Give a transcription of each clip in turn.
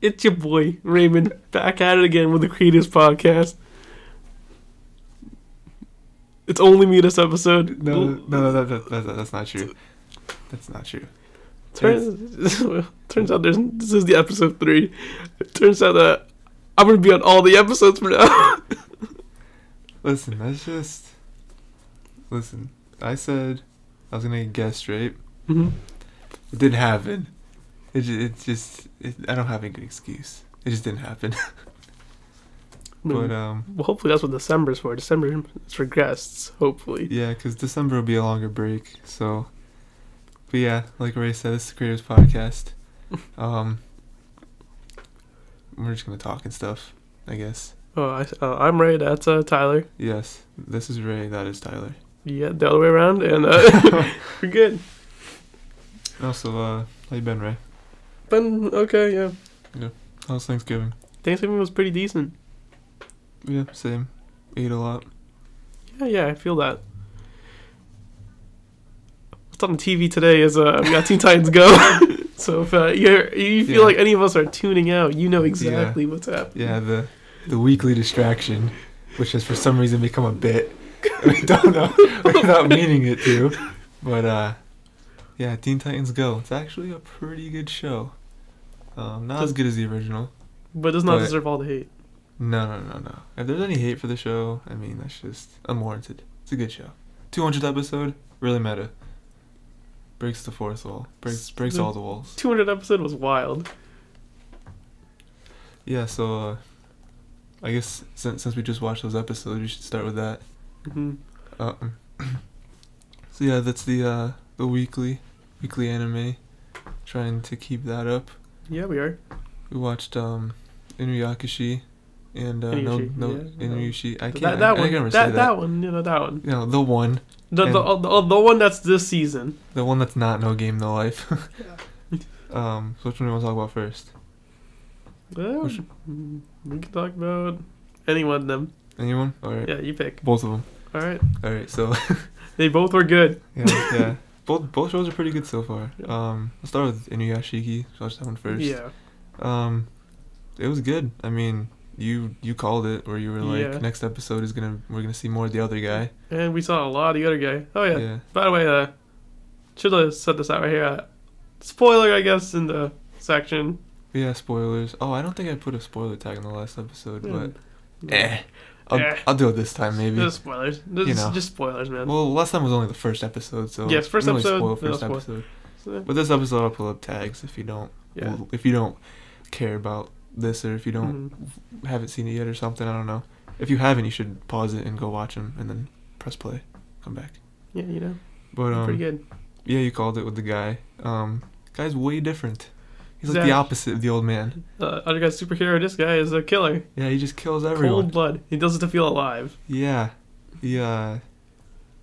It's your boy, Raymond, back at it again with the Creators Podcast. It's only me this episode. No, that's not true. That's not true. Turns out this is the episode 3. It turns out that I'm going to be on all the episodes from now. Listen, I said I was going to get guest straight. Mm-hmm. It didn't happen. I don't have a good excuse. It just didn't happen. But well, hopefully that's what December's for. December is for guests, hopefully. Yeah, because December will be a longer break. So, but yeah, like Ray said, this is the Creators Podcast. We're just gonna talk and stuff, I guess. I'm Ray. That's Tyler. Yes, this is Ray. That is Tyler. Yeah, the other way around, and we're good. Also, how you been, Ray? Been okay, yeah. Yeah. How's Thanksgiving? Thanksgiving was pretty decent. Yeah, same. Ate a lot. Yeah, I feel that. What's on the TV today is we got Teen Titans Go. So if you feel like any of us are tuning out, you know exactly what's happening. Yeah, the weekly distraction, which has for some reason become a bit. We don't know without meaning it to. But yeah, Teen Titans Go. It's actually a pretty good show. Not as good as the original. But it does not deserve all the hate. No. If there's any hate for the show, I mean, that's just unwarranted. It's a good show. 200th episode, really meta. Breaks the fourth wall. Breaks all the walls. 200th episode was wild. Yeah, so I guess since we just watched those episodes, we should start with that. Mm-hmm. So yeah, that's the weekly anime. Trying to keep that up. Yeah, we are. We watched Inuyashiki and Inuyashiki. I can't remember that one. You know that one. You know the one. The one that's this season. The one that's not No Game No Life. Yeah. So which one do you want to talk about first? Well, we can talk about any one of them. Anyone? All right. Yeah, you pick. Both of them. All right. So they both were good. Yeah. Both shows are pretty good so far. I'll start with Inuyashiki. So I'll watch that one first. Yeah. It was good. I mean, you called it, where you were like, next episode we're gonna see more of the other guy. And we saw a lot of the other guy. Oh yeah. By the way, should have said this out right here. Spoiler, I guess, in the section. Yeah, spoilers. Oh, I don't think I put a spoiler tag in the last episode, but I'll do it this time, maybe. Just spoilers. Just spoilers, man. Well, last time was only the first episode, so yes, first episode. Spoil first episode. But this episode, I'll pull up tags if you don't. Yeah. If you don't care about this, or if you don't haven't seen it yet, or something, I don't know. If you haven't, you should pause it and go watch them, and then press play, come back. Yeah, you know. But pretty good. Yeah, you called it with the guy. Guy's way different. He's like the opposite of the old man. Other guy's superhero. This guy is a killer. Yeah, he just kills everyone. Cold blood. He does it to feel alive. Yeah.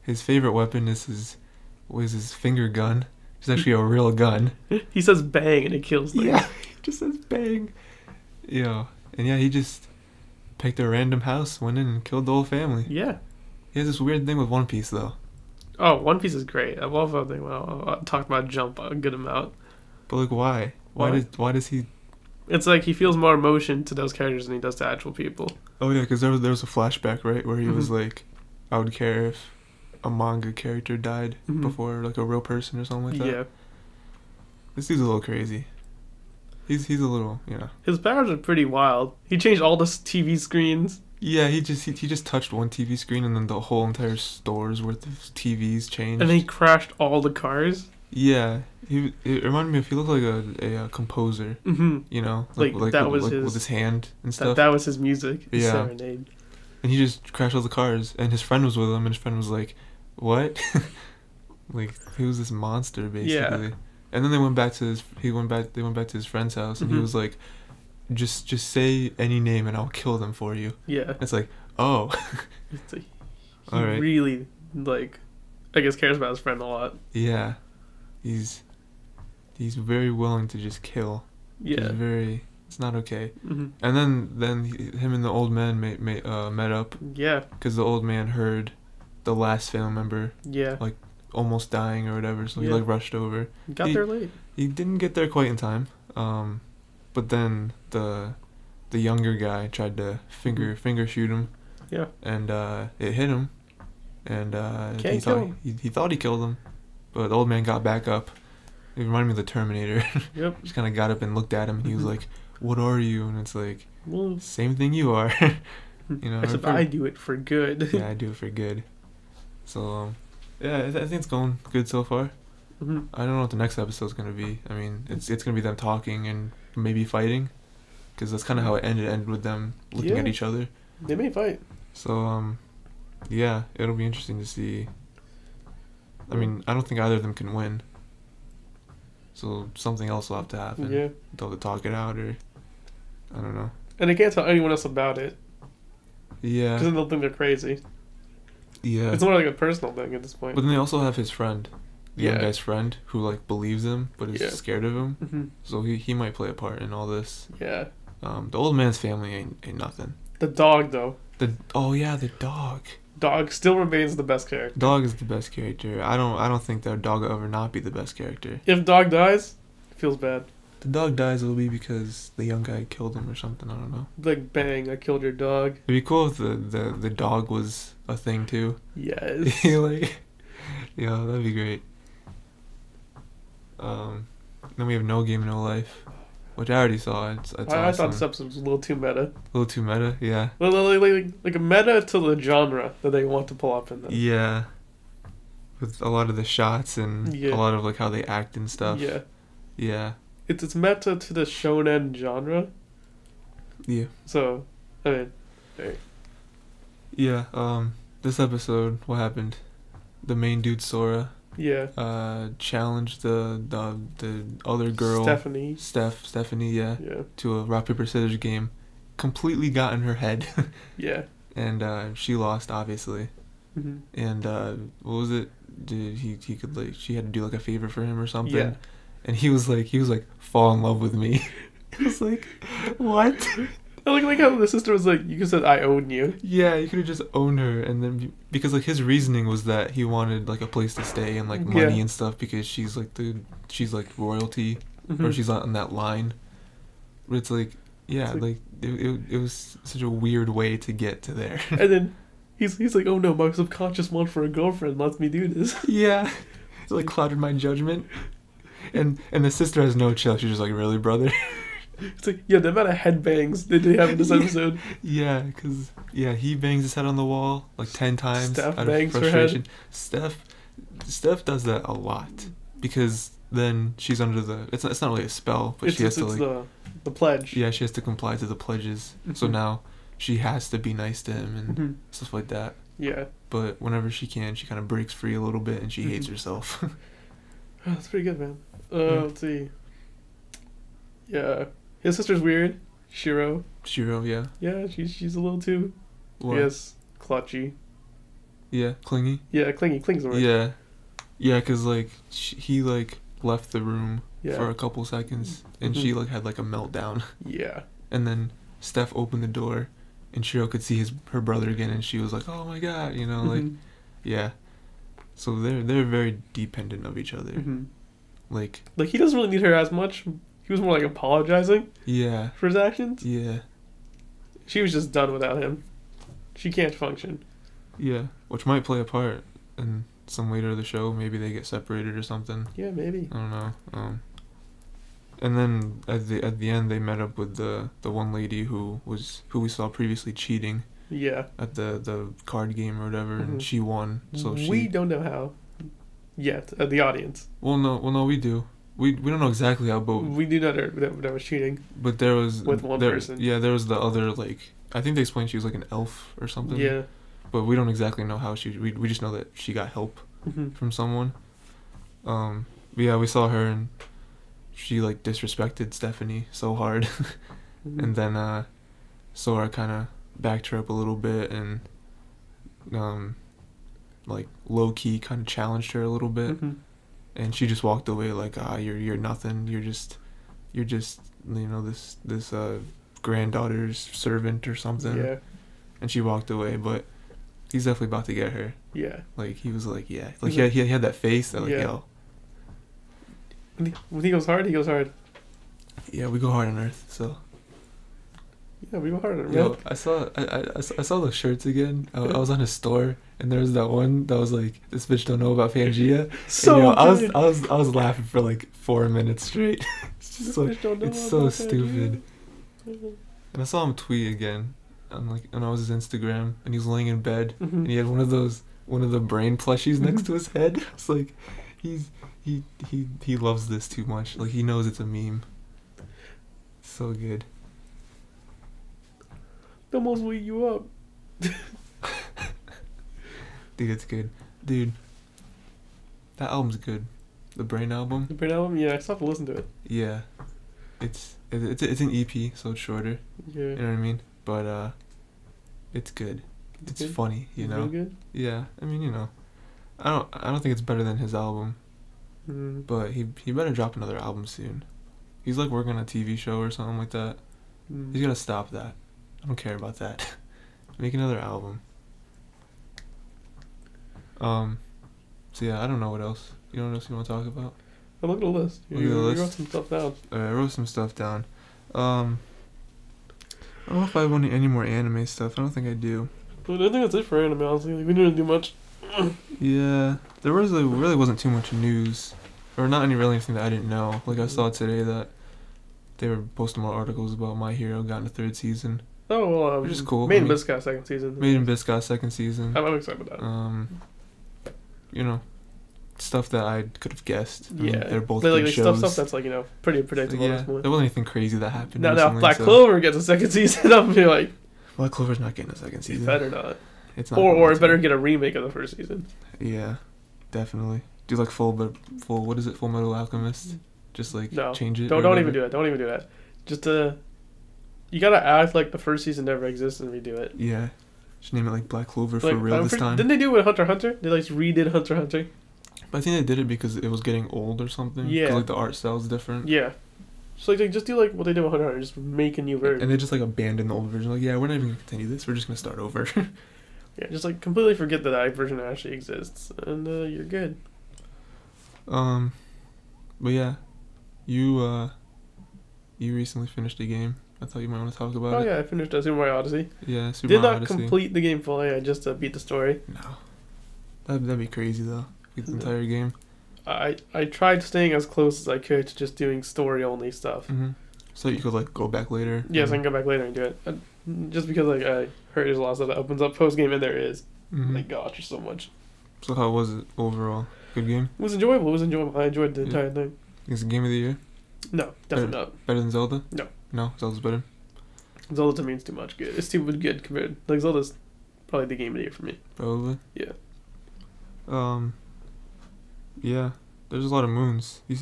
His favorite weapon is his finger gun. It's actually a real gun. He says bang and it kills them. Yeah, he just says bang. And he just picked a random house, went in and killed the whole family. Yeah. He has this weird thing with One Piece, though. Oh, One Piece is great. I love how they talked about Jump a good amount. But like, why? Why does he? It's like he feels more emotion to those characters than he does to actual people. Oh yeah, because there was a flashback, right, where he was like, I would care if a manga character died before like a real person or something like that. Yeah. This dude's a little crazy. He's a little, His powers are pretty wild. He changed all the TV screens. Yeah, he just touched one TV screen and then the whole entire store's worth of TVs changed. And then he crashed all the cars. Yeah, it reminded me of he looked like a composer. Like that was with his hand and stuff. That was his music. His serenade. And he just crashed all the cars, and his friend was with him, and his friend was like, "What?" Like he was this monster basically. Yeah. And then they went back to his friend's house, and he was like, "Just say any name, and I'll kill them for you." Yeah. It's like, oh. He really I guess cares about his friend a lot. Yeah. He's very willing to just kill. Yeah. It's not okay. And then him and the old man met up. Yeah. Because the old man heard the last family member. Yeah. Like almost dying or whatever, so he rushed over. Got there late. He didn't get there quite in time. but then the younger guy tried to finger shoot him. Yeah. And it hit him, and he thought he killed him, but the old man got back up. It reminded me of the Terminator. Yep. Just kind of got up and looked at him, and he was like, "What are you?" And it's like, well, same thing you are. You know. Except I do it for good. Yeah, I do it for good. So, yeah, I think it's going good so far. Mm-hmm. I don't know what the next episode's gonna be. I mean, it's gonna be them talking and maybe fighting, because that's kind of how it ended with them looking at each other. They may fight. So, yeah, it'll be interesting to see. I mean, I don't think either of them can win. So something else will have to happen. Yeah. They'll have to talk it out, or I don't know. And they can't tell anyone else about it. Yeah. Because then they'll think they're crazy. Yeah. It's more like a personal thing at this point. But then they also have his friend, the young guy's friend, who like believes him but is scared of him. Mm-hmm. So he might play a part in all this. Yeah. The old man's family ain't nothing. The dog though. The dog. Dog still remains the best character. Dog is the best character. I don't think that dog will ever not be the best character. If dog dies, it feels bad. The dog dies, it'll be because the young guy killed him or something. I don't know. Like, bang! I killed your dog. It'd be cool if the dog was a thing too. Yes. Like, yeah, that'd be great. Then we have No Game No Life, which I already saw. It's I awesome. thought this episode was a little too meta. A little too meta, yeah. Like a meta to the genre that they want to pull up in this. Yeah. With a lot of the shots and Yeah. a lot of like how they act and stuff. Yeah. Yeah. It's meta to the shonen genre. Yeah. So, I mean, hey. Yeah. This episode, what happened? The main dude Sora. Yeah. Challenged the other girl. Stephanie. Yeah. Yeah. To a rock paper scissors game. Completely got in her head. Yeah. And she lost, obviously. Mm-hmm. And what was it? Did he could like she had to do like a favor for him or something? Yeah. And he was like fall in love with me. I was like, what? I like how the sister was like, you could have said I own you. Yeah, you could have just owned her, and then because like his reasoning was that he wanted like a place to stay and like money and stuff because she's like royalty, mm-hmm. or she's on that line. But it's like it was such a weird way to get to there. And then he's like, oh no, my subconscious want for a girlfriend lets me do this. Yeah, it like clouded my judgment. And the sister has no chill. She's just like, really, brother? It's like, yeah, the amount of headbangs that they have in this episode. Yeah, because he bangs his head on the wall like 10 times Steph out bangs of frustration. her head. Steph does that a lot because then she's under the. It's not really a spell, but she has to like the pledge. Yeah, she has to comply to the pledges. Mm-hmm. So now she has to be nice to him and mm-hmm. stuff like that. Yeah. But whenever she can, she kind of breaks free a little bit and she mm-hmm. hates herself. Oh, that's pretty good, man. Let's see. Yeah. His sister's weird. Shiro, yeah. Yeah, she's a little too... What? Yes, clutchy. Yeah, clingy? Yeah, clingy. Cling's the word. Yeah. Yeah, because, like, he, like, left the room for a couple seconds, and mm-hmm. she, like, had, like, a meltdown. Yeah. And then Steph opened the door, and Shiro could see her brother again, and she was like, oh, my God, you know, like... Mm-hmm. Yeah. So they're very dependent of each other. Mm-hmm. Like, he doesn't really need her as much. He was more like apologizing. Yeah. For his actions. Yeah. She was just done without him. She can't function. Yeah, which might play a part in some later of the show. Maybe they get separated or something. Yeah, maybe. I don't know. And then at the end they met up with the one lady who we saw previously cheating. Yeah. At the card game or whatever, mm-hmm. and she won. So we don't know how. Yet, the audience. Well, no, we do. We don't know exactly how, but we do know that was cheating. But there was with one person. Yeah, there was the other, like, I think they explained she was like an elf or something. Yeah. But we don't exactly know how we just know that she got help mm-hmm. from someone. But yeah, we saw her and she like disrespected Stephanie so hard, mm-hmm. and then Sora kind of backed her up a little bit and like low key kind of challenged her a little bit. Mm-hmm. And she just walked away like, you're nothing. You're just you know, this granddaughter's servant or something. Yeah. And she walked away, but he's definitely about to get her. Yeah. Like he was like, yeah. Like he had that face that like, yo. When he goes hard, he goes hard. Yeah, we go hard on Earth, so. Yeah, we go hard on Earth. Yo, I saw the shirts again. I was on his store, and there was that one that was like, "This bitch don't know about Pangea." So and, yo, good. I was laughing for like 4 minutes straight. It's just like, it's so stupid. And I saw him tweet again, on I was his Instagram, and he was laying in bed, and he had one of the brain plushies next to his head. It's like, he loves this too much. Like, he knows it's a meme. So good. They almost wake you up. Dude, it's good. Dude, that album's good. The Brain album. The Brain album? Yeah, I still have to listen to it. Yeah. It's an EP, so it's shorter. Yeah. You know what I mean? But, it's good. It's good? Funny, you know? Really good? Yeah. I mean, you know. I don't think it's better than his album. But he better drop another album soon. He's like working on a TV show or something like that. He's gotta stop that. I don't care about that. Make another album. So yeah, I don't know what else. You know what else you want to talk about? Look at the list. You wrote some stuff down. I wrote some stuff down. I don't know if I have any more anime stuff. I don't think I do. But I think that's it for anime, honestly. We didn't do much. Yeah, there really wasn't too much news. Or not anything that I didn't know. Like, I saw today that they were posting more articles about My Hero got in the 3rd season. Oh, well, which is cool. Made in Biscuit second season. Made in Biscuit second season. I'm excited about that. You know, stuff that I could have guessed. I mean, they're both good like shows. Stuff that's like, you know, pretty predictable. Yeah, there wasn't anything crazy that happened. Now Black Clover gets a second season. I'll be like, Black Clover's not getting a second season. It better not. It's not. Or it better get a remake of the first season. Yeah, definitely. Do like full what is it? Full Metal Alchemist. Just like change it. Don't even do that. Don't even do that. Just you gotta act like the first season never existed and redo it. Yeah. Just name it like Black Clover for real this time. Didn't they do it with Hunter x Hunter? They like redid Hunter x Hunter. But I think they did it because it was getting old or something. Yeah. 'Cause, like the art style's different. Yeah. So like they just do like what they did with Hunter x Hunter, just make a new version. And they just like abandon the old version. Like, yeah, we're not even gonna continue this. We're just gonna start over. Yeah, just like completely forget that version actually exists, and you're good. But yeah, you recently finished a game. I thought you might want to talk about it. Oh yeah, I finished Super Mario Odyssey. Yeah, Super Mario Odyssey. Did not complete the game fully. I just beat the story. No, that'd be crazy though. Beat the entire game. I tried staying as close as I could to just doing story only stuff. So you could like go back later. Yes, I can go back later and do it. Just because like I heard there's a lot of stuff that opens up post game, and there is. My gosh, there's so much. So how was it overall? Good game? It was enjoyable. I enjoyed the entire thing. Is it game of the year? No, definitely not. Better than Zelda? No, Zelda's better. Zelda to me is too much good. It's too good compared. Like Zelda's probably the game of the year for me. Probably. Yeah. Yeah. There's a lot of moons. You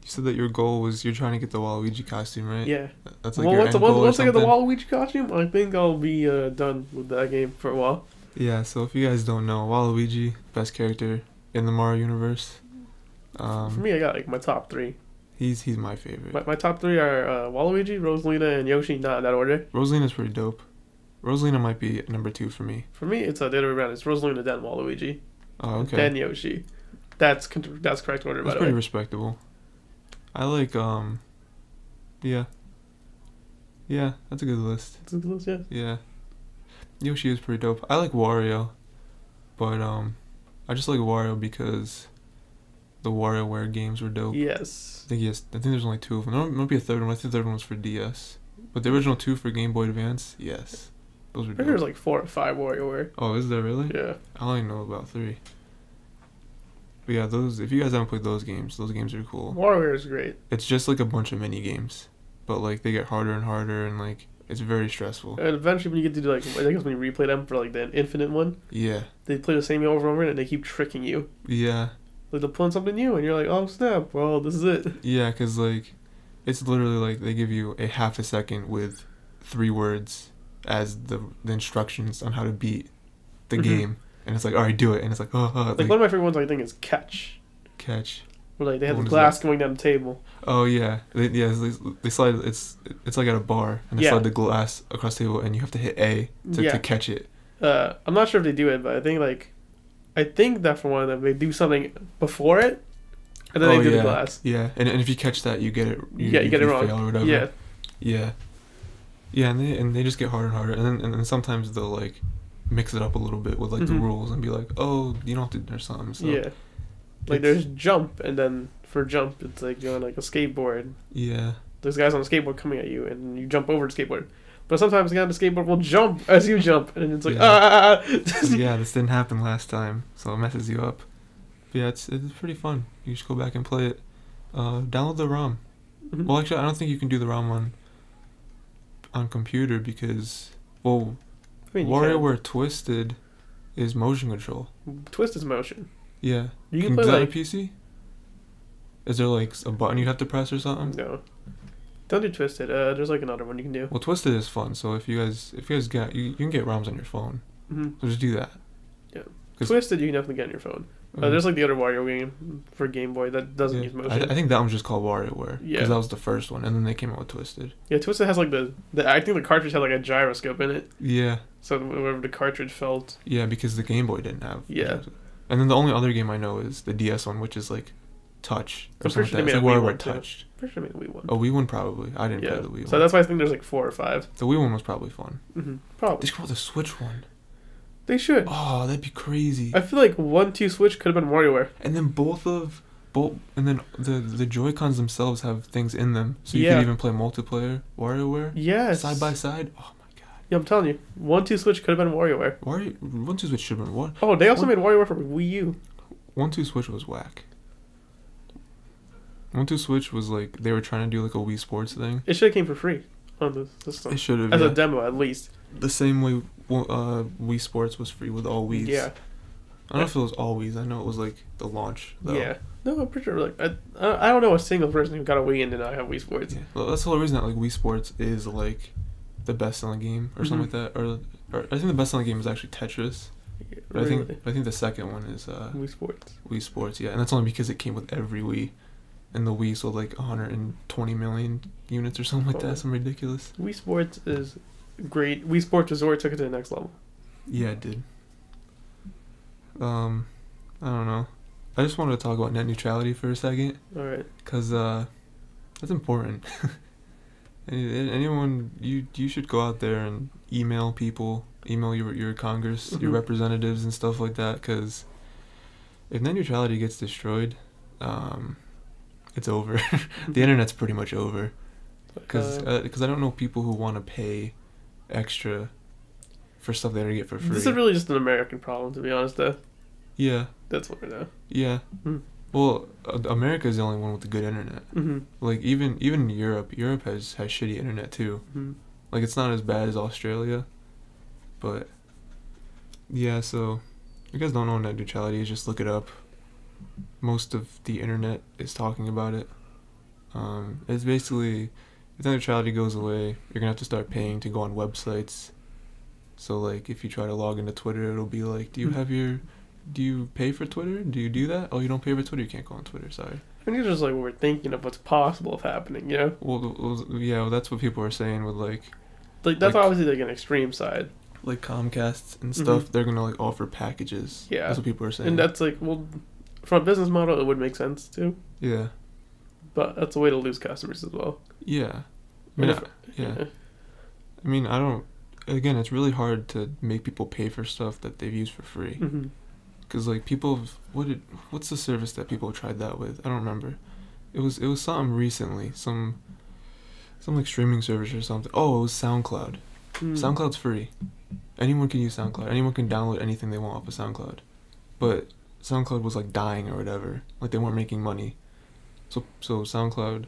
said that your goal was you're trying to get the Waluigi costume, right? Yeah. That's like your end goal once I get the Waluigi costume, I think I'll be done with that game for a while. Yeah, so if you guys don't know, Waluigi, best character in the Mario universe. For me, I got like my top 3. He's my favorite. My top 3 are Waluigi, Rosalina, and Yoshi, not in that order. Rosalina's pretty dope. Rosalina might be number 2 for me. For me, it's the other way around. It's Rosalina, then Waluigi. Oh, okay. Then Yoshi. That's correct order, by the way. That's pretty respectable. I like, yeah. Yeah, that's a good list. That's a good list, yeah. Yeah. Yoshi is pretty dope. I like Wario, but, I just like Wario because the Wario Ware games were dope. Yes. I think there's only 2 of them. There might be a third one. I think the third one was for DS. But the original 2 for Game Boy Advance, yes. Those were dope. There's like 4 or 5 WarioWare. Oh, is there really? Yeah. I only know about 3. But yeah, if you guys haven't played those games are cool. WarioWare is great. It's just like a bunch of mini games. But like they get harder and harder and like it's very stressful. And eventually when you get to do like, I guess when you replay them for like the infinite one. Yeah. They play the same game over and over and they keep tricking you. Yeah. Like they'll pull in something new and you're like, oh snap, well this is it. Yeah, because like it's literally like they give you a half a second with 3 words as the instructions on how to beat the game. And it's like, alright, do it. And it's like, oh. Like one of my favorite ones I think is Catch. Where like they have the glass going down the table. Oh yeah. They slide, it's like at a bar. And they slide the glass across the table and you have to hit A to catch it. I'm not sure if they do it, but I think that for one of them, they do something before it. And then they do the glass. Yeah, and if you catch that, you get it. You get it wrong. Fail or whatever. Yeah. Yeah. Yeah, and they just get harder and harder, and then sometimes they'll like mix it up a little bit with like the rules and be like, oh, you don't have to or something. So yeah. Like there's jump, and then for jump, it's like you're on like a skateboard. Yeah. There's guys on a skateboard coming at you, and you jump over the skateboard. But sometimes the guy on the skateboard will jump as you jump, and it's like Yeah, this didn't happen last time, so it messes you up. But yeah, it's pretty fun. You just go back and play it. Download the ROM. Well, actually, I don't think you can do the ROM on computer because Wario Ware Twisted is motion control. Twist is motion. Yeah. You can play that like a PC? Is there like a button you have to press or something? No. Don't do Twisted. There's like another one you can do. Well, Twisted is fun. So if you guys get you can get ROMs on your phone. So just do that. Yeah. Twisted you can definitely get on your phone. There's like the other Wario game for Game Boy that doesn't use motion. I think that one's just called Wario Ware. Yeah. Because that was the first one, and then they came out with Twisted. Yeah, Twisted has like the I think the cartridge had like a gyroscope in it. Yeah. So wherever the cartridge felt. Yeah, because the Game Boy didn't have. Yeah. And then the only other game I know is the DS one, which is like Touch. I'm pretty sure they made a Wii one Touch. Pretty sure they made a Wii one. Oh, Wii one probably. I didn't play the Wii one. So that's why I think there's like 4 or 5. The Wii one was probably fun. Probably. They should come out with the Switch one. They should. Oh, that'd be crazy. I feel like 1-2 Switch could have been WarioWare. And then and then the Joy-Cons themselves have things in them, so you could even play multiplayer WarioWare. Yes. Side by side. Oh my god. Yeah, I'm telling you, 1-2 Switch could have been WarioWare. 1-2 Switch should have been what? Oh, they also made WarioWare for Wii U. 1-2 Switch was whack. 1-2 Switch was like they were trying to do like a Wii Sports thing. It should have came for free on the system. It should have as a demo at least. The same way Wii Sports was free with all Wiis. Yeah. I don't know if it was all Wiis. I know it was like the launch though. Yeah. No, I'm pretty sure. Like I don't know a single person who got a Wii and did not have Wii Sports. Yeah. Well, that's the whole reason that like Wii Sports is like the best selling game or something like that. Or I think the best selling game is actually Tetris. Yeah, but really? I think the second one is Wii Sports. Wii Sports, yeah, and that's only because it came with every Wii, and the Wii sold like 120 million units or something like that. Something ridiculous. Wii Sports is great. Wii Sports Resort took it to the next level. Yeah, it did. I don't know. I just wanted to talk about net neutrality for a second. All right. Cause that's important. Anyone, you should go out there and email people, email your Congress, your representatives and stuff like that. Cause if net neutrality gets destroyed, it's over. The internet's pretty much over. Cause I don't know people who want to pay extra for stuff they already get for free. This is really just an American problem, to be honest, though. Yeah. That's what we're now. Yeah. Well, America is the only one with the good internet. Like even in Europe has shitty internet too. Like it's not as bad as Australia, but yeah. So if you guys don't know net neutrality is, just look it up. Most of the internet is talking about it. It's basically if net neutrality goes away, you're gonna have to start paying to go on websites. So like if you try to log into Twitter, it'll be like, do you pay for Twitter? Do you do that? Oh, you don't pay for Twitter? You can't go on Twitter, sorry. I think it's just like we're thinking of what's possible of happening, you know? Well, that's what people are saying with like that's obviously like an extreme side. Like Comcast and stuff, they're gonna like offer packages. Yeah. That's what people are saying. And that's like, well, from a business model, it would make sense too. Yeah. But that's a way to lose customers as well. Yeah. I mean, I don't. Again, it's really hard to make people pay for stuff that they've used for free. Because like people, what's the service that people tried that with? I don't remember. It was something recently, some like streaming service or something. Oh, it was SoundCloud. SoundCloud's free. Anyone can use SoundCloud. Anyone can download anything they want off of SoundCloud. But SoundCloud was like dying or whatever. Like they weren't making money. So SoundCloud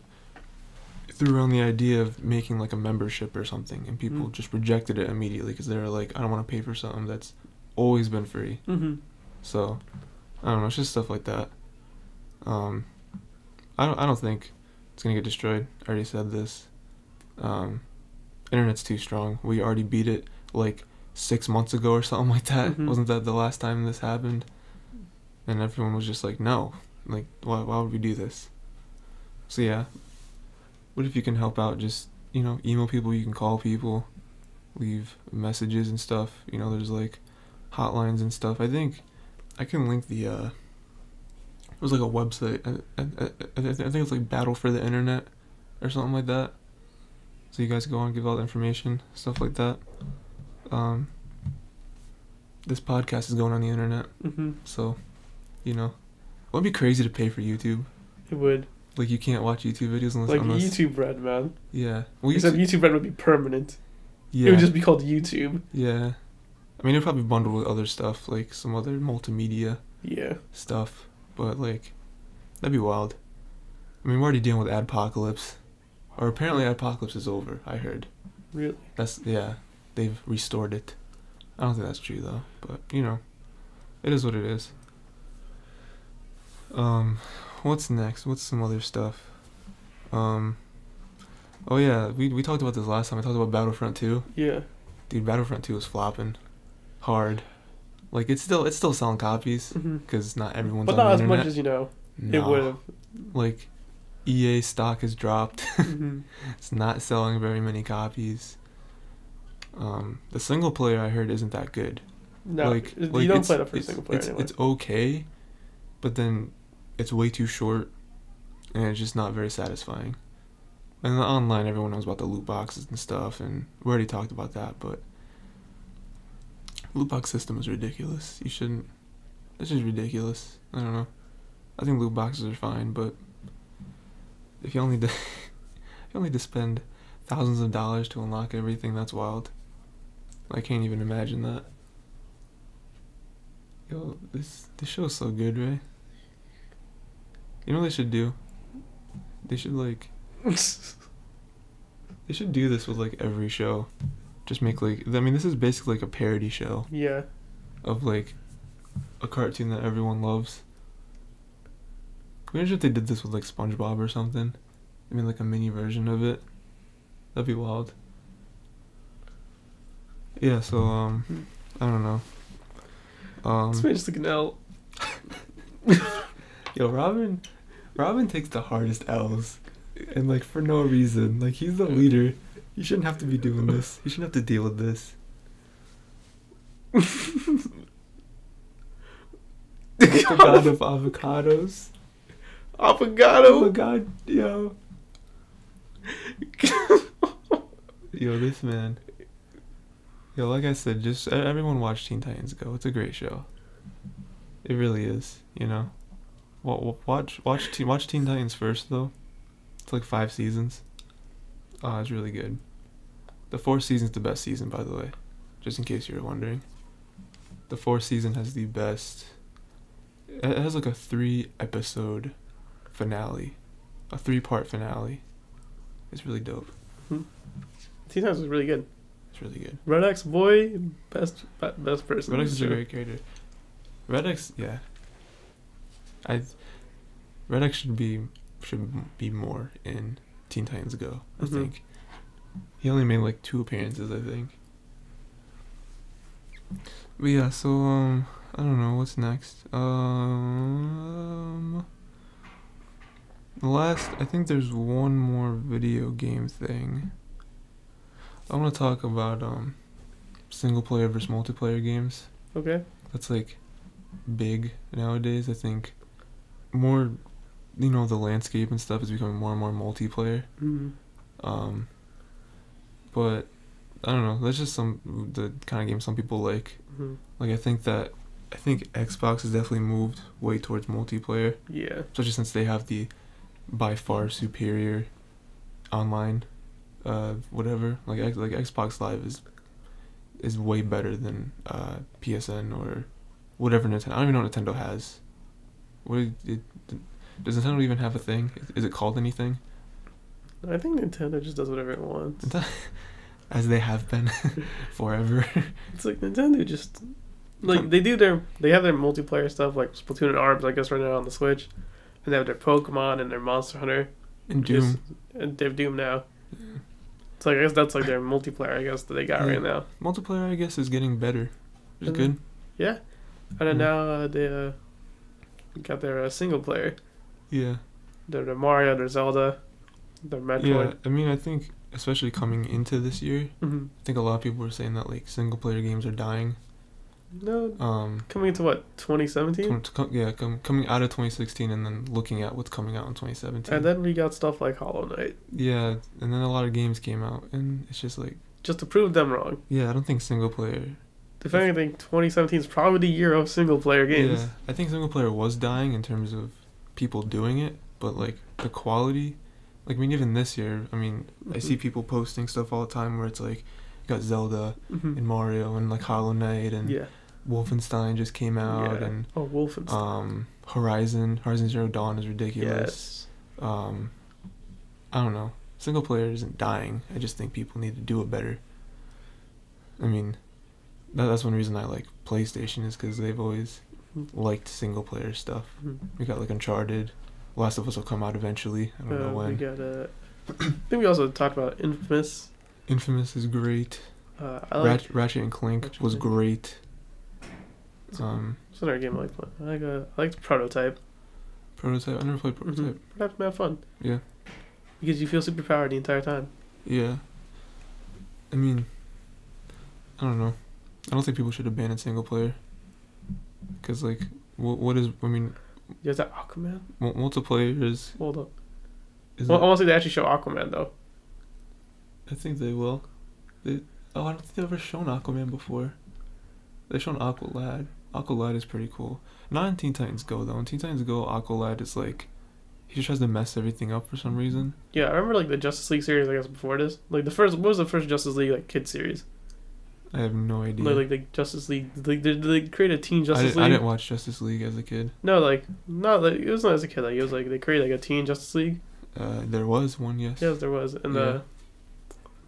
threw around the idea of making like a membership or something, and people just rejected it immediately because they were like, I don't want to pay for something that's always been free. So I don't know, it's just stuff like that. I don't think it's gonna get destroyed. I already said this. Internet's too strong. We already beat it like 6 months ago or something like that. Wasn't that the last time this happened? And everyone was just like, no, like why would we do this? So yeah, what if you can help out? Just email people. You can call people, leave messages and stuff. There's like hotlines and stuff. I think I can link the was like a website. I think it's like Battle for the Internet or something like that. So you guys go and give all the information, stuff like that. This podcast is going on the internet. So, you know, it would be crazy to pay for YouTube. It would. Like, you can't watch YouTube videos unless... Like YouTube Red, man. Yeah. Well, except YouTube Red would be permanent. Yeah. It would just be called YouTube. Yeah. I mean, it'd probably bundle with other stuff, like some other multimedia stuff. But, like, that'd be wild. I mean, we're already dealing with Adpocalypse. Or apparently Adpocalypse is over, I heard. Really? Yeah. They've restored it. I don't think that's true, though. But, you know, it is what it is. What's next? What's some other stuff? Oh, yeah, we talked about this last time. I talked about Battlefront 2. Yeah. Dude, Battlefront 2 is flopping hard. Like, it's still selling copies, because not everyone's on the internet. But not as much as, it would have. Like, EA stock has dropped. It's not selling very many copies. The single player I heard isn't that good. No, like you don't play that for single player anyway. It's okay, but then it's way too short, and it's just not very satisfying. And the online, everyone knows about the loot boxes and stuff, and we already talked about that, but loot box system is ridiculous. You shouldn't... This is ridiculous. I don't know. I think loot boxes are fine, but if you only if you only to spend thousands of dollars to unlock everything, that's wild. I can't even imagine that. Yo, this show's so good, right? You know what they should do? They should, like... they should do this with, like, every show. Just make, like... I mean, this is basically, like, a parody show. Yeah. Of, like, a cartoon that everyone loves. Imagine if they did this with, like, SpongeBob or something. I mean, like, a mini version of it. That'd be wild. Yeah, so, I don't know. This man's just like an L. Yo, Robin takes the hardest L's. And, like, for no reason. Like, he's the leader. He shouldn't have to be doing this. He shouldn't have to deal with this. The god of avocados. Avocado? Oh my god, yo. Yo, this man. Yo, like I said, just everyone watch Teen Titans Go. It's a great show. It really is, you know. Watch Teen Titans first, though. It's like 5 seasons. Oh, it's really good. The 4th season's the best season, by the way. Just in case you were wondering. The 4th season has the best... It has like a 3-episode finale. A 3-part finale. It's really dope. Teen Titans is really good. It's really good. Red X boy, best person. Red X is a great character. Red X, yeah. Red X should be more in Teen Titans Go, I think. He only made like 2 appearances, I think. But yeah, so I don't know what's next. I think there's one more video game thing. I want to talk about single player versus multiplayer games. Okay. That's like big nowadays. I think more, you know, the landscape and stuff is becoming more and more multiplayer. But I don't know. That's just the kind of game some people like. Like I think Xbox has definitely moved way towards multiplayer. Yeah. Especially since they have the by far superior online whatever. Like Xbox Live is way better than PSN or whatever Nintendo. I don't even know what Nintendo has. Does Nintendo even have a thing? Is it called anything? I think Nintendo just does whatever it wants. As they have been forever. It's like Nintendo just like they have their multiplayer stuff like Splatoon and ARMS, I guess, right now on the Switch, and they have their Pokemon and their Monster Hunter and Doom, and they have Doom now. So I guess that's like their multiplayer, I guess, that they got right now. Multiplayer, I guess, is getting better. It's good. Yeah, and then now they got their single player. Yeah. Their Mario, their Zelda, their Metroid. Yeah, I mean, I think especially coming into this year, I think a lot of people were saying that like single player games are dying, No. Coming into what, 2017? Coming out of 2016 and then looking at what's coming out in 2017. And then we got stuff like Hollow Knight. Yeah, and then a lot of games came out, and it's just like... Just to prove them wrong. Yeah, I don't think single player... If anything, 2017 is probably the year of single player games. Yeah, I think single player was dying in terms of people doing it, but like the quality... Like, I mean, even this year, I mean, I see people posting stuff all the time where it's like, you got Zelda and Mario and like Hollow Knight and Wolfenstein just came out and Wolfenstein. Horizon Zero Dawn is ridiculous. Yes. I don't know. Single player isn't dying. I just think people need to do it better. I mean, that's one reason I like PlayStation is because they've always liked single player stuff. We got like Uncharted. Last of Us will come out eventually. I don't know when. We got I think we also talked about Infamous. Infamous is great. Ratchet and Clank was great. It's another game I like playing. I like Prototype. Prototype? I never played Prototype. Prototype's mad fun. Yeah. Because you feel super powered the entire time. Yeah. I mean, I don't know. I don't think people should abandon single player. Because, like, what is... I mean... There's that Aquaman? Multiplayer is... Hold up. I want to see they actually show Aquaman, though. I think they will. I don't think they've ever shown Aquaman before. They've shown Aqualad. Aqualad is pretty cool. Not in Teen Titans Go, though. In Teen Titans Go, Aqualad is like... He just tries to mess everything up for some reason. Yeah, I remember, like, the Justice League series, I guess, before this. Like, what was the first Justice League, like, kid series? I have no idea. Like the Justice League... Did they create a Teen Justice League? I didn't watch Justice League as a kid. No, like... Not, like... It was not as a kid. Like, it was, like, they created, like, a Teen Justice League. There was one, yes. Yes, there was. And,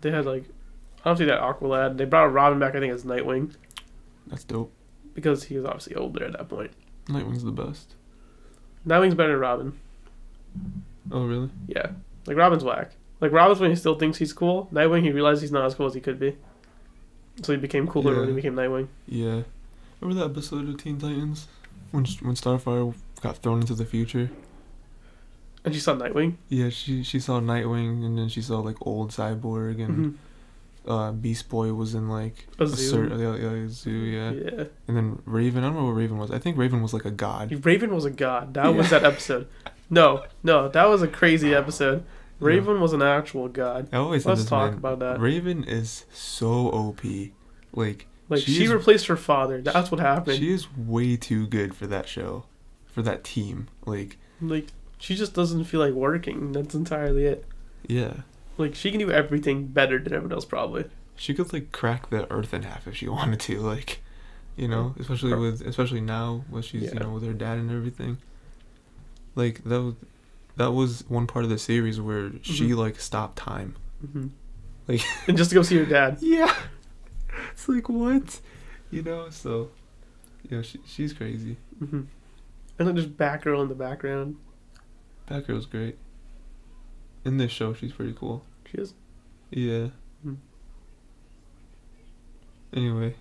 they had, like... Obviously, that Aqualad. They brought Robin back, I think, as Nightwing. That's dope. Because he was obviously older at that point. Nightwing's the best. Nightwing's better than Robin. Oh, really? Yeah. Like, Robin's whack. Like, Robin's when he still thinks he's cool. Nightwing, he realized he's not as cool as he could be. So he became cooler when he became Nightwing. Yeah. Remember that episode of Teen Titans? When Starfire got thrown into the future? And she saw Nightwing? Yeah, she saw Nightwing, and then she saw, like, old Cyborg, and Beast Boy was in, like... A zoo. A zoo, yeah. Yeah. And then Raven, I don't know what Raven was. I think Raven was, like, a god. Raven was a god. That was that episode. No, that was a crazy episode. Raven was an actual god. Let's talk about that. Raven is so OP. Like she replaced her father. That's what happened. She is way too good for that show. For that team. Like she just doesn't feel like working. That's entirely it. Yeah. Like she can do everything better than everyone else probably. She could like crack the earth in half if she wanted to, like, you know, especially now when she's, you know, with her dad and everything. Like that was one part of the series where she like stopped time, like, and just to go see her dad. Yeah, it's like what, you know. So, yeah, she's crazy. And then there's Batgirl in the background. Batgirl's great. In this show, she's pretty cool. She is. Yeah. Anyway,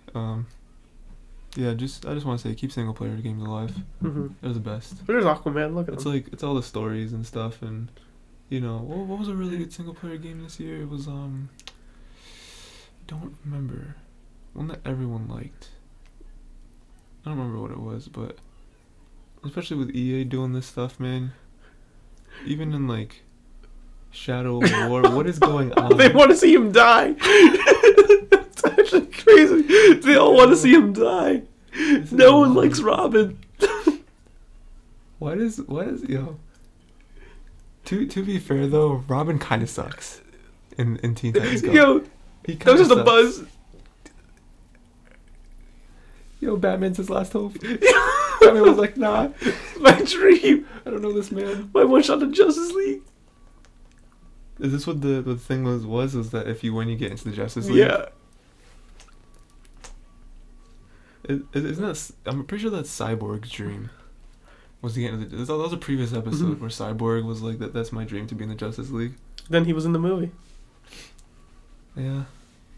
yeah, I just want to say, keep single player games alive. They're the best. But there's Aquaman. Look at them. Like, it's all the stories and stuff, and you know, what was a really good single player game this year? It was don't remember, one that everyone liked. I don't remember what it was, but especially with EA doing this stuff, man. Even in like Shadow of War, what is going on? They want to see him die. It's actually crazy. They all want to see him die. No one likes Robin. What is yo? To be fair though, Robin kind of sucks in Teen Titans Go. Yo, that was just a buzz. Yo, Batman's his last hope. Batman was like, nah, it's my dream. I don't know this man. My one shot at Justice League. Is this what the thing was that if you win, you get into the Justice League? Yeah. Isn't that? I'm pretty sure that's Cyborg's dream. Was to get into that was a previous episode where Cyborg was like, that's my dream, to be in the Justice League. Then he was in the movie. Yeah.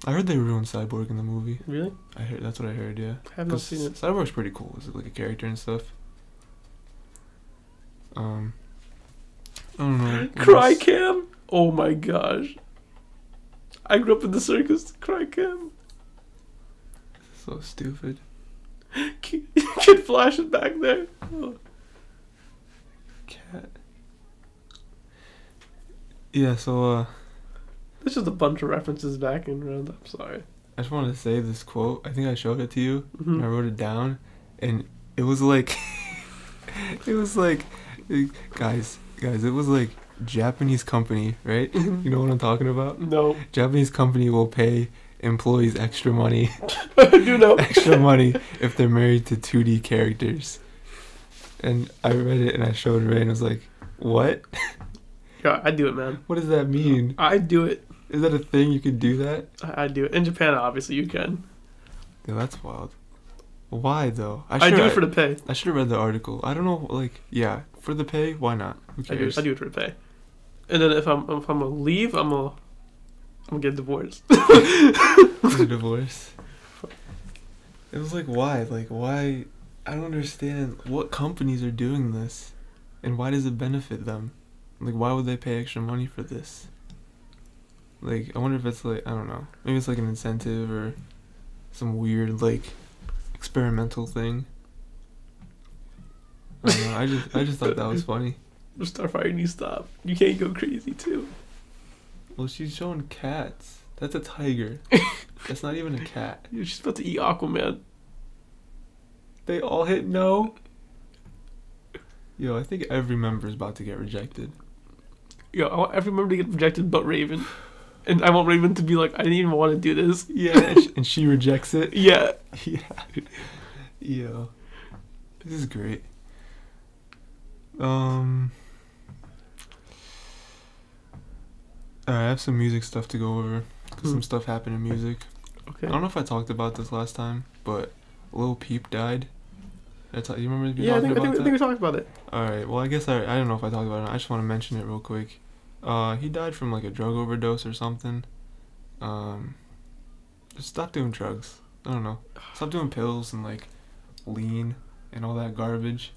I heard they ruined Cyborg in the movie. Really? That's what I heard, yeah. I have not seen it. Cyborg's pretty cool. Is it like a character and stuff? I don't know. Cry Cam? Oh my gosh. I grew up in the circus. Cry Cam. So stupid. Kid Flash is back there. Oh. Cat. Yeah, so there's just a bunch of references back in Roundup. Sorry. I just wanted to say this quote. I think I showed it to you. And I wrote it down, and it was like, guys, it was like Japanese company, right? You know what I'm talking about? No. Japanese company will pay employees extra money. I do know. Extra money if they're married to 2D characters. And I read it and I showed Ray and I was like, what? Yeah, I do it, man. What does that mean? I do it. Is that a thing? You can do that? I do it. In Japan, obviously, you can. Yeah, that's wild. Why, though? I do it for the pay. I should have read the article. I don't know, like, yeah, for the pay, why not? Who cares? I do it for the pay. And then if I'm gonna leave, I'm gonna get divorced. Get a divorce? It was like, why? Like, why? I don't understand what companies are doing this, and why does it benefit them? Like, why would they pay extra money for this? Like, I wonder if it's like, I don't know, maybe it's like an incentive or some weird, like, experimental thing. I don't know, I just thought that was funny. Starfire, you stop. You can't go crazy, too. Well, she's showing cats. That's a tiger. That's not even a cat. She's about to eat Aquaman. They all hit no. Yo, I think every member is about to get rejected. Yo, I want every member to get rejected but Raven. And I want Raven to be like, I didn't even want to do this. Yeah, and she rejects it? Yeah. Yeah. Yo. This is great. Alright, I have some music stuff to go over. Because some stuff happened in music. Okay. I don't know if I talked about this last time, but Lil Peep died. You remember me talking about that? I think we talked about it. Alright, well, I guess I don't know if I talked about it. I just want to mention it real quick. He died from like a drug overdose or something. Just stop doing drugs. I don't know. Stop doing pills and like lean and all that garbage.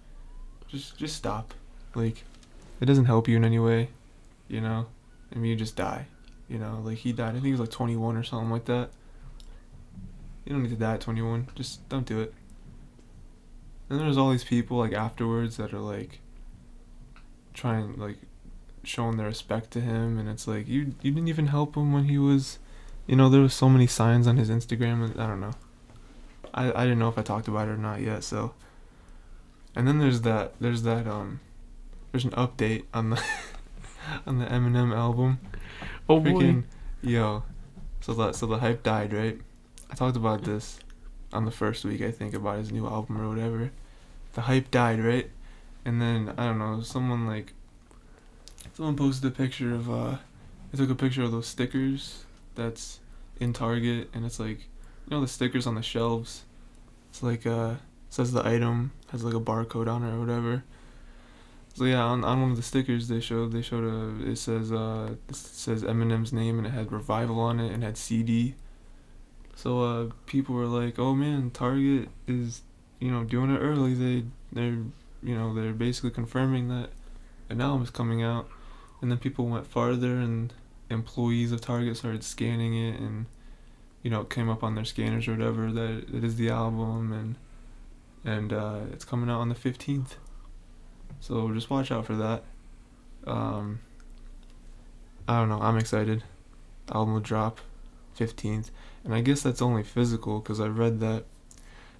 Just stop. Like, it doesn't help you in any way, you know? I mean, you just die, you know? Like, he died, I think he was like 21 or something like that. You don't need to die at 21. Just don't do it. And there's all these people, like, afterwards that are, like, trying, like, showing their respect to him, and it's like, you didn't even help him when he was, you know, there was so many signs on his Instagram, and I don't know. I didn't know if I talked about it or not yet, so. And then there's an update on the on the Eminem album. Oh boy. Yo. So the hype died, right? I talked about this on the first week, I think, about his new album or whatever. The hype died, right? And then, I don't know, someone posted a picture of, they took a picture of those stickers that's in Target, and it's like, you know, the stickers on the shelves. It's like, says the item, has like a barcode on it or whatever. So yeah, on one of the stickers it says Eminem's name, and it had Revival on it and had CD. So people were like, oh man, Target is, you know, doing it early. They're basically confirming that an album is coming out. And then people went farther, and employees of Target started scanning it, and, you know, it came up on their scanners or whatever that it is the album, and it's coming out on the 15th. So just watch out for that. I don't know, I'm excited. The album will drop 15th, and I guess that's only physical, because I read that,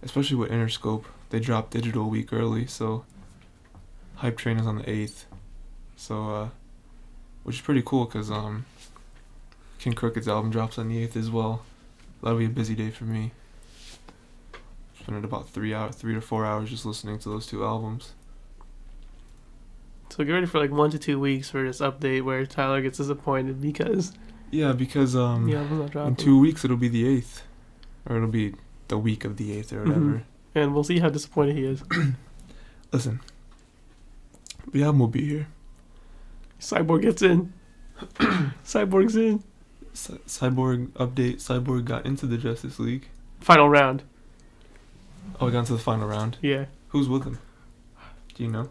especially with Interscope, they dropped digital a week early, so Hype Train is on the 8th. So which is pretty cool, because King Crooked's album drops on the 8th as well. That'll be a busy day for me. Spending about 3 to 4 hours just listening to those two albums. So get ready for like 1 to 2 weeks for this update where Tyler gets disappointed because... Yeah, because in 2 weeks it'll be the 8th. Or it'll be the week of the 8th or whatever. Mm-hmm. And we'll see how disappointed he is. Listen. The album will be here. Cyborg gets in. Cyborg's in. Cyborg update. Cyborg got into the Justice League. Final round. Oh, he got into the final round? Yeah. Who's with him? Do you know?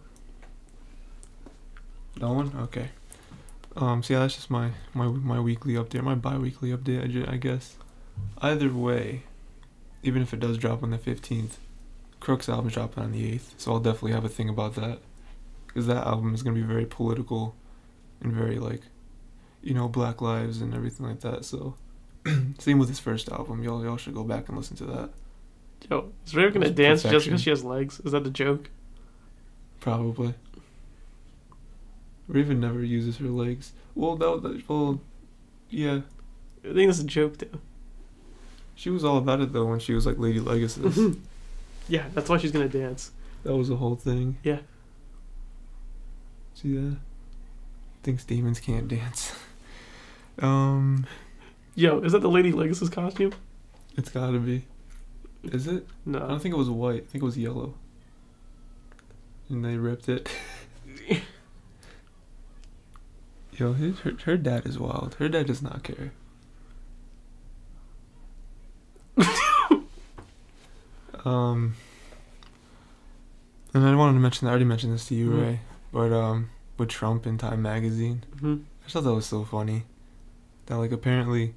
No one? Okay. So yeah, that's just my weekly update, my bi-weekly update, I guess. Either way, even if it does drop on the 15th, Crook's album dropping on the 8th, so I'll definitely have a thing about that. Because that album is going to be very political and very, like, you know, Black Lives and everything like that, so... Same with his first album. Y'all should go back and listen to that. Yo, is Raven gonna dance just because she has legs? Is that the joke? Probably. Raven never uses her legs. Well, yeah. I think that's a joke, though. She was all about it, though, when she was, like, Lady Legacy. Yeah, that's why she's gonna dance. That was the whole thing. Yeah. See that? Thinks demons can't dance. Yo, is that the Lady Legacy's costume? It's gotta be. Is it? No. I don't think it was white. I think it was yellow. And they ripped it. Yo, her dad is wild. Her dad does not care. And I wanted to mention, I already mentioned this to you, Ray, but with Trump in Time Magazine, I just thought that was so funny. That, like, apparently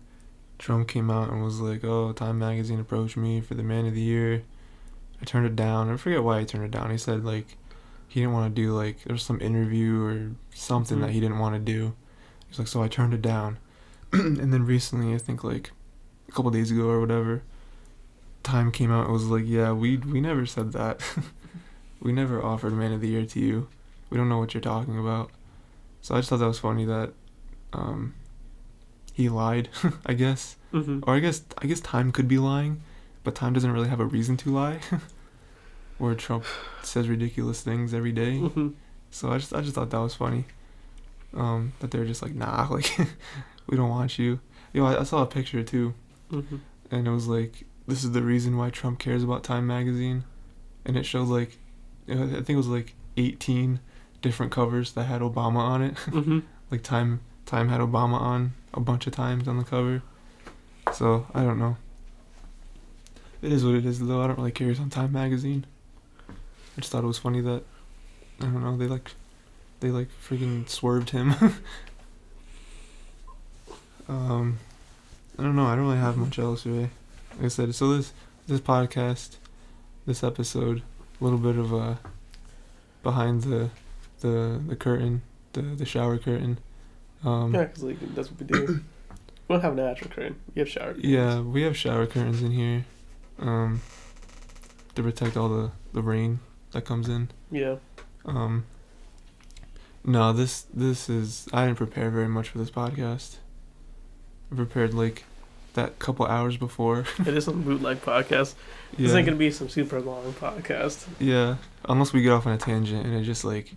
Trump came out and was like, oh, Time Magazine approached me for the Man of the Year. I turned it down. I forget why he turned it down. He said, like, he didn't want to do, like, there was some interview or something that he didn't want to do. He's like, so I turned it down. And then recently, I think, like, a couple days ago or whatever, Time came out and was like, yeah, we never said that. We never offered Man of the Year to you. We don't know what you're talking about. So I just thought that was funny that he lied, I guess. Or I guess Time could be lying, but Time doesn't really have a reason to lie. Where Trump says ridiculous things every day. So I just thought that was funny. That they're just like, nah, like, we don't want you. Yo, I saw a picture too. And it was like, this is the reason why Trump cares about Time Magazine. And it showed, like, I think it was like 18 different covers that had Obama on it. Like Time had Obama on a bunch of times on the cover. So I don't know. It is what it is, though. I don't really care on Time Magazine. I just thought it was funny that, I don't know, they freaking swerved him. I don't know. I don't really have much else, really. Like I said, so this podcast, this episode, a little bit of behind the curtain, the shower curtain. Yeah, because, like, that's what we do. We don't have an actual curtain. We have shower curtains. Yeah, we have shower curtains in here to protect all the rain that comes in. Yeah. No, this is... I didn't prepare very much for this podcast. I prepared, like, that couple hours before. It is some bootleg podcast. Yeah. This ain't gonna be some super long podcast. Yeah, unless we get off on a tangent and it just, like,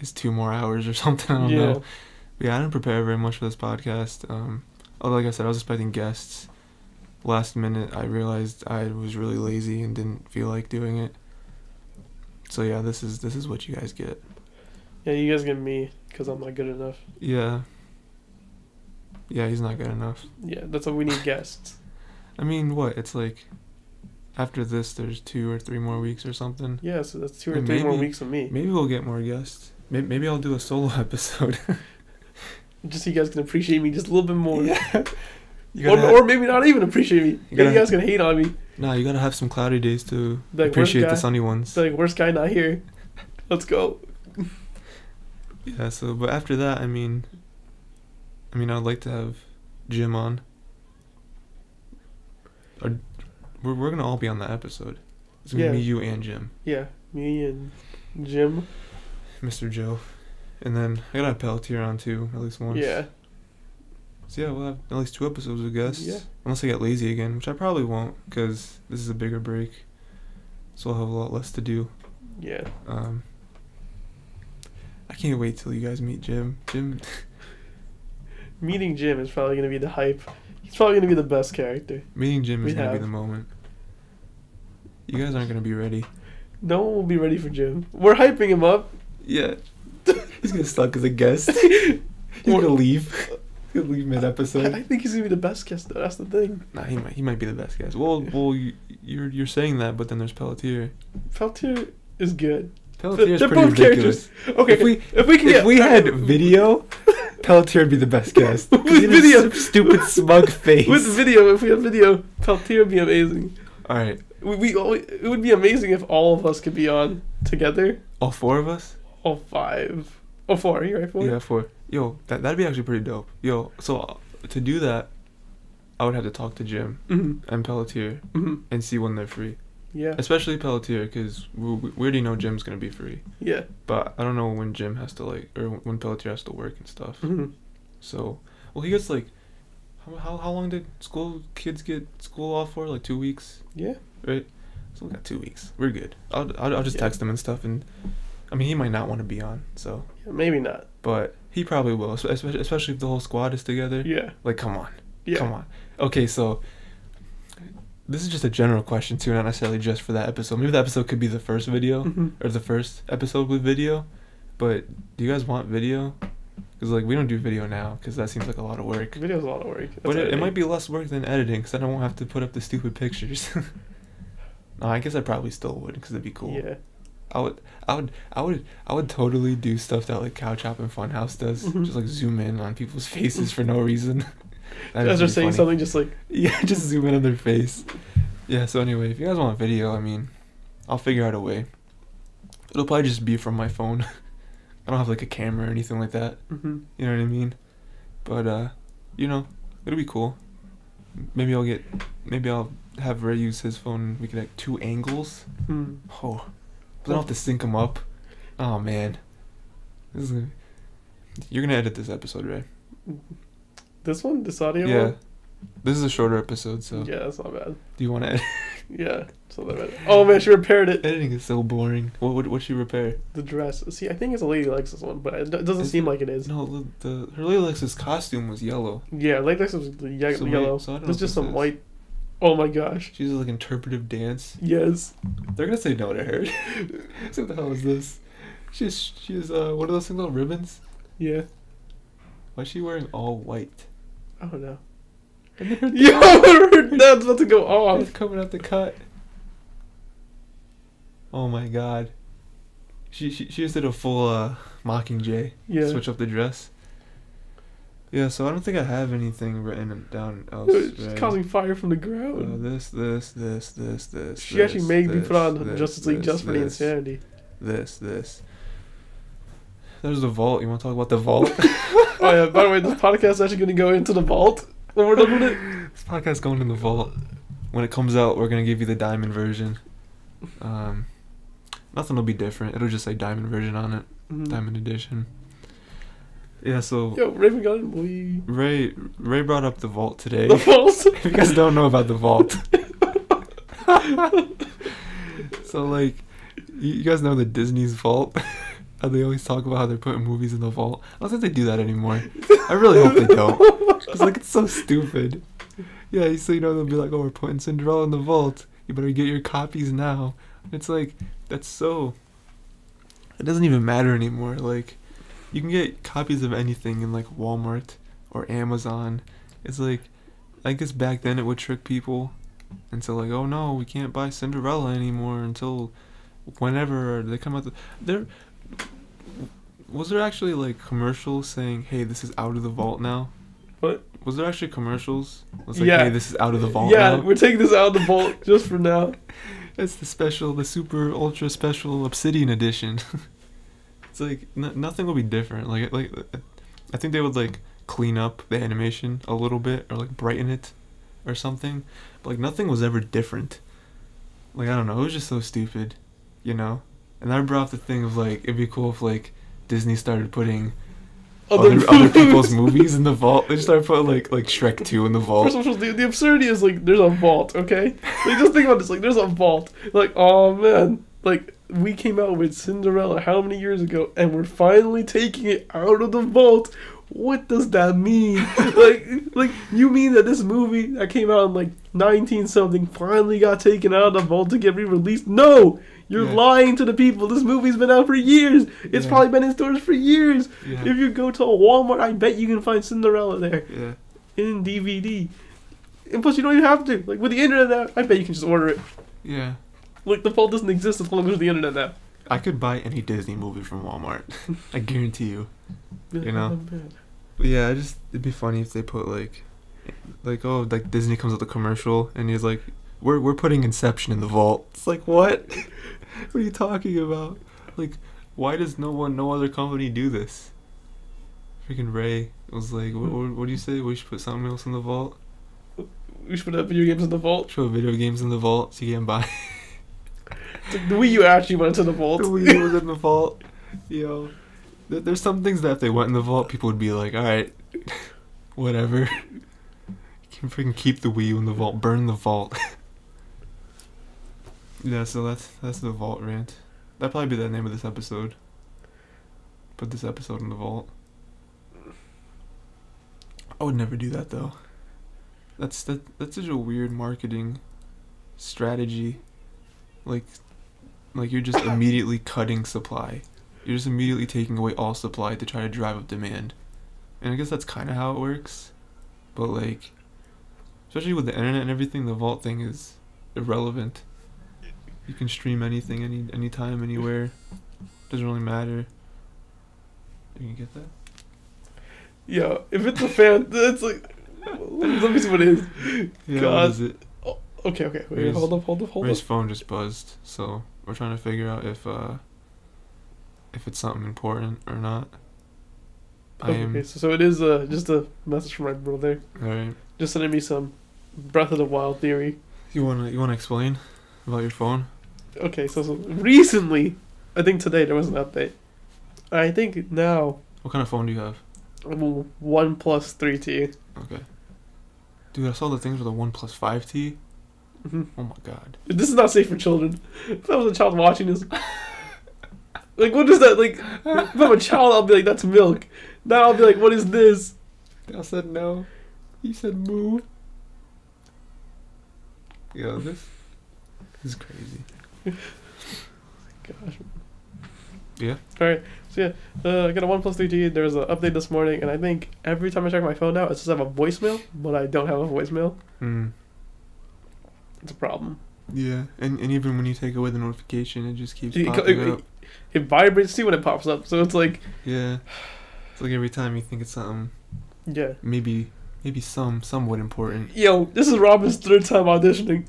is 2 more hours or something. I don't know. But yeah, I didn't prepare very much for this podcast. Although, like I said, I was expecting guests. Last minute, I realized I was really lazy and didn't feel like doing it. So yeah, this is what you guys get. Yeah, you guys get me because I'm not good enough. Yeah. Yeah, he's not good enough. Yeah, that's why we need guests. I mean, what? It's like, after this, there's 2 or 3 more weeks or something. Yeah, so that's 2 or 3 more weeks of me. Maybe we'll get more guests. Maybe I'll do a solo episode. Just so you guys can appreciate me just a little bit more. Yeah. Or maybe not even appreciate me. You guys can hate on me. Nah, you gotta have some cloudy days to appreciate the sunny ones. Like, worst guy not here. Let's go. Yeah, so, but after that, I mean, I'd like to have Jim on. We're gonna all be on that episode. It's gonna be me, you, and Jim. Yeah, me and Jim. Mr. Joe. And then I gotta have Pelletier on too, at least once. Yeah. So yeah, we'll have at least 2 episodes with guests. Yeah. Unless I get lazy again, which I probably won't, because this is a bigger break. So I'll have a lot less to do. Yeah. I can't wait till you guys meet Jim. Meeting Jim is probably gonna be the hype. He's probably gonna be the best character. Meeting Jim is gonna be the moment. You guys aren't gonna be ready. No one will be ready for Jim. We're hyping him up. Yeah. He's gonna suck as a guest. He's gonna leave. He's gonna leave mid-episode. I think he's gonna be the best guest, though. That's the thing. Nah, he might be the best guest. Well, you're saying that, but then there's Pelletier. Pelletier is good. Pelletier's pretty ridiculous. Okay, if we had video, Pelletier would be the best guest. With video, stupid smug face. With video, if we had video, Pelletier would be amazing. All right. it would be amazing if all of us could be on together. All 4 of us? All 5. Oh, 4. You're right, 4? Yeah, 4. Yo, that'd be actually pretty dope. Yo, so to do that, I would have to talk to Jim and Pelletier and see when they're free. Yeah. Especially Pelletier, because we already know Jim's going to be free. Yeah. But I don't know when Jim has to, like, or when Pelletier has to work and stuff. So, well, he gets, like, how long did kids get school off for? Like 2 weeks? Yeah. Right? So we got 2 weeks. We're good. I'll just text him and stuff, and I mean, he might not want to be on, so. Yeah, maybe not. But he probably will, especially if the whole squad is together. Yeah. Like, come on. Yeah. Come on. Okay, so this is just a general question too, not necessarily just for that episode. Maybe the episode could be the first video or the first episode with video. But do you guys want video? Because like we don't do video now because that seems like a lot of work. Video's a lot of work. But it might be less work than editing because then I won't have to put up the stupid pictures. No, I guess I probably still would because it'd be cool. Yeah. I would totally do stuff that like Couch Hop and Funhouse does. Just like zoom in on people's faces for no reason. As they're saying something, just like yeah, just zoom in on their face. Yeah. So anyway, if you guys want video, I mean, I'll figure out a way. It'll probably just be from my phone. I don't have like a camera or anything like that. You know what I mean? But you know, it'll be cool. Maybe I'll have Ray use his phone. We could have 2 angles. Oh, but I don't have to sync them up. Oh man, you're gonna edit this episode, Ray. This one, this audio. Yeah, one? This is a shorter episode, so yeah, that's not bad. Do you want to edit? Yeah, it's not that bad. Oh man, she repaired it. Editing is so boring. What she repair? The dress. See, I think it's a Lady Lexus one, but it doesn't seem like it is. No, her Lady Lexus costume was yellow. Yeah, Lady Lexus was yellow. So there's just some white. Oh my gosh. She's like interpretive dance. Yes. They're gonna say no to her. So what the hell is this? She's what are those things called, ribbons? Yeah. Why is she wearing all white? I don't know. Yo, that's about to go off. It's coming out the cut. Oh my god. She just did a full Mockingjay. Yeah. Switch up the dress. Yeah, so I don't think I have anything written down else. She's causing fire from the ground. This. She actually made me put on Justice League just for the insanity. This. There's the vault. You want to talk about the vault? Oh yeah, by the way, this podcast is actually going to go into the vault when we're done with it. This podcast is going in the vault. When it comes out, we're going to give you the diamond version. Nothing will be different. It'll just say diamond version on it. Diamond edition. Yeah, so... Yo, Raven got it, boy. Ray brought up the vault today. The vault? If you guys don't know about the vault. So, like, you guys know the Disney's vault? How they always talk about how they're putting movies in the vault. I don't think they do that anymore. I really hope they don't. Because, like, it's so stupid. Yeah, so, you know, they'll be like, oh, we're putting Cinderella in the vault. You better get your copies now. It's like, that's so... It doesn't even matter anymore. Like, you can get copies of anything in, like, Walmart or Amazon. It's like, I guess back then it would trick people. And so, like, oh, no, we can't buy Cinderella anymore until whenever they come out. Was there actually, like, commercials saying, hey, this is out of the vault now? What? Was there actually commercials? Was like, yeah. Hey, this is out of the vault now? Yeah, we're taking this out of the vault just for now. It's the super ultra special Obsidian edition. It's like, nothing will be different. Like, I think they would, like, clean up the animation a little bit or, like, brighten it or something. But, like, nothing was ever different. Like, I don't know. It was just so stupid, you know? And that brought up the thing of, like, it'd be cool if, like, Disney started putting other people's movies in the vault. They just started putting, like Shrek 2 in the vault. First of all, the absurdity is, like, there's a vault, okay? Like, just think about this. Like, there's a vault. Like, oh, man. Like, we came out with Cinderella how many years ago, and we're finally taking it out of the vault. What does that mean? like, you mean that this movie that came out in, like, 19-something finally got taken out of the vault to get re-released? No! You're lying to the people. This movie's been out for years. It's probably been in stores for years. Yeah. If you go to a Walmart, I bet you can find Cinderella there. Yeah. In DVD. And plus, you don't even have to. Like, with the internet now, I bet you can just order it. Yeah. Like, the vault doesn't exist as long as there's the internet now. I could buy any Disney movie from Walmart. I guarantee you. You know? But yeah, it'd be funny if they put, like, oh, like, Disney comes with a commercial, and he's like, we're putting Inception in the vault. It's like, what? What are you talking about? Like, why does no other company do this? Freaking Ray was like, what do you say? We should put something else in the vault? We should put video games in the vault? Should put video games in the vault so you can't buy. It's like the Wii U actually went into the vault. The Wii U was in the vault. Yo, there's some things that if they went in the vault, people would be like, alright, whatever. You can freaking keep the Wii U in the vault. Burn the vault. Yeah, so that's the vault rant. That'd probably be the name of this episode. Put this episode in the vault. I would never do that though. That's such a weird marketing strategy. Like you're just immediately cutting supply. You're just immediately taking away all supply to try to drive up demand. And I guess that's kind of how it works. But like, especially with the internet and everything, the vault thing is irrelevant. You can stream anything, anytime, anywhere. Doesn't really matter. You can get that? Yeah, if it's a fan, it's like, let me see what it is. Yeah, God. what is it? Oh, okay, wait, hold up. Ray's phone just buzzed, so we're trying to figure out if it's something important or not. Okay, so it is just a message from my brother. Alright. Just sending me some Breath of the Wild theory. You wanna explain about your phone? Okay, so recently, I think today there was an update. I think now. What kind of phone do you have? I'm a OnePlus 3T. Okay. Dude, I saw the things with a OnePlus 5T. Mm-hmm. Oh my god. This is not safe for children. If I was a child watching this, like, what is that? Like, if I'm a child, I'll be like, that's milk. Now I'll be like, what is this? I said no. He said move. Yo, this is crazy. Gosh. Yeah. All right. So yeah, I got a OnePlus 3T. There was an update this morning, and I think every time I check my phone now, it says I have a voicemail, but I don't have a voicemail. It's a problem. Yeah, and even when you take away the notification, it just keeps popping up. It vibrates too when it pops up, so it's like. Yeah. It's like every time you think it's something. Yeah. Maybe somewhat important. Yo, this is Robin's third time auditioning.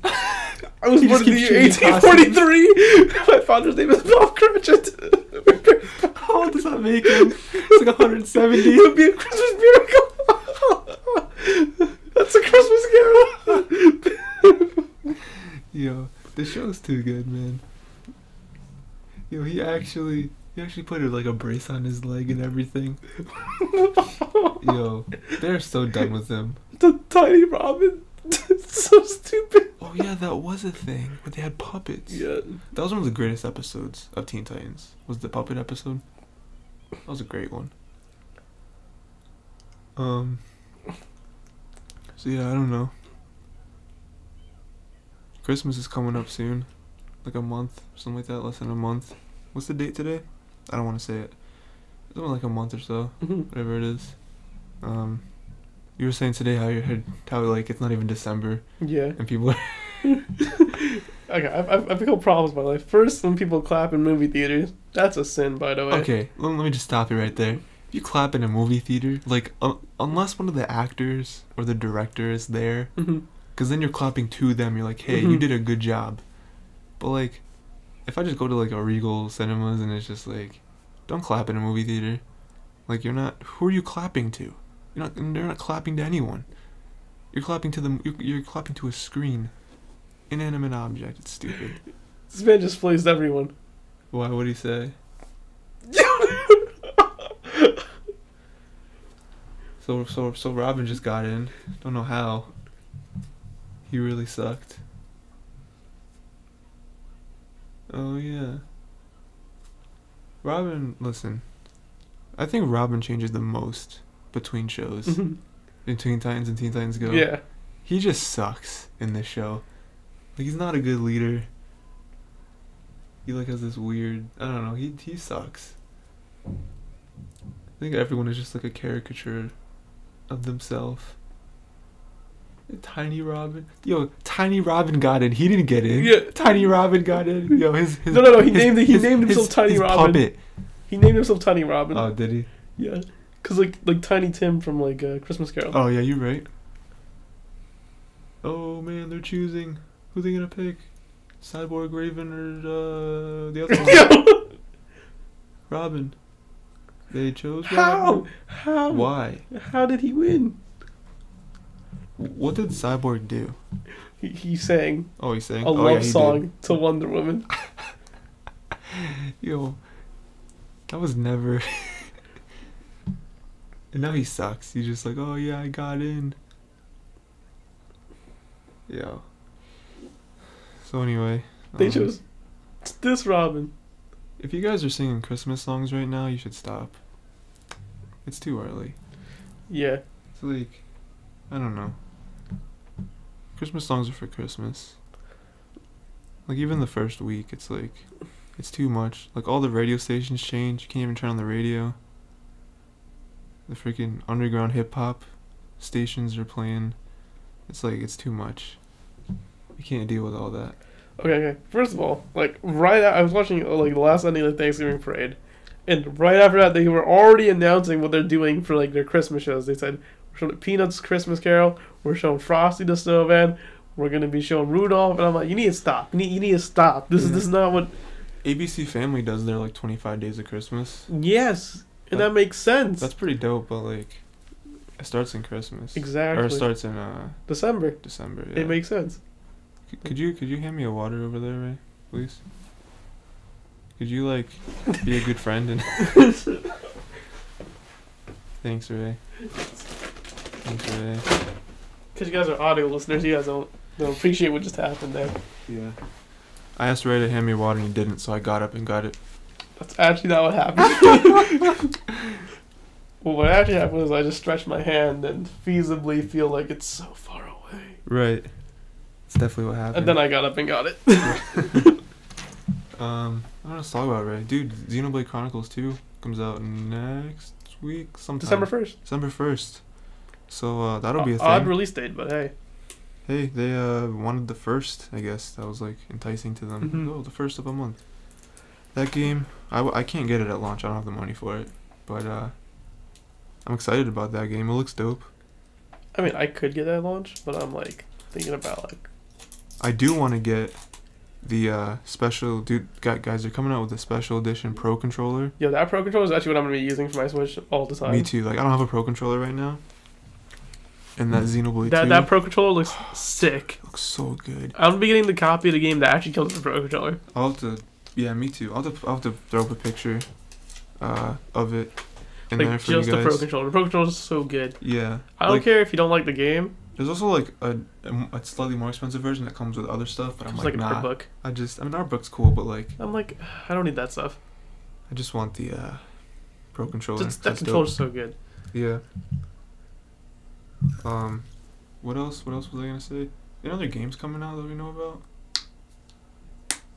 I was born in the year 1843. My father's name is Bob Cratchit. How old does that make him? It's like 170. It would be a Christmas miracle. That's a Christmas carol. Yo, this show's too good, man. Yo, he actually put like a brace on his leg and everything. Yo, they're so done with him. The tiny Robin. It's so stupid. Oh yeah, that was a thing. But they had puppets. Yeah. That was one of the greatest episodes of Teen Titans. Was the puppet episode? That was a great one. So yeah, I don't know. Christmas is coming up soon. Like a month, something like that, less than a month. What's the date today? I don't want to say it. It's only like a month or so, whatever it is. You were saying today how like it's not even December. Yeah. And people are Okay, I've become problems in my life. First, when people clap in movie theaters, that's a sin, by the way. Okay, let me just stop you right there. If you clap in a movie theater, like unless one of the actors or the director is there, because then you're clapping to them. You're like, hey, you did a good job. But like, if I just go to like a Regal Cinemas and it's just like, don't clap in a movie theater. Like you're not. Who are you clapping to? They're not clapping to anyone. You're clapping to them. You're clapping to a screen, inanimate object. It's stupid. This man just plays everyone. Why? What'd he say? So Robin just got in. Don't know how. He really sucked. Oh yeah. Robin, listen. I think Robin changes the most between shows. Between Titans and Teen Titans Go. Yeah. He just sucks in this show. Like he's not a good leader. He like has this weird, I don't know, he sucks. I think everyone is just like a caricature of themselves. Tiny Robin. Yo, Tiny Robin got in. He didn't get in. Yeah. Tiny Robin got in. Yo, his No. He named himself Tiny his Robin. Puppet. He named himself Tiny Robin. Oh, did he? Yeah. Cause like Tiny Tim from Christmas Carol. Oh yeah, you're right. Oh man, they're choosing. Who are they gonna pick? Cyborg, Raven, or the other one? Robin. They chose Robin. How? Why? How did he win? What did Cyborg do? He sang. Oh, he sang a love song to Wonder Woman. Yo, that was never. And now he sucks. He's just like, oh yeah, I got in. Yo. So anyway, they chose this Robin. If you guys are singing Christmas songs right now, you should stop. It's too early. Yeah. It's like, I don't know. Christmas songs are for Christmas. Like even the first week, it's like, it's too much. Like all the radio stations change. You can't even turn on the radio. The freaking underground hip hop stations are playing. It's like, it's too much. You can't deal with all that. Okay. First of all, like I was watching like the last ending of the Thanksgiving parade, and right after that, they were already announcing what they're doing for like their Christmas shows. They said we're showing Peanuts Christmas Carol, we're showing Frosty the Snowman, we're gonna be showing Rudolph, and I'm like, you need to stop. You need to stop. This is not what ABC Family does their like 25 days of Christmas. Yes, and that makes sense. That's pretty dope, but like, it starts in Christmas. Exactly. Or it starts in December. December. Yeah. It makes sense. Could you hand me a water over there, Ray, please? Could you like be a good friend and Thanks, Ray. Thanks, Ray. Because you guys are audio listeners, you guys don't appreciate what just happened there. Yeah. I asked Ray to hand me water and he didn't, so I got up and got it. That's actually not what happened. Well, what actually happened was I just stretched my hand and feasibly feel like it's so far away. Right. That's definitely what happened. And then I got up and got it. I don't know what to talk about, Ray. Dude, Xenoblade Chronicles 2 comes out next week sometime. December 1st. December 1st. So that'll be a thing. Odd release date, but hey. Hey, they wanted the first, I guess. That was like enticing to them. Mm-hmm. Oh, the first of a month. That game, I can't get it at launch. I don't have the money for it. But I'm excited about that game. It looks dope. I mean, I could get that at launch, but I'm like thinking about like... I do want to get the special... Dude, guys, they're coming out with a special edition Pro Controller. Yo, that Pro Controller is actually what I'm going to be using for my Switch all the time. Me too. Like, I don't have a Pro Controller right now. And that Xenoblade 2... That Pro Controller looks sick. Looks so good. I'm going to be getting the copy of the game that actually comes with the Pro Controller. I'll have to... Yeah, me too. I'll have to throw up a picture of it in there for you guys. Just the Pro Controller. The Pro Controller is so good. Yeah. I don't care if you don't like the game. There's also like a slightly more expensive version that comes with other stuff, but I'm like, an nah. art book. I mean, art book's cool, but like... I'm like, I don't need that stuff. I just want the Pro Controller. That controller's so good. Yeah. What else was I gonna say? Any other games coming out that we know about?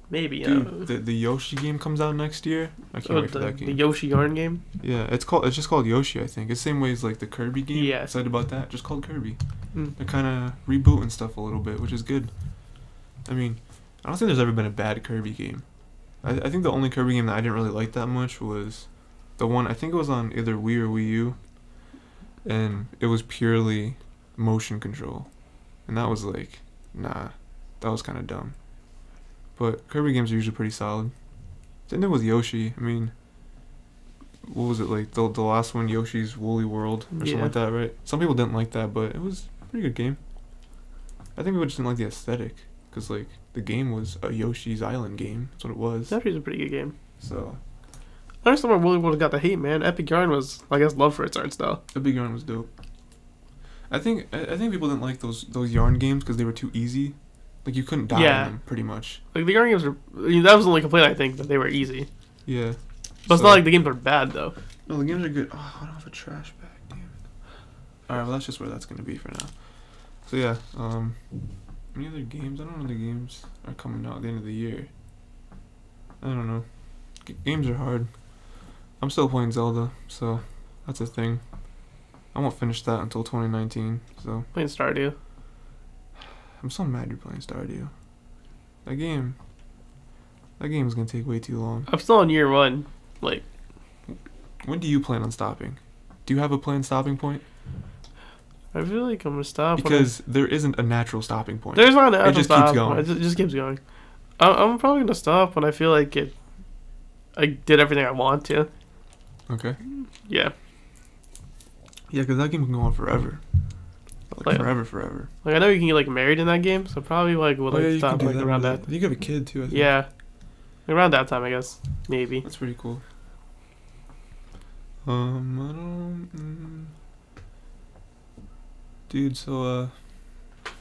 Maybe, dude, the Yoshi game comes out next year. I can't wait for that game. The Yoshi Yarn game? Yeah, it's just called Yoshi, I think. It's the same way as like the Kirby game. Yeah. Excited about that. Just called Kirby. They're kind of rebooting stuff a little bit, which is good. I mean, I don't think there's ever been a bad Kirby game. I think the only Kirby game that I didn't really like that much was the one, I think it was on either Wii or Wii U, and it was purely motion control. And that was like, nah, that was kind of dumb. But Kirby games are usually pretty solid. Same thing with Yoshi. I mean, what was it like? The last one, Yoshi's Woolly World or something like that, right? Some people didn't like that, but it was a pretty good game. I think people just didn't like the aesthetic, because like the game was a Yoshi's Island game. That's what it was. That was a pretty good game. So I understand why Woolly World got the hate, man. Epic Yarn was, I guess, loved for its art style. Epic Yarn was dope. I think people didn't like those yarn games because they were too easy. Like, you couldn't die in them, pretty much. Like, the yarn games were... I mean, that was the only complaint, I think, that they were easy. Yeah. But it's not like the games are bad, though. No, the games are good. Oh, I don't have a trash bag, damn it. Alright, well, that's just where that's going to be for now. So, yeah, any other games? I don't know if the games are coming out at the end of the year. I don't know. Games are hard. I'm still playing Zelda, so that's a thing. I won't finish that until 2019, so... Playing Stardew. I'm so mad you're playing Stardew. That game is gonna take way too long. I'm still on year one. Like, when do you plan on stopping? Do you have a planned stopping point? I feel like I'm gonna stop because there isn't a natural stopping point. There's not a natural it just stop keeps going. It just keeps going. I'm probably gonna stop when I feel like I did everything I want to. Okay. Yeah. Yeah, because that game can go on forever. Like forever. Like I know you can get like married in that game, so probably like we'll stop like around that. You have a kid too. I think. Yeah. Around that time, I guess. Maybe. That's pretty cool. Dude, so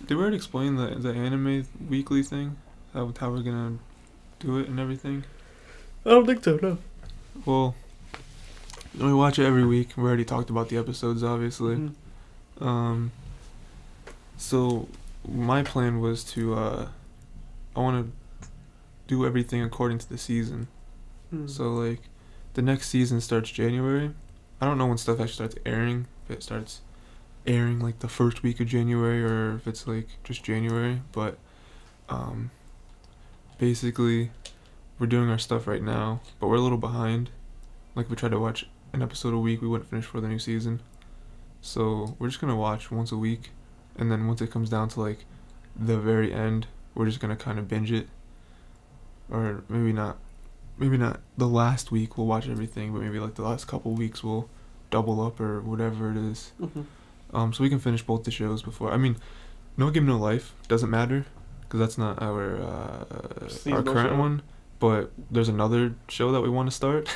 did we already explain the anime weekly thing? How we're gonna do it and everything? I don't think so, no. Well, we watch it every week. We already talked about the episodes, obviously. Mm-hmm. So my plan was to I want to do everything according to the season. So like the next season starts January. I don't know when stuff actually starts airing. If it starts airing like the first week of January or if it's like just January, but basically we're doing our stuff right now, but we're a little behind. Like we tried to watch an episode a week, we wouldn't finish for the new season. So we're just gonna watch once a week, and then once it comes down to like the very end, we're just gonna kind of binge it. Or maybe not the last week we'll watch everything, but maybe like the last couple weeks we'll double up or whatever it is. So we can finish both the shows before. I mean, No Game No Life doesn't matter because that's not our current one, but there's another show that we want to start.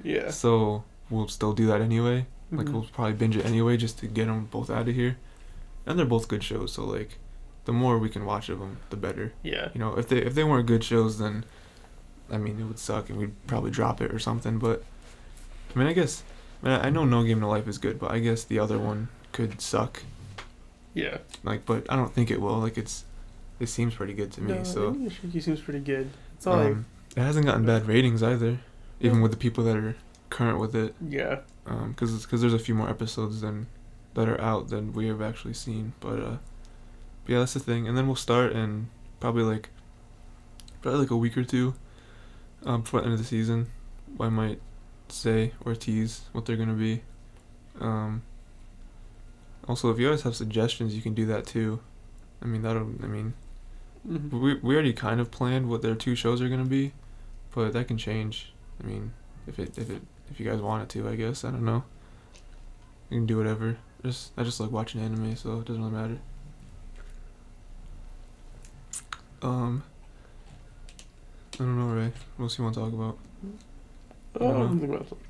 Yeah. So we'll still do that anyway. Like we'll probably binge it anyway just to get them both out of here. And they're both good shows, so like the more we can watch of them, the better. Yeah. You know, if they weren't good shows, then I mean it would suck and we'd probably drop it or something. But I mean, I know No Game No Life is good, but I guess the other one could suck. Yeah. Like, but I don't think it will. Like it seems pretty good to me. No, so Inuyashiki seems pretty good. It's all it hasn't gotten bad ratings either, even with the people that are current with it. Yeah. Because there's a few more episodes that are out than we have actually seen. But yeah, that's the thing. And then we'll start in probably like a week or two before the end of the season. I might say or tease what they're gonna be. Also, if you guys have suggestions, you can do that too. I mean, we already kind of planned what their 2 shows are gonna be, but that can change. I mean, if you guys want it to, I guess. I don't know. You can do whatever. I just like watching anime, so it doesn't really matter. I don't know, Ray. What else you want to talk about? I'm thinking about something.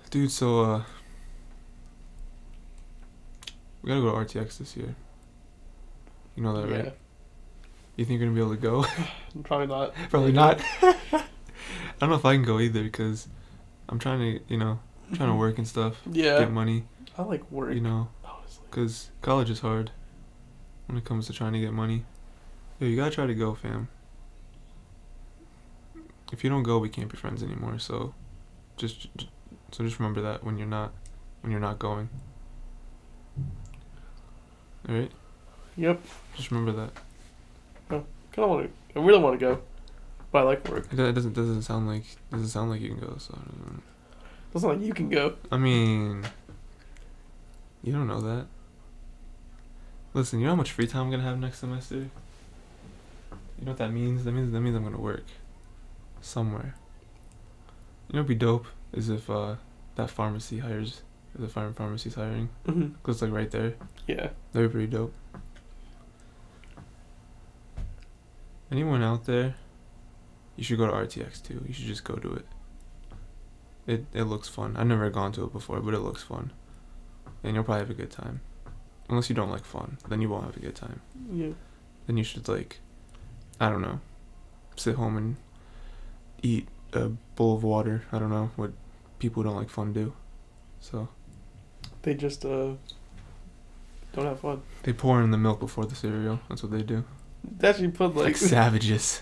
Dude, so we gotta go to RTX this year. You know that, Yeah. right? You think you're gonna be able to go? Probably not. Probably not. I don't know if I can go either because I'm trying to work and stuff. Yeah. Get money. I like work. You know, honestly. because college is hard when it comes to trying to get money. Yo, you gotta try to go, fam. If you don't go, we can't be friends anymore. So, just remember that when you're not going. All right. Yep. Just remember that. I really want to go, but I like work. It doesn't sound like you can go. So. Doesn't like you can go. I mean, you don't know that. Listen, you know how much free time I'm gonna have next semester? You know what that means? That means I'm gonna work somewhere. You know what'd be dope is if that pharmacy hires, the pharmacy's hiring. Cause it's like right there. Yeah. That'd be pretty dope. Anyone out there, you should go to RTX too. You should just go to it. It looks fun. I've never gone to it before, but it looks fun. And you'll probably have a good time. Unless you don't like fun, then you won't have a good time. Yeah. Then you should like, I don't know, sit home and eat a bowl of water. I don't know what people who don't like fun do. So. They just don't have fun. They pour in the milk before the cereal. That's what they do. They actually put like savages.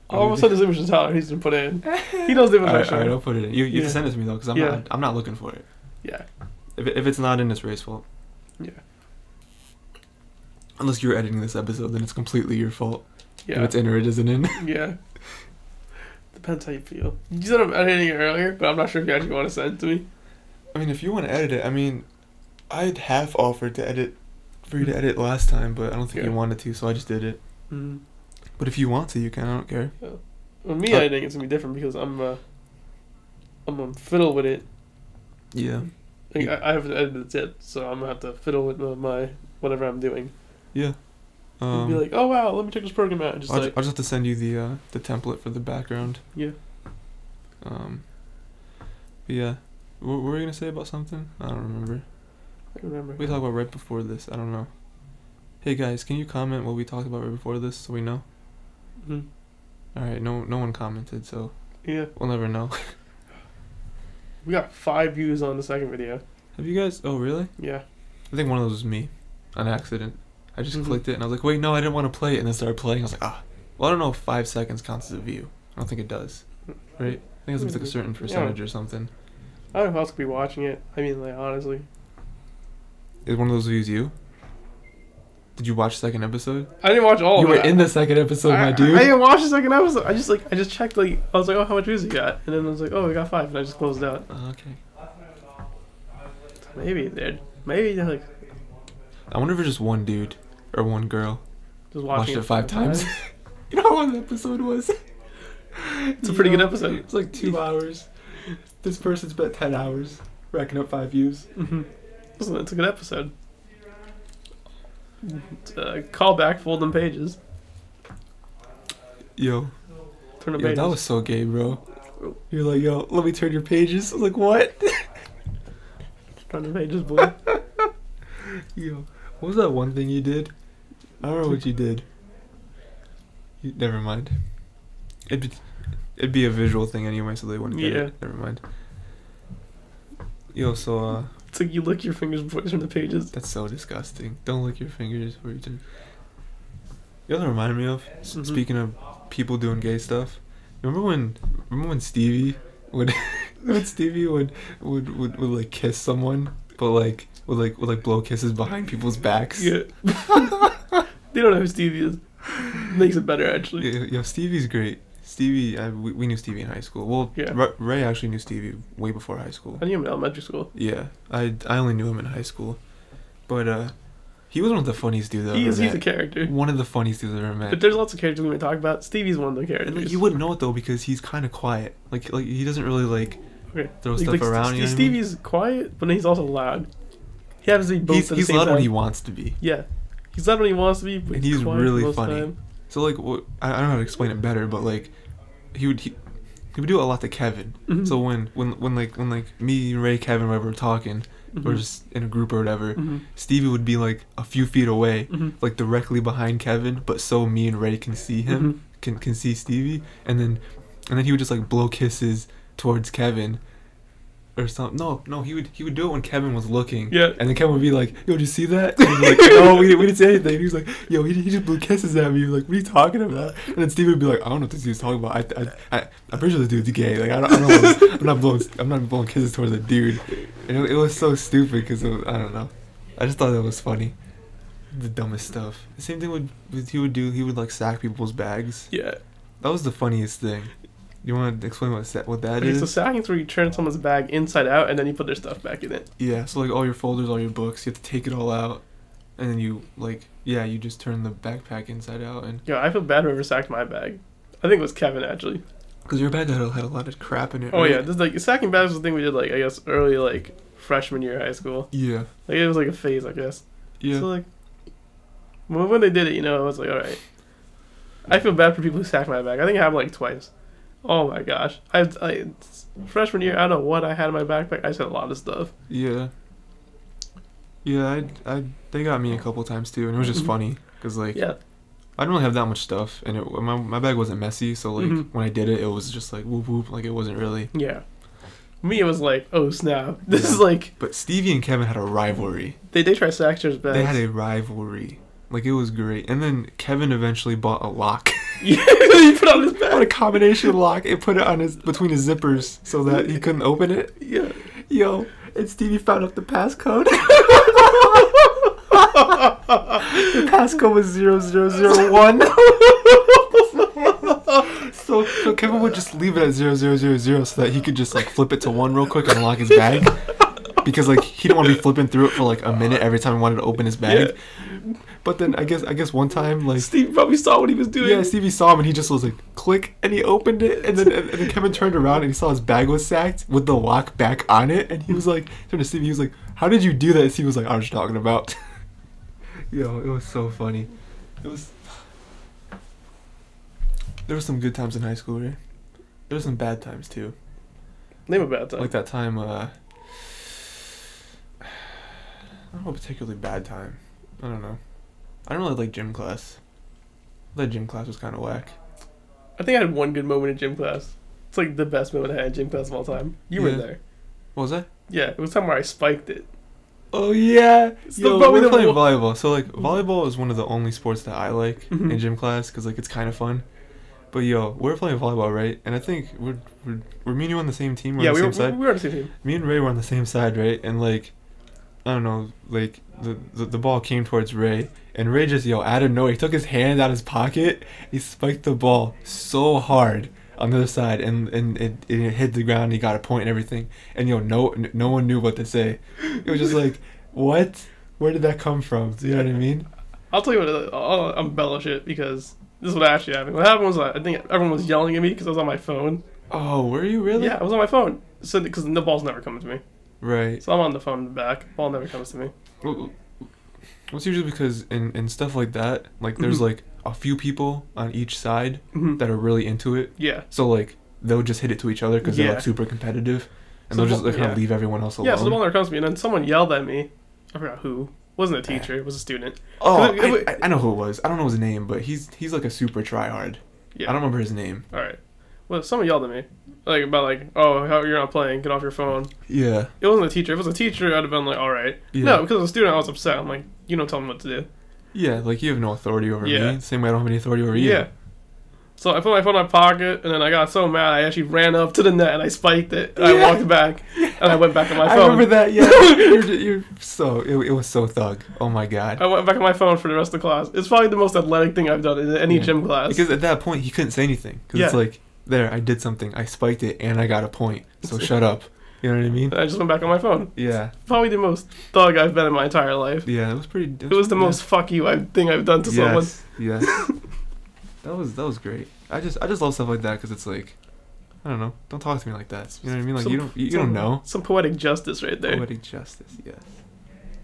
All of a sudden, his image is Tyler. He's gonna put it in. He knows the image. All right, I'll put it in. You have to send it to me though, because I'm not looking for it. Yeah. If it's not in, it's Ray's fault. Yeah. Unless you're editing this episode, then it's completely your fault. Yeah. If it's in or it isn't in. Yeah. Depends how you feel. You said I'm editing it earlier, but I'm not sure if you actually want to send it to me. I mean, if you want to edit it, I mean, I'd half offered to edit for you to edit last time, but I don't think you wanted to, so I just did it. Mm-hmm. But if you want to, you can. I don't care. Yeah. Well, me editing it's gonna be different because I'm fiddle with it. Yeah. I haven't edited it yet, so I'm gonna have to fiddle with my whatever I'm doing. Yeah. And be like, oh wow, let me check this program out. And I'll just have to send you the template for the background. Yeah. But yeah. What were you gonna say about something? I don't remember. I remember. We talked about right before this. I don't know. Hey guys, can you comment what we talked about right before this so we know? Mhm. All right. No one commented, so yeah, we'll never know. We got 5 views on the second video. Have you guys? Oh really? Yeah. I think one of those was me, on accident. I just clicked it and I was like, wait, no, I didn't want to play it, and then started playing. I was like, well, I don't know if 5 seconds counts as a view. I don't think it does. Right? I think it's like a certain percentage or something. I don't know who else could be watching it. I mean, like, honestly. Is one of those views you? Did you watch the second episode? I didn't watch all of it. You were in the second episode, my dude. I didn't watch the second episode. I just checked, like, I was like, oh, how much views you got? And then I was like, oh, we got 5, and I just closed it out. Okay. Maybe, dude. Maybe, like... I wonder if it's just one dude or one girl. Just watched it 5 times. You know how long the episode was? It's a pretty good episode. It's like 2 hours. This person spent 10 hours racking up 5 views. Mm-hmm. Listen, it's a good episode. Call back, fold them pages. Yo. Turn the pages. That was so gay, bro. You're like, yo, let me turn your pages. I was like, what? Turn the pages, boy. Yo, what was that one thing you did? I don't know what you did. Never mind. It'd be a visual thing anyway, so they wouldn't get it. Never mind. Yo, so it's like you lick your fingers before you turn the pages. That's so disgusting. Don't lick your fingers before you turn. You know what that reminded me of? Speaking of people doing gay stuff, remember when Stevie would would like kiss someone, but would blow kisses behind people's backs? Yeah. They don't know who Stevie is. Makes it better, actually. Yeah, Stevie's great. Stevie, we knew Stevie in high school. Well, Ray actually knew Stevie way before high school. I knew him in elementary school. Yeah, I only knew him in high school, but he was one of the funniest dudes I've ever met. He's a character. One of the funniest dudes I've ever met. But there's lots of characters we may talk about. Stevie's one of the characters. And, you wouldn't know it though because he's kind of quiet. Like he doesn't really throw stuff around. Stevie's quiet, but he's also loud. He happens to be both at the same time. He's loud when he wants to be. Yeah, he's loud when he wants to be, but and he's really funny. So I don't know how to explain it better, but he would do it a lot to Kevin. Mm-hmm. So when me, Ray, Kevin, whatever, were talking, or just in a group or whatever, Stevie would be like a few feet away, like directly behind Kevin, but so me and Ray can see him, can see Stevie, and then he would just like blow kisses towards Kevin. Or something. No, he would do it when Kevin was looking. Yeah. And then Kevin would be like, yo, did you see that? And he'd be like, no, we didn't say anything. He was like, yo, he just blew kisses at me. He was like, what are you talking about? And then Steve would be like, I don't know what this dude's talking about. I'm pretty sure this dude's gay. Like, I don't know. I'm not blowing kisses towards a dude. And it was so stupid because I don't know. I just thought that was funny. The dumbest stuff. The same thing he would like sack people's bags. Yeah. That was the funniest thing. You want to explain what that is? So sacking is where you turn someone's bag inside out and then you put their stuff back in it. Yeah, so like all your folders, all your books, you have to take it all out, and then you you just turn the backpack inside out. And yeah, I feel bad whoever sacked my bag. I think it was Kevin actually. Because your bag had a lot of crap in it. Oh right? Yeah, this sacking bags was the thing we did I guess early freshman year of high school. Yeah. It was a phase, I guess. Yeah. So when they did it, I was like, all right. I feel bad for people who sacked my bag. I think it happened twice. Oh my gosh! Freshman year, I don't know what I had in my backpack. I just had a lot of stuff. Yeah. Yeah, they got me a couple times too, and it was just funny because I didn't really have that much stuff, and my bag wasn't messy, so when I did it, it was just whoop whoop, it wasn't really. Yeah. Me, it was oh snap! This is But Stevie and Kevin had a rivalry. They tried to sack each other's bags. They had a rivalry. It was great, and then Kevin eventually bought a lock. Yeah, he put on his bag. A combination lock. It put it between his zippers so that he couldn't open it. Yeah. Yo, and Stevie found out the passcode. The passcode was 0001. So Kevin would just leave it at 0000 so that he could just flip it to 1 real quick and unlock his bag. because like he didn't want to be flipping through it for like a minute every time he wanted to open his bag. Yeah. But then I guess one time like Steve probably saw what he was doing. Yeah, Stevie saw him and he just was like click and he opened it and then Kevin turned around and he saw his bag was sacked with the lock back on it and he was like turned to Stevie, he was like, "How did you do that?" And Stevie was like, "I was talking about." Yo, it was so funny. There were some good times in high school, right? There were some bad times too. Name a bad time. Like that time, I don't know, a particularly bad time. I don't know. I don't really like gym class. That gym class was kind of whack. I think I had one good moment in gym class. It's like the best moment I had in gym class of all time. You were there. What was that? Yeah, it was the time where I spiked it. Oh yeah. Yo, we're playing volleyball. So like volleyball is one of the only sports that I like in gym class because like it's kind of fun. But yo, we're playing volleyball, right? And I think we're me and you on the same team. We're on the same side. We were on the same team. Me and Ray were on the same side, right? And like, I don't know, like the ball came towards Ray, and Ray just out of nowhere, he took his hand out of his pocket, he spiked the ball so hard on the other side, and it hit the ground. And he got a point and everything. And no one knew what to say. It was just like, what? Where did that come from? Do you know what I mean? I'll tell you what. I'll embellish it because this is what actually happened. What happened was I think everyone was yelling at me because I was on my phone. Oh, were you really? Yeah, I was on my phone. So because the ball's never coming to me. Right. So I'm on the phone in the back. Ball never comes to me. Well, it's usually because in stuff like that, like there's like a few people on each side that are really into it. Yeah. So like they'll just hit it to each other because they're like super competitive, and so they'll just kind of leave everyone else alone. Yeah. So the ball never comes to me, and then someone yelled at me. I forgot who. It wasn't a teacher. It was a student. Oh, I know who it was. I don't know his name, but he's like a super tryhard. Yeah. I don't remember his name. All right. Well, someone yelled at me, oh, how you're not playing? Get off your phone. Yeah. It wasn't a teacher. If it was a teacher, I'd have been like, all right. Yeah. No, because as a student, I was upset. I'm like, you don't tell me what to do. Yeah, like you have no authority over me. Same way I don't have any authority over you. Yeah. So I put my phone in my pocket, and then I got so mad, I actually ran up to the net, and I spiked it, and I walked back, and I went back on my phone. I remember that, yeah. It was so thug. Oh my god. I went back on my phone for the rest of the class. It's probably the most athletic thing I've done in any gym class. Because at that point, he couldn't say anything. Because it's like, there, I did something. I spiked it, and I got a point. So shut up. You know what I mean? I just went back on my phone. Yeah. Probably the most thug I've been in my entire life. Yeah, it was pretty... It was the most fuck you thing I've done to someone. Yes. That was great. I just love stuff like that because it's like, I don't know, don't talk to me like that. You know what I mean? Like you don't know. Some poetic justice right there. Poetic justice, yes.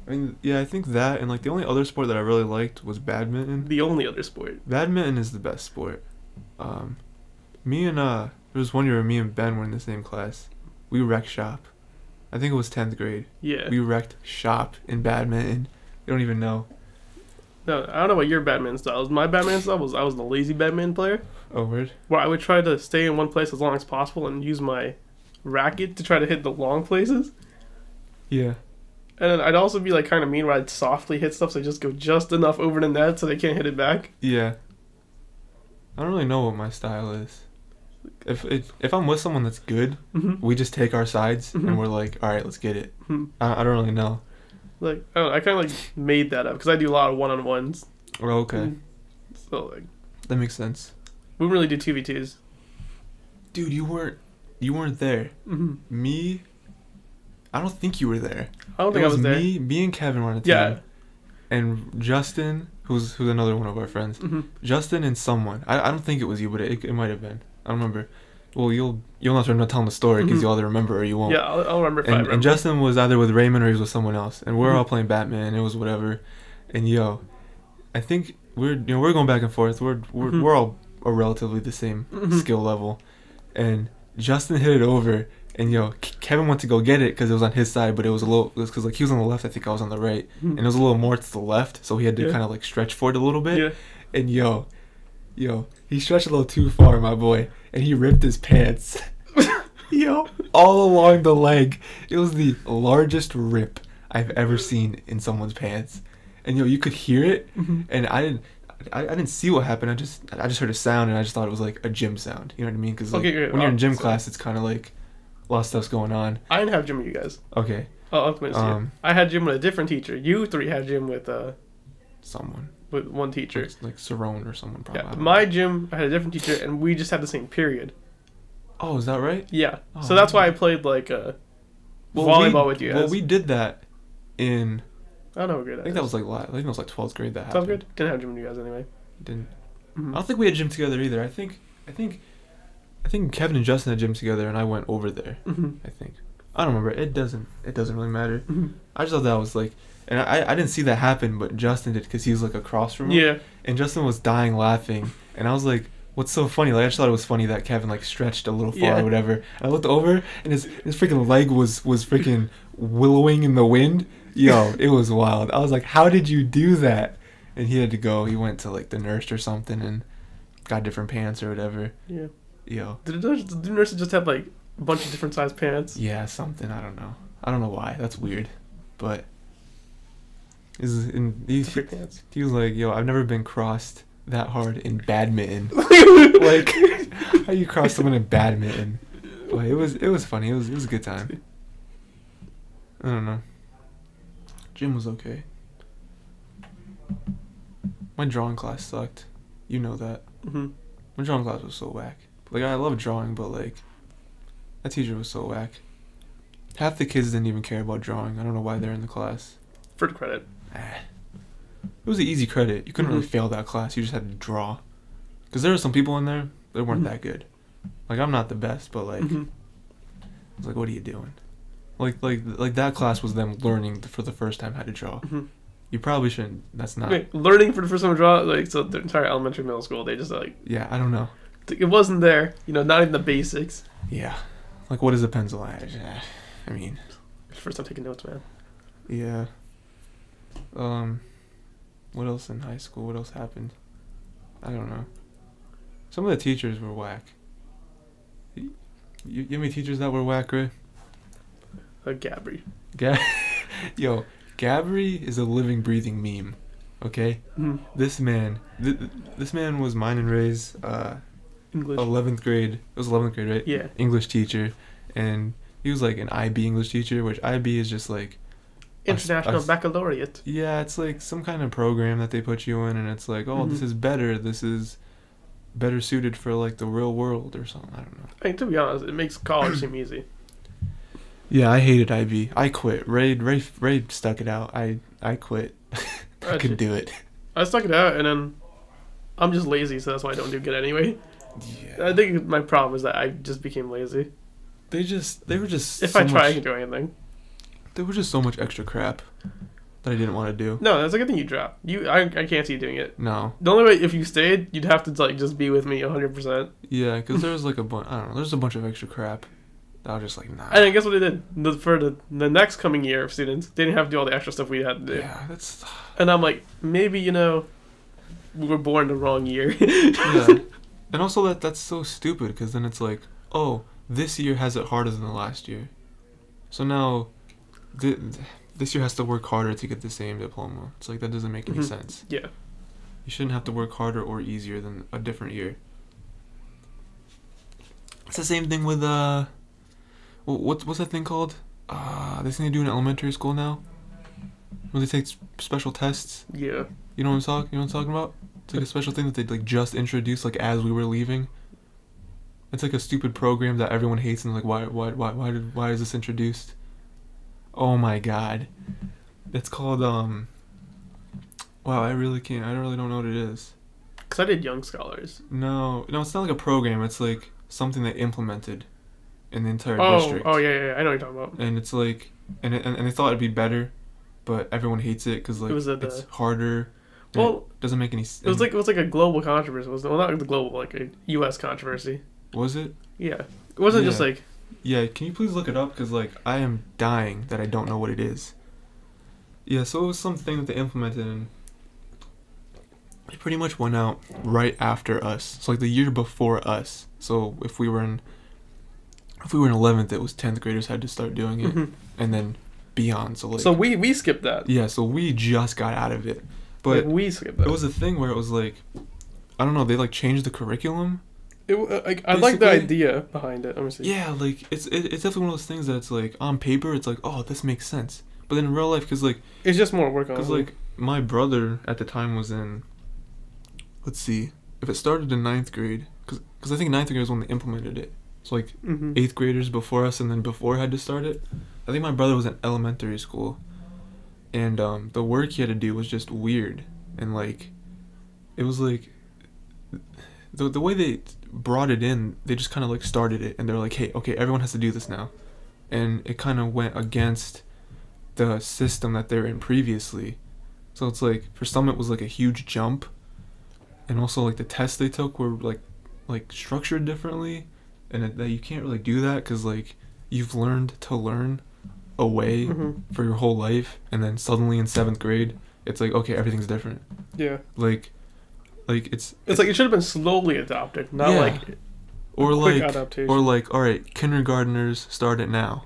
I mean, yeah, I think that and like the only other sport that I really liked was badminton. The only other sport. Badminton is the best sport. There was one year me and Ben were in the same class. We wrecked shop. I think it was 10th grade. Yeah. We wrecked shop in badminton. You don't even know. No, I don't know what your badminton style is. My badminton style was I was the lazy badminton player. Oh, weird. Where I would try to stay in one place as long as possible and use my racket to try to hit the long places. Yeah. And then I'd also be like kind of mean where I'd softly hit stuff so I just go just enough over the net so they can't hit it back. Yeah. I don't really know what my style is. If I'm with someone that's good, we just take our sides and we're like, all right, let's get it. I don't really know. Like I kind of like made that up because I do a lot of one-on-ones. Oh, okay. So like that makes sense. We really do 2v2s. Dude, you weren't there. Me, I don't think you were there. I don't think I was there. Me and Kevin were on a team. Yeah. And Justin, who's another one of our friends. Justin and someone. I don't think it was you, but it might have been. I don't remember. Well, you'll not remember telling the story because you'll either remember or you won't. Yeah, I'll remember if I remember. And Justin was either with Raymond or he was with someone else, and we're all playing Batman. It was whatever, and I think we're going back and forth. We're all relatively the same skill level, and Justin hit it over, and Kevin went to go get it because it was on his side, but it was because like he was on the left, I think I was on the right, and it was a little more to the left, so he had to kind of like stretch for it a little bit, and he stretched a little too far, my boy, and he ripped his pants. All along the leg. It was the largest rip I've ever seen in someone's pants. And you could hear it, and I didn't see what happened. I just heard a sound, and I just thought it was like a gym sound. You know what I mean? Because when you're in gym class, it's kind of like a lot of stuff's going on. I didn't have gym with you guys. Okay. I'll come and see. I had gym with a different teacher. You three had gym with someone. With one teacher. Like Cerrone or someone probably. Yeah, my gym, I had a different teacher, and we just had the same period. Oh, is that right? Yeah. So that's why I played like volleyball with you guys. Well, we did that in... I don't know what grade that I think that was like 12th grade that 12th happened. grade? Didn't have gym with you guys anyway. Didn't. Mm-hmm. I don't think we had gym together either. I think Kevin and Justin had gym together, and I went over there. Mm-hmm. I think. I don't remember. It doesn't really matter. Mm-hmm. I just thought that was like, and I didn't see that happen, but Justin did because he was like across from me. Yeah. And Justin was dying laughing, and I was like, "What's so funny?" Like I just thought it was funny that Kevin like stretched a little far or whatever. And I looked over, and his freaking leg was freaking willowing in the wind. Yo, it was wild. I was like, "How did you do that?" And he had to go. He went to like the nurse or something and got different pants or whatever. Yeah. Yo. Did the nurses just have like a bunch of different size pants? Yeah, something. I don't know. I don't know why. That's weird. But he was like, "Yo, I've never been crossed that hard in badminton." Like, how you cross someone in badminton? But it was funny. It was a good time. I don't know. Gym was okay. My drawing class sucked. You know that. Mm-hmm. My drawing class was so whack. Like, I love drawing, but like, that teacher was so whack. Half the kids didn't even care about drawing. I don't know why they're in the class. For the credit. It was an easy credit. You couldn't really fail that class. You just had to draw. Because there were some people in there that weren't that good. Like, I'm not the best, but like, I was like, what are you doing? Like that class was them learning for the first time how to draw. You probably shouldn't. That's not. Wait, learning for the first time to draw? Like, so the entire elementary, middle school, they just like... Yeah, I don't know. It wasn't there. You know, not even the basics. Yeah. Like, what is a pencil? I mean... First time taking notes, man. Yeah. What else in high school? What else happened? I don't know. Some of the teachers were whack. You have any teachers that were whack, right? Gabby. Yo, Gabby is a living, breathing meme. Okay? This man was mine and Ray's English. 11th grade. It was 11th grade, right? Yeah. English teacher. And he was like an IB English teacher, which IB is just like... International Baccalaureate. Yeah, it's like some kind of program that they put you in, and it's like, oh, this is better suited for like the real world or something. I don't know. I mean, to be honest, it makes college seem easy. Yeah, I hated IB. I quit. Ray stuck it out. I quit. I couldn't do it. I stuck it out, and then I'm just lazy, so that's why I don't do good anyway. Yeah. I think my problem is that I just became lazy. They were just. If I try, I can do anything. There was just so much extra crap that I didn't want to do. No, that's a good thing you dropped. I can't see you doing it. No. The only way, if you stayed, you'd have to like just be with me 100%. Yeah, because there was like a bunch. I don't know. There's a bunch of extra crap. I was just like, nah. And guess what they did? For the next coming year of students, they didn't have to do all the extra stuff we had to do. Yeah, that's... And I'm like, maybe, we were born the wrong year. Yeah. And also that's so stupid, because then it's like, oh, this year has it harder than the last year. So now, this year has to work harder to get the same diploma. It's like, that doesn't make any sense. Yeah. You shouldn't have to work harder or easier than a different year. It's the same thing with, what's that thing called? This thing they do in elementary school now? When they take special tests? Yeah. You know what I'm talking about? It's like a special thing that they like just introduced like as we were leaving. It's like a stupid program that everyone hates and like why is this introduced? Oh my god. It's called wow, I really don't know what it is. Cause I did Young Scholars. No, it's not like a program, it's like something they implemented in the entire district. Oh yeah, I know what you're talking about. And it's like and they thought it'd be better, but everyone hates it because like it's harder. Well, it doesn't make any sense. It was like a global controversy. Well, not the global, like a U.S. controversy. Was it? Yeah. It wasn't just like... Yeah, can you please look it up? Because, like, I am dying that I don't know what it is. Yeah, so it was something that they implemented, and it pretty much went out right after us. So, like, the year before us. So, if we were in 11th, it was 10th graders had to start doing it. And then beyond. So, like... So, we skipped that. Yeah, so we just got out of it. But we skipped that. It was a thing where it was, like... I don't know, they, like, changed the curriculum. I like the idea behind it. Let me see. Yeah, like it's definitely one of those things that it's like on paper it's like, oh, this makes sense, but then in real life, because like it's just more work on. Because like my brother at the time was in, let's see, if it started in 9th grade, because I think 9th grade was when they implemented it, So like 8th graders before us, and then before had to start it. I think my brother was in elementary school, and the work he had to do was just weird, and like, it was like, the way they brought it in, they just kind of like started it, and they're like, hey, okay, everyone has to do this now, and it kind of went against the system that they were in previously. So it's like, for some it was like a huge jump, and also like the tests they took were like structured differently, and that you can't really do that because like you've learned to learn a way for your whole life, and then suddenly in 7th grade it's like, okay, everything's different. Yeah. Like it's like it should have been slowly adopted, not like or quick like adaptation. Or like, all right, kindergartners start it now.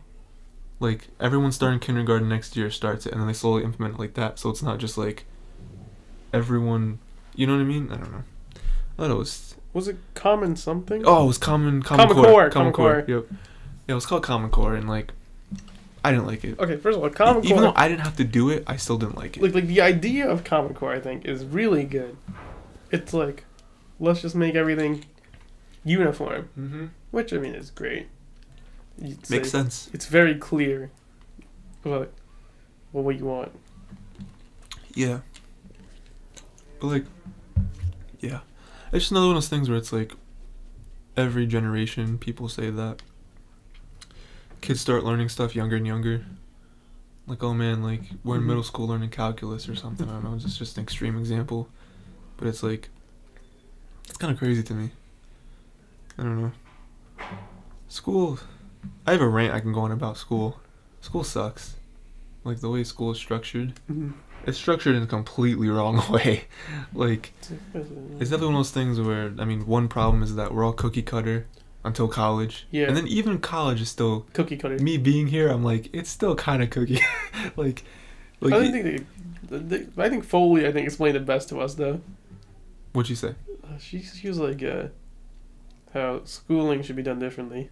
Like everyone starting kindergarten next year starts it, and then they slowly implement it like that. So it's not just like everyone, you know what I mean? I don't know. I thought it was it Common something? Oh, it was Common Core. Yep. Yeah, it was called Common Core, and like I didn't like it. Okay, first of all, Common Core. Even though I didn't have to do it, I still didn't like it. Like the idea of Common Core, I think, is really good. It's like, let's just make everything uniform, which I mean is great. Makes sense. It's very clear what you want. Yeah. But like, yeah, it's just another one of those things where it's like, every generation people say that kids start learning stuff younger and younger. Like, oh man, like we're in middle school learning calculus or something. I don't know. It's just an extreme example, but it's like, it's kind of crazy to me. I don't know. School. I have a rant I can go on about school. School sucks. Like the way school is structured. It's structured in a completely wrong way. Like, it's definitely one of those things where, I mean, one problem is that we're all cookie cutter until college. Yeah. And then even college is still cookie cutter. Me being here, I'm like, it's still kind of cookie. like I think Foley, explained it best to us though. What'd she say? She was like, how schooling should be done differently.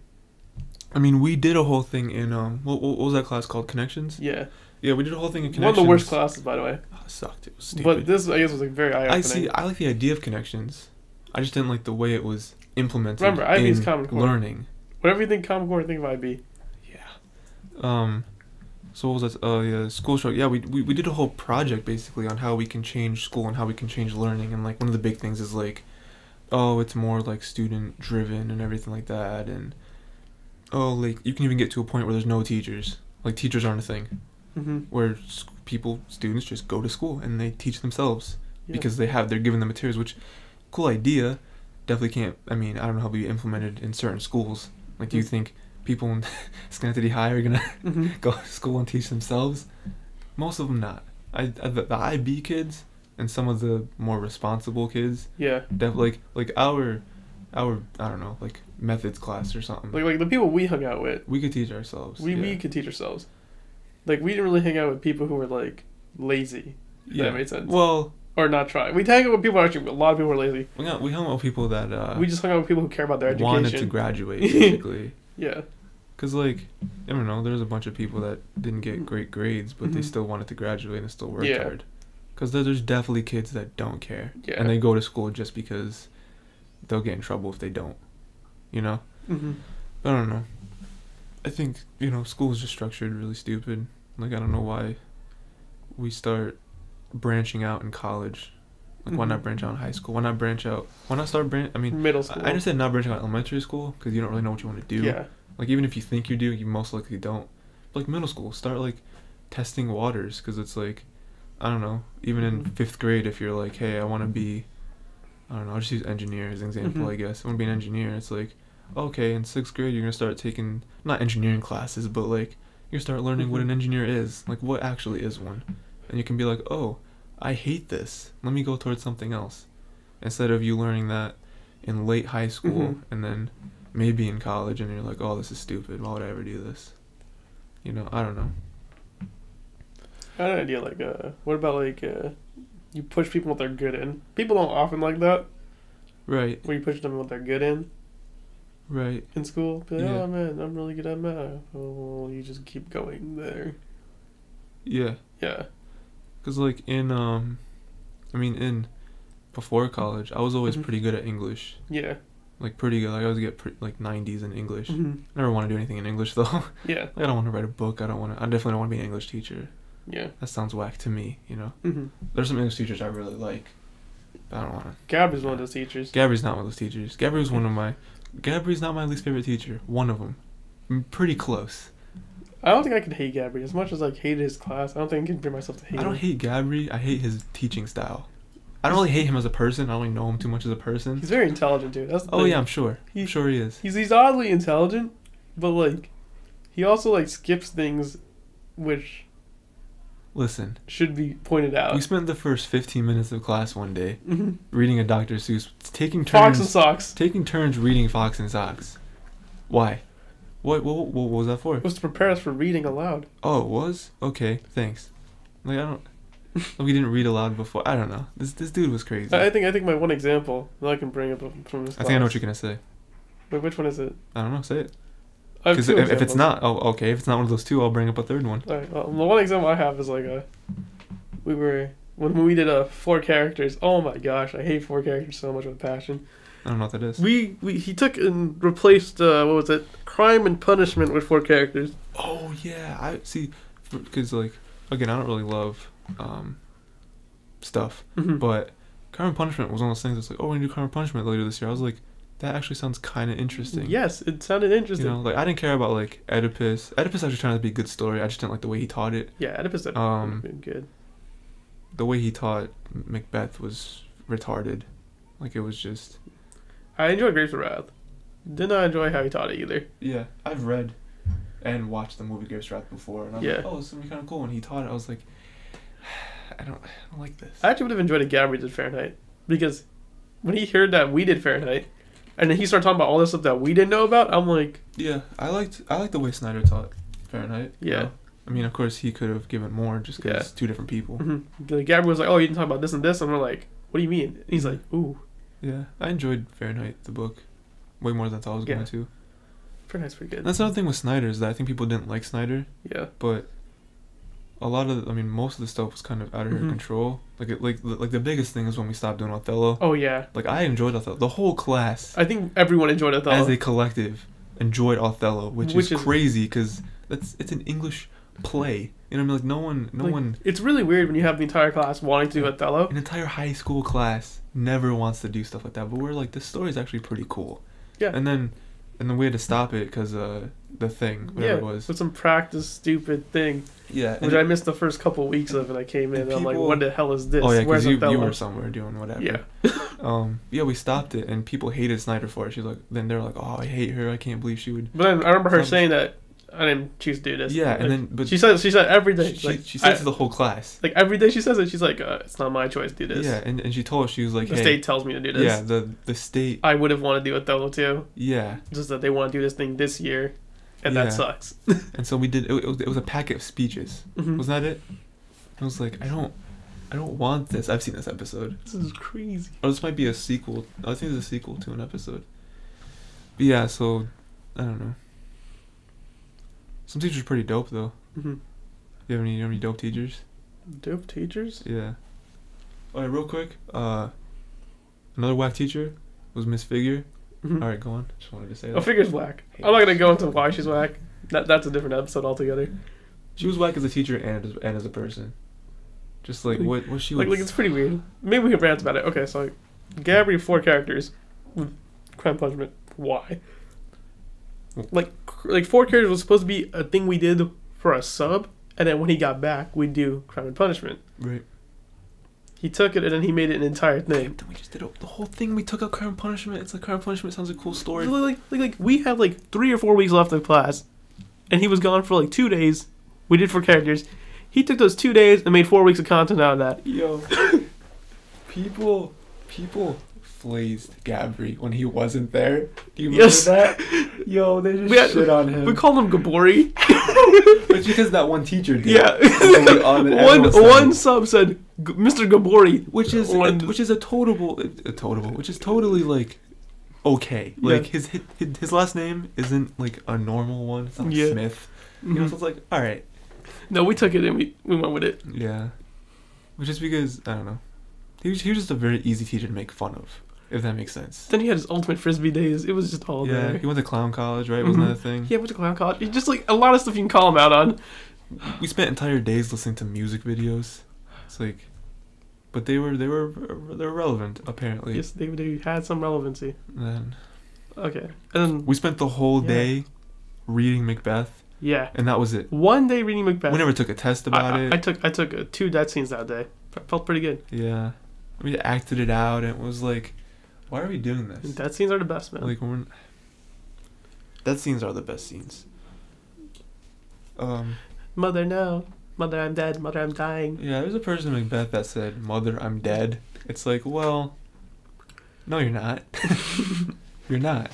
I mean, we did a whole thing in what was that class called? Connections? Yeah. Yeah, we did a whole thing in Connections. One of the worst classes, by the way. Oh, it sucked. It was stupid. But this, I guess, was like very eye-opening. I like the idea of Connections. I just didn't like the way it was implemented. Remember, IB is Common Core. Learning. Whatever you think Common Core, think of IB. Yeah. So what was that? Yeah, school structure. Yeah, we did a whole project basically on how we can change school and how we can change learning. And like one of the big things is like, oh, it's more like student driven and everything like that. And oh, like you can even get to a point where there's no teachers. Like teachers aren't a thing. Where students just go to school and they teach themselves because they're given the materials, which cool idea. Definitely can't. I mean, I don't know how it'll be implemented in certain schools. Like, do you think people in Schenectady High are gonna go to school and teach themselves? Most of them not. The IB kids and some of the more responsible kids. Yeah. Definitely like our I don't know, like methods class or something. Like the people we hung out with. We could teach ourselves. We could teach ourselves. Like, we didn't really hang out with people who were, like, lazy. If that made sense. Well... Or not try. We hang out with people, actually, a lot of people were lazy. We hung out with people that, we just hung out with people who care about their education. Wanted to graduate, basically. Yeah. Because, like, I don't know, there's a bunch of people that didn't get great grades, but they still wanted to graduate and still worked hard. Because there's definitely kids that don't care. Yeah. And they go to school just because they'll get in trouble if they don't. You know? But I don't know. I think, school is just structured really stupid. Like, I don't know why we start branching out in college. Like, why not branch out in high school? Why not branch out? Why not start middle school. I understand not branching out in elementary school because you don't really know what you want to do. Yeah. Like, even if you think you do, you most likely don't. But, like, middle school, start, like, testing waters because it's, like, I don't know, even in 5th grade, if you're like, hey, I want to be, I don't know, I'll just use engineer as an example, I guess. I want to be an engineer. It's like, okay, in 6th grade, you're going to start taking, not engineering classes, but, like, you start learning what an engineer is. Like, what actually is one. And you can be like, oh, I hate this. Let me go towards something else. Instead of you learning that in late high school and then maybe in college and you're like, oh, this is stupid. Why would I ever do this? I don't know. I had an idea, like, what about, like, you push people what they're good in? People don't often like that. Right. Where you push them what they're good in. Right. In school. Be like, oh, man, I'm really good at math. Oh, well, you just keep going there. Yeah. Yeah. Because, like, before college, I was always pretty good at English. Yeah. like pretty good. Like, I always get like 90s in English. Mm-hmm. I never want to do anything in English though. Yeah. Like, I don't want to write a book. I definitely don't want to be an English teacher. Yeah. That sounds whack to me, you know. Mm-hmm. There's some English teachers I really like. But I don't want to. Gabby's one of those teachers. Gabby's not one of those teachers. Gabby's not my least favorite teacher. One of them. I'm pretty close. I don't think I could hate Gabby as much as I hated his class. I don't think I can bring myself to hate him. I don't hate Gabby. I hate his teaching style. I don't really hate him as a person. I don't really know him too much as a person. He's very intelligent, dude. That's the Oh thing. yeah, I'm sure. I'm sure he is. He's oddly intelligent, but like, he also like skips things, which. Listen. Should be pointed out. We spent the first 15 minutes of class one day reading a Dr. Seuss, taking turns. Fox and Socks. Taking turns reading Fox and Socks. Why? What was that for? It was to prepare us for reading aloud. Oh, it was? Okay, thanks. Like, I don't. We didn't read aloud before. I don't know. This dude was crazy. I think my one example that I can bring up from this class. I think I know what you're gonna say. Wait, which one is it? I don't know. Say it. Because if it's not, okay. If it's not one of those two, I'll bring up a third one. All right. Well, the one example I have is like when we did 4 characters. Oh my gosh, I hate 4 characters so much with passion. I don't know what that is. He took and replaced what was it? Crime and Punishment with 4 characters. Oh yeah, I see. Because like again, I don't really love stuff, but Crime and Punishment was one of those things that's like, oh, we're gonna do Crime and Punishment later this year. I was like, that actually sounds kind of interesting. Yes, it sounded interesting. You know, like I didn't care about like Oedipus. Oedipus actually turned out to be a good story. I just didn't like the way he taught it. Yeah, Oedipus would have been good. The way he taught Macbeth was retarded. Like it was just. I enjoyed Grapes of Wrath. Did not enjoy how he taught it either. Yeah, I've read and watched the movie Grapes of Wrath before, and I was like, oh, this is gonna be kind of cool. When he taught it, I was like, I don't like this. I actually would have enjoyed if Gabby did Fahrenheit, because when he heard that we did Fahrenheit, and then he started talking about all this stuff that we didn't know about, I'm like, yeah, I liked the way Snyder taught Fahrenheit. Yeah. You know? I mean, of course, he could have given more just because it's 2 different people. Like, Gabby was like, oh, you didn't talk about this and this, and we're like, what do you mean? And he's like, ooh. Yeah, I enjoyed Fahrenheit, the book, way more than I thought I was going to. Fahrenheit's pretty good. That's another thing with Snyder is that I think people didn't like Snyder. Yeah. But most of the stuff was kind of out of her control. Like the biggest thing is when we stopped doing Othello. Oh yeah. Like I enjoyed Othello. The whole class. I think everyone enjoyed Othello. As a collective, enjoyed Othello, which is crazy because it's an English play. You know what I mean? Like no one. It's really weird when you have the entire class wanting to do Othello. An entire high school class never wants to do stuff like that, but we're like, this story is actually pretty cool. Yeah. And then we had to stop it because the thing, whatever it was. With some practice stupid thing. Yeah. Which I missed the first couple weeks of, and I came in and I'm like, what the hell is this? Oh yeah, because you Othello? were somewhere doing whatever. Yeah. Yeah, we stopped it, and people hated Snyder for it. Then they're like, oh, I hate her. I can't believe she would. But then I remember her saying that I didn't choose to do this. Yeah, like, but she said every day. She said to the whole class. Like every day she says it. She's like, it's not my choice to do this. Yeah, and she told us, she was like, the state tells me to do this. Yeah, the state. I would have wanted to do Othello too. Yeah. Just that they want to do this thing this year, and that sucks. And so we did. It was a packet of speeches. Wasn't that it? I was like, I don't want this. I've seen this episode. This is crazy. Or this might be a sequel. I think it's a sequel to an episode. But yeah, so I don't know. Some teachers are pretty dope though. You have any dope teachers? Dope teachers? Yeah. Alright, real quick. Another whack teacher was Miss Figure. Alright, go on. Just wanted to say that. Oh, Figure's whack. I'm not gonna go into why she's whack. That's a different episode altogether. She was whack as a teacher and as a person. Just like what she was. Like it's pretty weird. Maybe we can rant about it. Okay, so Gabby 4 characters with Crime Punishment. Why? Like 4 characters was supposed to be a thing we did for a sub, and then when he got back, we'd do Crime and Punishment. Right. He took it and then he made it an entire thing. Then we just did the whole thing. We took out Crime and Punishment. It's like Crime and Punishment sounds like a cool story. Like we had 3 or 4 weeks left of class, and he was gone for 2 days. We did 4 characters. He took those 2 days and made 4 weeks of content out of that. Yo, people flazed Gabri when he wasn't there. Do you remember that? Yo, they just shit on him. We called him Gabori. It's because that one teacher did. Yeah. One sub said Mr. Gabori, which is totally like okay. Like his last name isn't like a normal one. It's not Smith. You know, so it's like, all right. No, we took it and we went with it. Yeah. Which is because, I don't know. He was just a very easy teacher to make fun of. If that makes sense. Then he had his ultimate frisbee days. It was just all there. He went to clown college, right? Wasn't that a thing? Yeah, went to clown college. Just like a lot of stuff you can call him out on. We spent entire days listening to music videos. It's like, but they were relevant apparently. Yes, they had some relevancy. And then, okay, and then we spent the whole day reading Macbeth. Yeah, and that was it. One day reading Macbeth. We never took a test about it. I took 2 death scenes that day. Felt pretty good. Yeah, we acted it out, and it was like, why are we doing this? Death scenes are the best, man. Like death scenes are the best scenes. Mother, no. Mother, I'm dead. Mother, I'm dying. Yeah, there's a person in Macbeth that said, "Mother, I'm dead." It's like, well, no, you're not. You're not.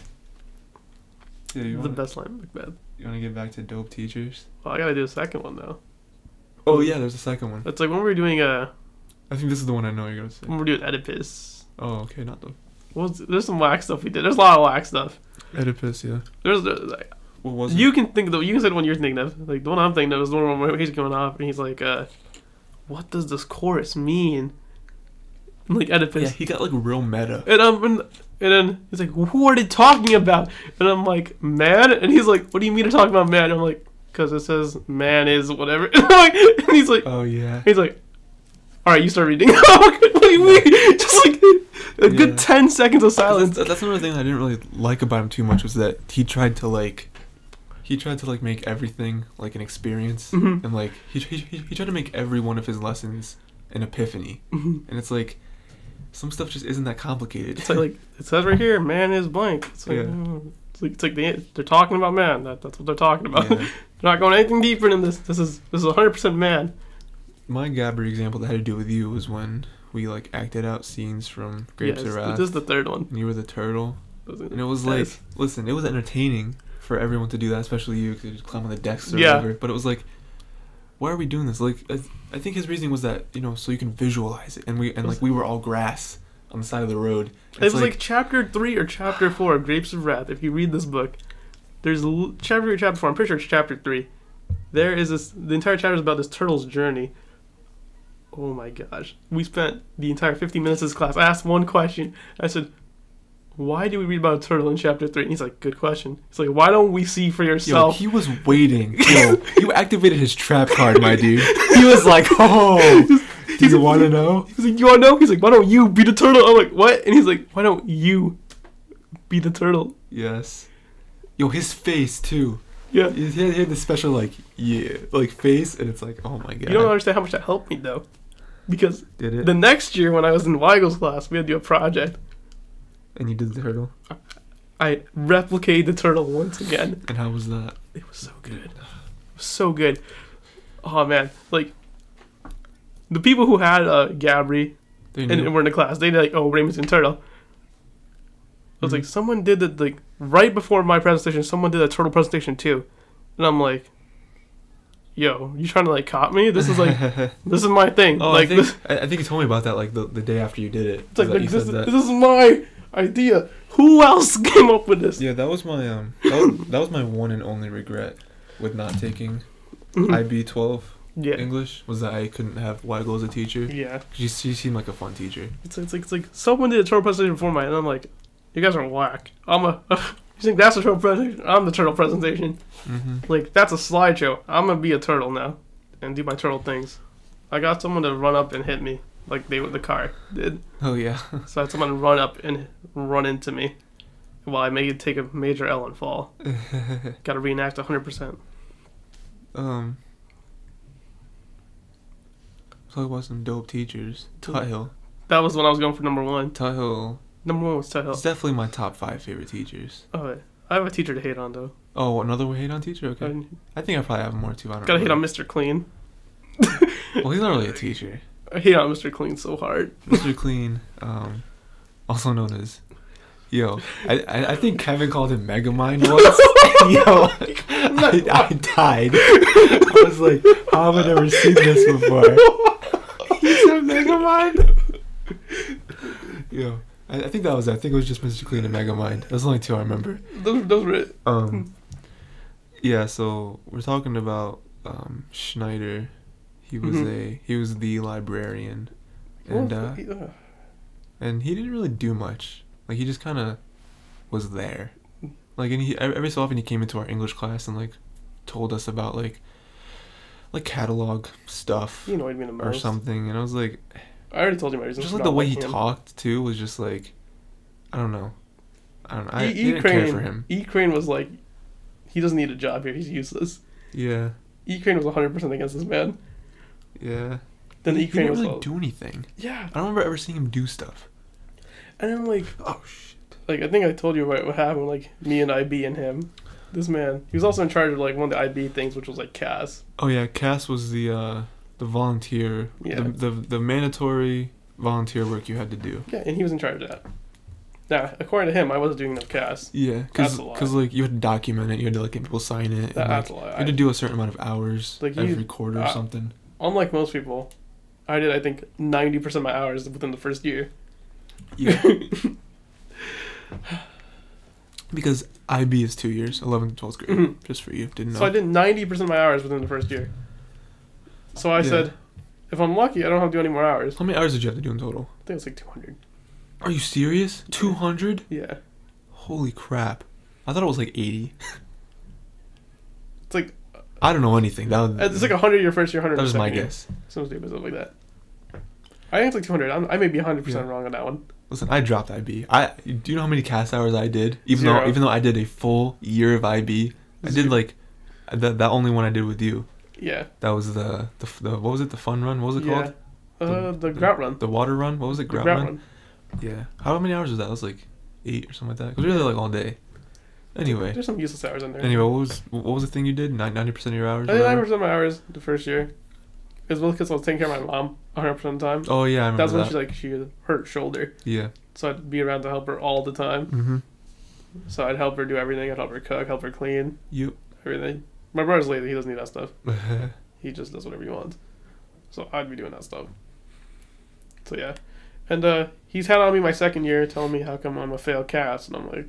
Yeah, the best line in Macbeth. You want to get back to dope teachers? Well, I gotta do a second one though. Oh yeah, there's a second one. It's like when we were doing I think this is the one I know you're gonna say. When we were doing Oedipus. Oh, okay, not the. There's some whack stuff we did. There's a lot of whack stuff. Oedipus, yeah. There's like. What was it? You can think of you can say the one you're thinking of. Like the one I'm thinking of is the one where he's going off and he's like, "What does this chorus mean?" And like Oedipus. Yeah, he got like real meta. And then he's like, "Who are they talking about?" And I'm like, "Man." And he's like, "What do you mean they're talking about man?" And I'm like, "Cause it says man is whatever." And he's like, "Oh yeah." He's like, "All right, you start reading." What do you mean? Just like a good 10 seconds of silence. That's another thing I didn't really like about him too much was that he tried to make everything like an experience, and like he tried to make every one of his lessons an epiphany, and it's like some stuff just isn't that complicated. It's like it says right here, man is blank. It's like, it's like they're talking about man. That's what they're talking about. They're not going anything deeper than this. This is 100% man. My Gabber example that had to do with you was when we like acted out scenes from Grapes of Wrath. This is the third one. And you were the turtle, and it was like, listen, it was entertaining for everyone to do that, especially you, because you just climb on the desks or whatever. But it was like, why are we doing this? Like, I think his reasoning was that, you know, so you can visualize it, and we were all grass on the side of the road. It was like chapter 3 or chapter 4 of Grapes of Wrath. If you read this book, there's chapter 3 or chapter 4. I'm pretty sure it's chapter 3. There is the entire chapter is about this turtle's journey. Oh my gosh, we spent the entire 50 minutes of this class. I asked one question. I said, "Why do we read about a turtle in chapter 3? And he's like, "Good question." He's like, "Why don't we see for yourself?" Yo, he was waiting. Yo, you activated his trap card, my dude. He was like, "Oh, do you want to know?" He's like, "You want to know?" He's like, "Why don't you be the turtle?" I'm like, "What?" And he's like, "Why don't you be the turtle?" Yes. Yo, his face too. Yeah. He had this special like face, and it's like, oh my god. You don't understand how much that helped me though, because did it? The next year when I was in Weigel's class, we had to do a project. And you did the turtle? I replicated the turtle once again. And how was that? It was so good. It was so good. Oh man, like the people who had Gabri and were in the class, they did like, "Oh, Raymond's in turtle." I was like, someone did it like right before my presentation. Someone did a turtle presentation too, and I'm like, "Yo, you trying to like cop me? This is like, this is my thing." Oh, like, I think you told me about that like the day after you did it. It's like this is my idea. Who else came up with this? Yeah, that was my that was my one and only regret with not taking IB 12 English, was that I couldn't have Weigel as a teacher. Yeah, she seemed like a fun teacher. It's like someone did a turtle presentation before mine, and I'm like, "You guys are whack. You think that's a turtle presentation? I'm the turtle presentation. Like that's a slideshow. I'm gonna be a turtle now, and do my turtle things." I got someone to run up and hit me, like the car did. Oh yeah. So I had someone run up and run into me, while I made it take a major L and fall. Got to reenact 100%. Talk about some dope teachers. Tut Hill. That was when I was going for number 1. Tut Hill. Number 1 was Tut Hill. It's definitely my top 5 favorite teachers. Oh, wait. I have a teacher to hate on though. Oh, another hate on teacher? Okay. I think I probably have more too. I don't know. Gotta hate on Mr. Clean. Well, he's not really a teacher. I hate on Mr. Clean so hard. Mr. Clean, also known as, yo, I think Kevin called him Megamind once. Yo, I died. I was like, how have I never seen this before? He said Megamind. Yo, I think that was it. I think it was just Mr. Clean and Megamind. That's the only 2 I remember. Those were it. Yeah. So we're talking about Schneider. He was the librarian, and he didn't really do much. Like he just kind of was there. Like, and he every so often he came into our English class and like told us about like catalog stuff. He annoyed me the most. Or something, and I was like, I already told you my reasons. Just like the way he talked too was just like, I don't know. I didn't care for him. E-Crane was like, he doesn't need a job here. He's useless. Yeah. E-Crane was 100% against this man. Yeah. Then he E-Crane didn't was really do anything. Yeah. I don't remember ever seeing him do stuff. And then like, oh shit. Like I think I told you about what happened. Like me and IB and him. This man, he was also in charge of like one of the IB things, which was like CAS. Oh yeah, CAS was the volunteer, the mandatory volunteer work you had to do. Yeah, and he was in charge of that. Now, according to him, I wasn't doing no CAS. Yeah, because like you had to document it, you had to like get people sign it. That's a lie. You had to do a certain amount of hours like every quarter or something. Unlike most people, I did I think 90% of my hours within the first year. Yeah. Because IB is 2 years, 11th to 12th grade, just for you, didn't know. So I did 90% of my hours within the first year. So I said, if I'm lucky, I don't have to do any more hours. How many hours did you have to do in total? I think it's like 200. Are you serious? 200? Yeah. Holy crap. I thought it was like 80. It's like... I don't know anything. It's like 100 your first year, 100 That was my guess. Some stupid stuff like that. I think it's like 200. I may be 100% wrong on that one. Listen, I dropped IB. Do you know how many CAS hours I did? Even though I did a full year of IB, I did like that only one I did with you. Yeah. That was the what was it? The fun run? What was it called? The grout run. The water run? What was it? Grout run? Yeah. How many hours was that? It was like 8 or something like that. Because we were there like all day. Anyway. There's some useless hours in there. Anyway, what was the thing you did? 90% of your hours? I did 90% of my hours the first year. It was because I was taking care of my mom 100% of the time. Oh yeah, I remember that. That's when she hurt her shoulder. Yeah. So I'd be around to help her all the time. Mm-hmm. So I'd help her do everything. I'd help her cook, help her clean. Yep. Everything. My brother's lazy. He doesn't need that stuff. He just does whatever he wants. So I'd be doing that stuff. So yeah. And he's had on me my second year telling me how come I'm a failed CAS. And I'm like,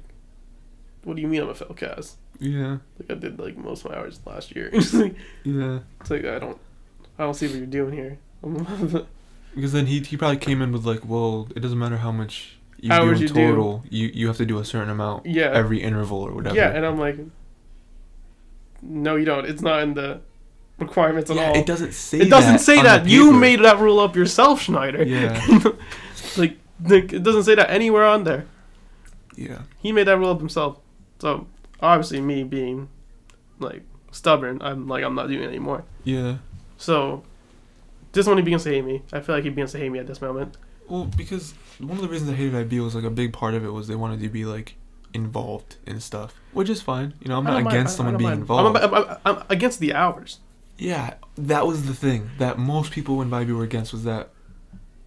what do you mean I'm a failed CAS? Yeah. Like I did like most of my hours last year. Yeah. It's like I don't see what you're doing here. Because then he probably came in with like, well, it doesn't matter how much you do in total. You have to do a certain amount every interval or whatever. Yeah, and I'm like, no, you don't. It's not in the requirements at all. It doesn't say It doesn't say that. You made that rule up yourself, Schneider. Yeah. like, it doesn't say that anywhere on there. Yeah. He made that rule up himself. So, obviously, me being, like, stubborn, I'm not doing it anymore. Yeah. So, this one he begins to hate me. I feel like he begins to hate me at this moment. Well, because one of the reasons I hated IB was like a big part of it was they wanted to be like involved in stuff, which is fine. You know, I'm not against someone being involved. I'm against the hours. Yeah, that was the thing that most people in IB were against was that.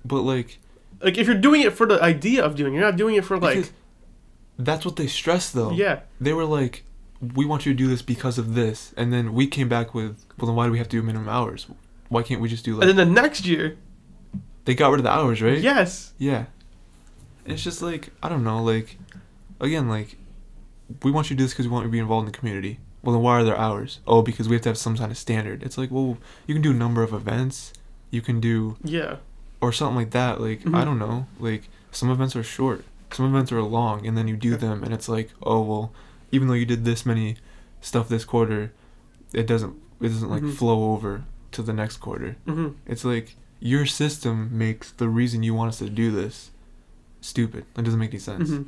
But like if you're doing it for the idea of doing it, you're not doing it for like. That's what they stressed though. Yeah. They were like, we want you to do this because of this, and then we came back with, well, then why do we have to do minimum hours? Why can't we just do like... And then the next year... They got rid of the hours, right? Yes. Yeah. It's just like, I don't know, like... Again, like... We want you to do this because we want you to be involved in the community. Well, then why are there hours? Oh, because we have to have some kind of standard. It's like, well, you can do a number of events. You can do... Yeah. Or something like that. Like, I don't know. Like, some events are short. Some events are long, and then you do them, and it's like, oh, well, even though you did this many stuff this quarter, it doesn't like flow over to the next quarter. It's like your system makes the reason you want us to do this stupid. It doesn't make any sense.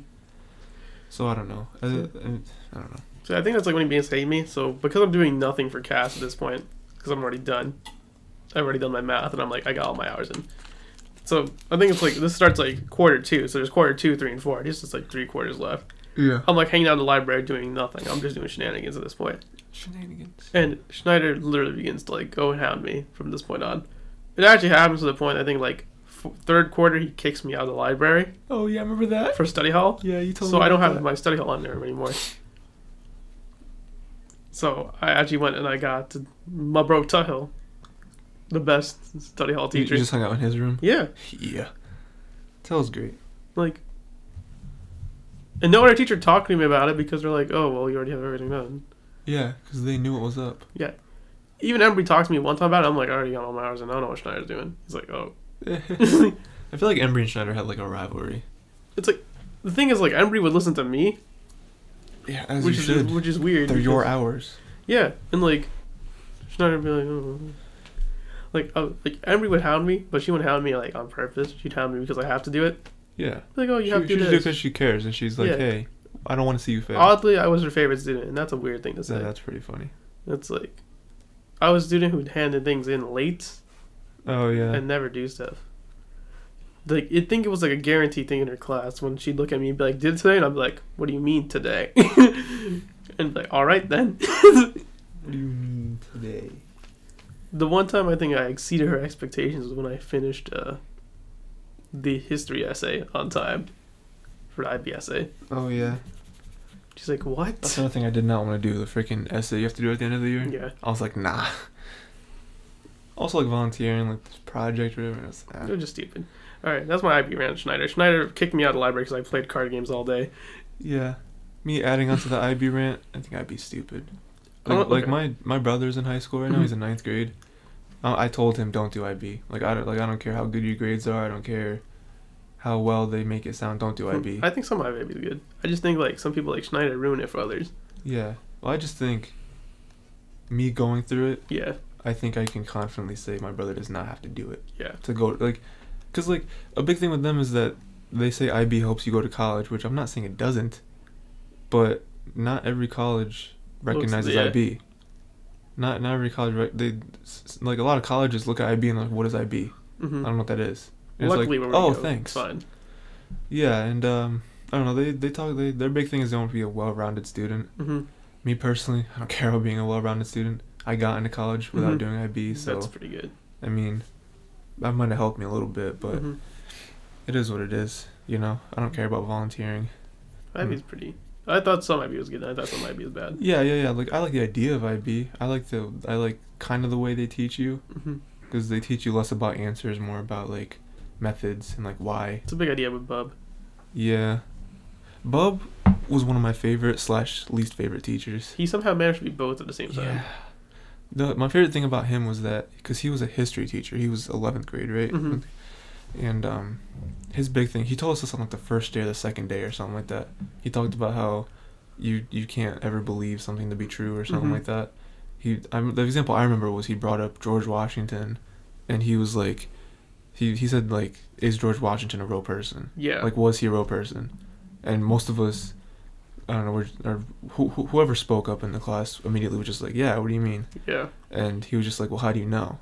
So I don't know. I don't know. So I think that's like when he begins to hate me. So because I'm doing nothing for CAS at this point, because I'm already done. I've already done my math, and I'm like, I got all my hours in. So I think it's like this starts like quarter 2. So there's quarter 2, 3, and 4. It's just like 3 quarters left. Yeah. I'm like hanging out in the library doing nothing. I'm just doing shenanigans at this point. Shenanigans. And Schneider literally begins to like go and hound me from this point on. It actually happens to the point I think like 3rd quarter he kicks me out of the library. Oh yeah, I remember that. For study hall. Yeah, you told me. So I don't have my study hall on there anymore. So I actually went and I got my bro Tuhill, the best study hall teacher. You just hung out in his room? Yeah. Yeah. That was great. Like, and no other teacher talked to me about it because they're like, oh, well, you already have everything done. Yeah, because they knew what was up. Yeah. Even Embry talked to me one time about it. I'm like, I already got all my hours and I don't know what Schneider's doing. He's like, oh. I feel like Embry and Schneider had like a rivalry. It's like, The thing is, like, everybody would listen to me. Yeah, as you should. Which is weird. They're your hours. Yeah, and like, Schneider would be like, oh. Like everybody would hound me, but she wouldn't hound me like on purpose. She'd hound me because I have to do it. Yeah. Like, oh, you have to do this. She because she cares, and she's like, hey, I don't want to see you fail. Oddly, I was her favorite student, and that's a weird thing to say. Yeah, that's pretty funny. It's like, I was a student who handed things in late. Oh yeah. And never do stuff. Like, you'd think it was like a guaranteed thing in her class when she'd look at me and be like, did today? And I'd be like, what do you mean today? And be like, all right then. What do you mean today? The one time I think I exceeded her expectations was when I finished the history essay on time for the IB essay. Oh yeah. She's like, what? That's another thing I did not want to do, the freaking essay you have to do at the end of the year. Yeah. I was like, nah. Also, like, volunteering, like, this project or whatever. They're just stupid. Alright, that's my IB rant, Schneider. Schneider kicked me out of the library because I played card games all day. Yeah. Me adding onto the IB rant, I think I'd be stupid. Like my brother's in high school right now, he's in 9th grade. I told him, don't do IB. I don't care how good your grades are, I don't care how well they make it sound, don't do IB. I think some of IB is good. I just think, like, some people like Schneider ruin it for others. Yeah. Well, I just think me going through it, yeah, I think I can confidently say my brother does not have to do it. Yeah. To go, like, because, like, a big thing with them is that they say IB helps you go to college, which I'm not saying it doesn't, but not every college recognizes IB. Not every college, like, a lot of colleges look at IB and like, what is IB? Mm-hmm. I don't know what that is. And luckily, it's like, oh, thanks. Fine. Yeah, and I don't know. They talk. Their big thing is they want to be a well-rounded student. Mm-hmm. Me personally, I don't care about being a well-rounded student. I got into college without doing IB, so that's pretty good. I mean, that might have helped me a little bit, but it is what it is. You know, I don't care about volunteering. IB's pretty. I thought some IB was good. And I thought some IB was bad. Yeah. Like, I like the idea of IB. I like kind of the way they teach you, because they teach you less about answers, more about like methods and like why. It's a big idea with Bub. Yeah, Bub was one of my favorite / least favorite teachers. He somehow managed to be both at the same time. Yeah. My favorite thing about him was that because he was a history teacher, he was 11th grade, right? Mm-hmm. And his big thing, he told us this on like the first day or the second day or something like that. He talked about how you can't ever believe something to be true or something like that. The example I remember was he brought up George Washington, and he was like, he said, like, is George Washington a real person? Yeah. Like, was he a real person? And most of us, I don't know, whoever spoke up in the class immediately was just like, yeah, what do you mean? Yeah. And he was just like, well, how do you know?